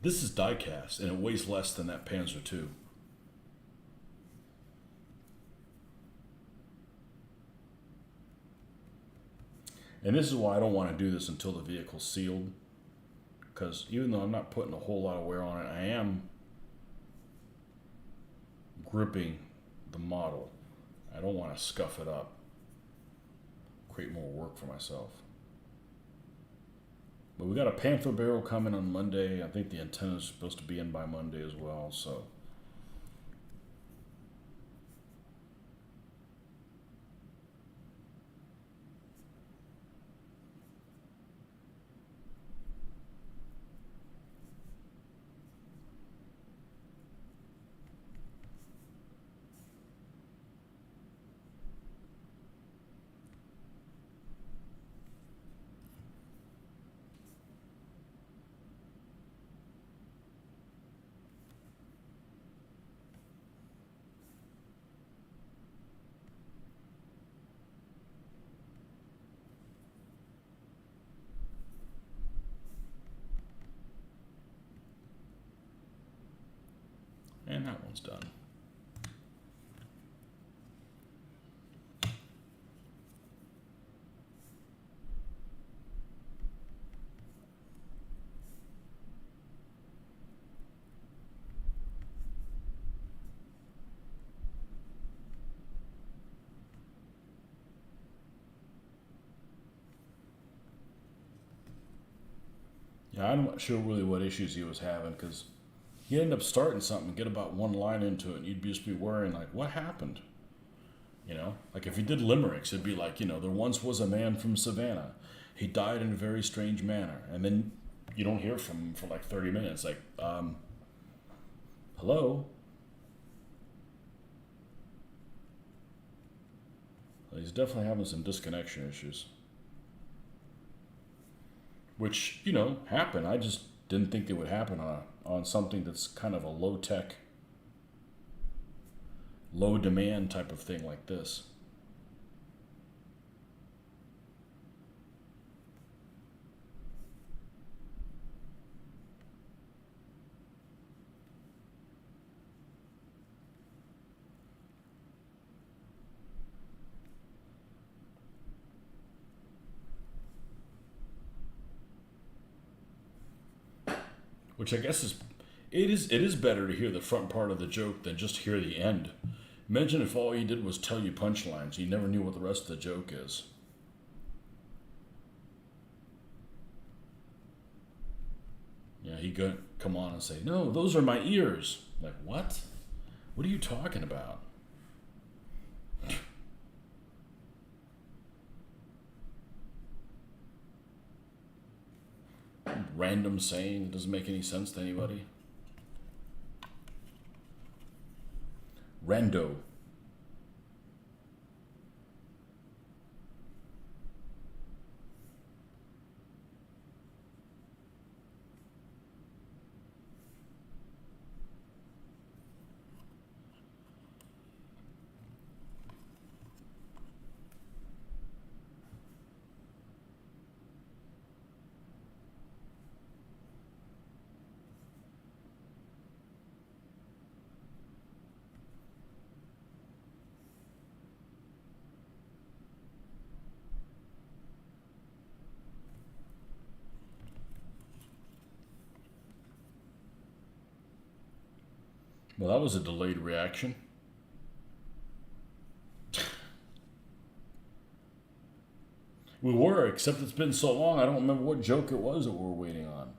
This is die-cast, and it weighs less than that Panzer II. And this is why I don't want to do this until the vehicle's sealed. Because even though I'm not putting a whole lot of wear on it, I am gripping the model. I don't want to scuff it up, create more work for myself. But we got a Panther barrel coming on Monday. I think the antenna is supposed to be in by Monday as well. So and that one's done. Yeah, I'm not sure really what issues he was having because he'd end up starting something, get about one line into it, and you'd just be worrying, like, what happened? You know, like if he did limericks, it'd be like, you know, there once was a man from Savannah. He died in a very strange manner. And then you don't hear from him for like 30 minutes. Like, hello? He's definitely having some disconnection issues. Which, you know, happen. I just didn't think they would happen on something that's kind of a low tech, low demand type of thing like this. Which I guess it is better to hear the front part of the joke than just hear the end. Imagine if all he did was tell you punchlines, you never knew what the rest of the joke is. Yeah, he could come on and say, "No, those are my ears." Like, what? What are you talking about? Random saying that doesn't make any sense to anybody. Rando. Well, that was a delayed reaction. We were, except it's been so long, I don't remember what joke it was that we were waiting on.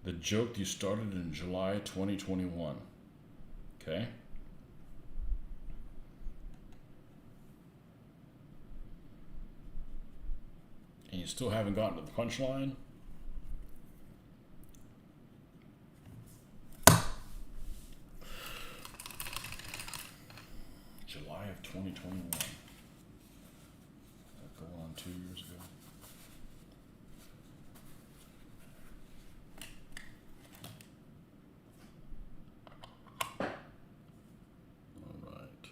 The joke you started in July 2021. Okay? And you still haven't gotten to the punchline? 2021. Go on 2 years ago. All right.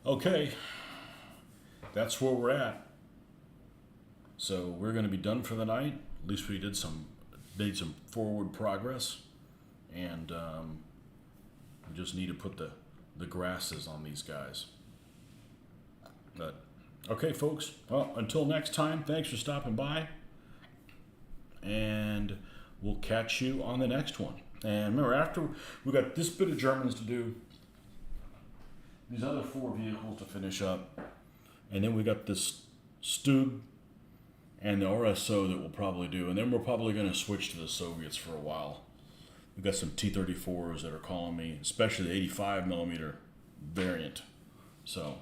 Okay, that's where we're at. So we're going to be done for the night. At least we made some forward progress, and we just need to put the grasses on these guys. But okay, folks. Well, until next time, thanks for stopping by, and we'll catch you on the next one. And remember, after we got this bit of Germans to do, these other 4 vehicles to finish up, and then we got this Stug and the RSO that we'll probably do, and then we're probably going to switch to the Soviets for a while. We've got some T-34s that are calling me, especially the 85 millimeter variant. So,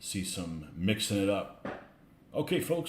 see some mixing it up. Okay, folks.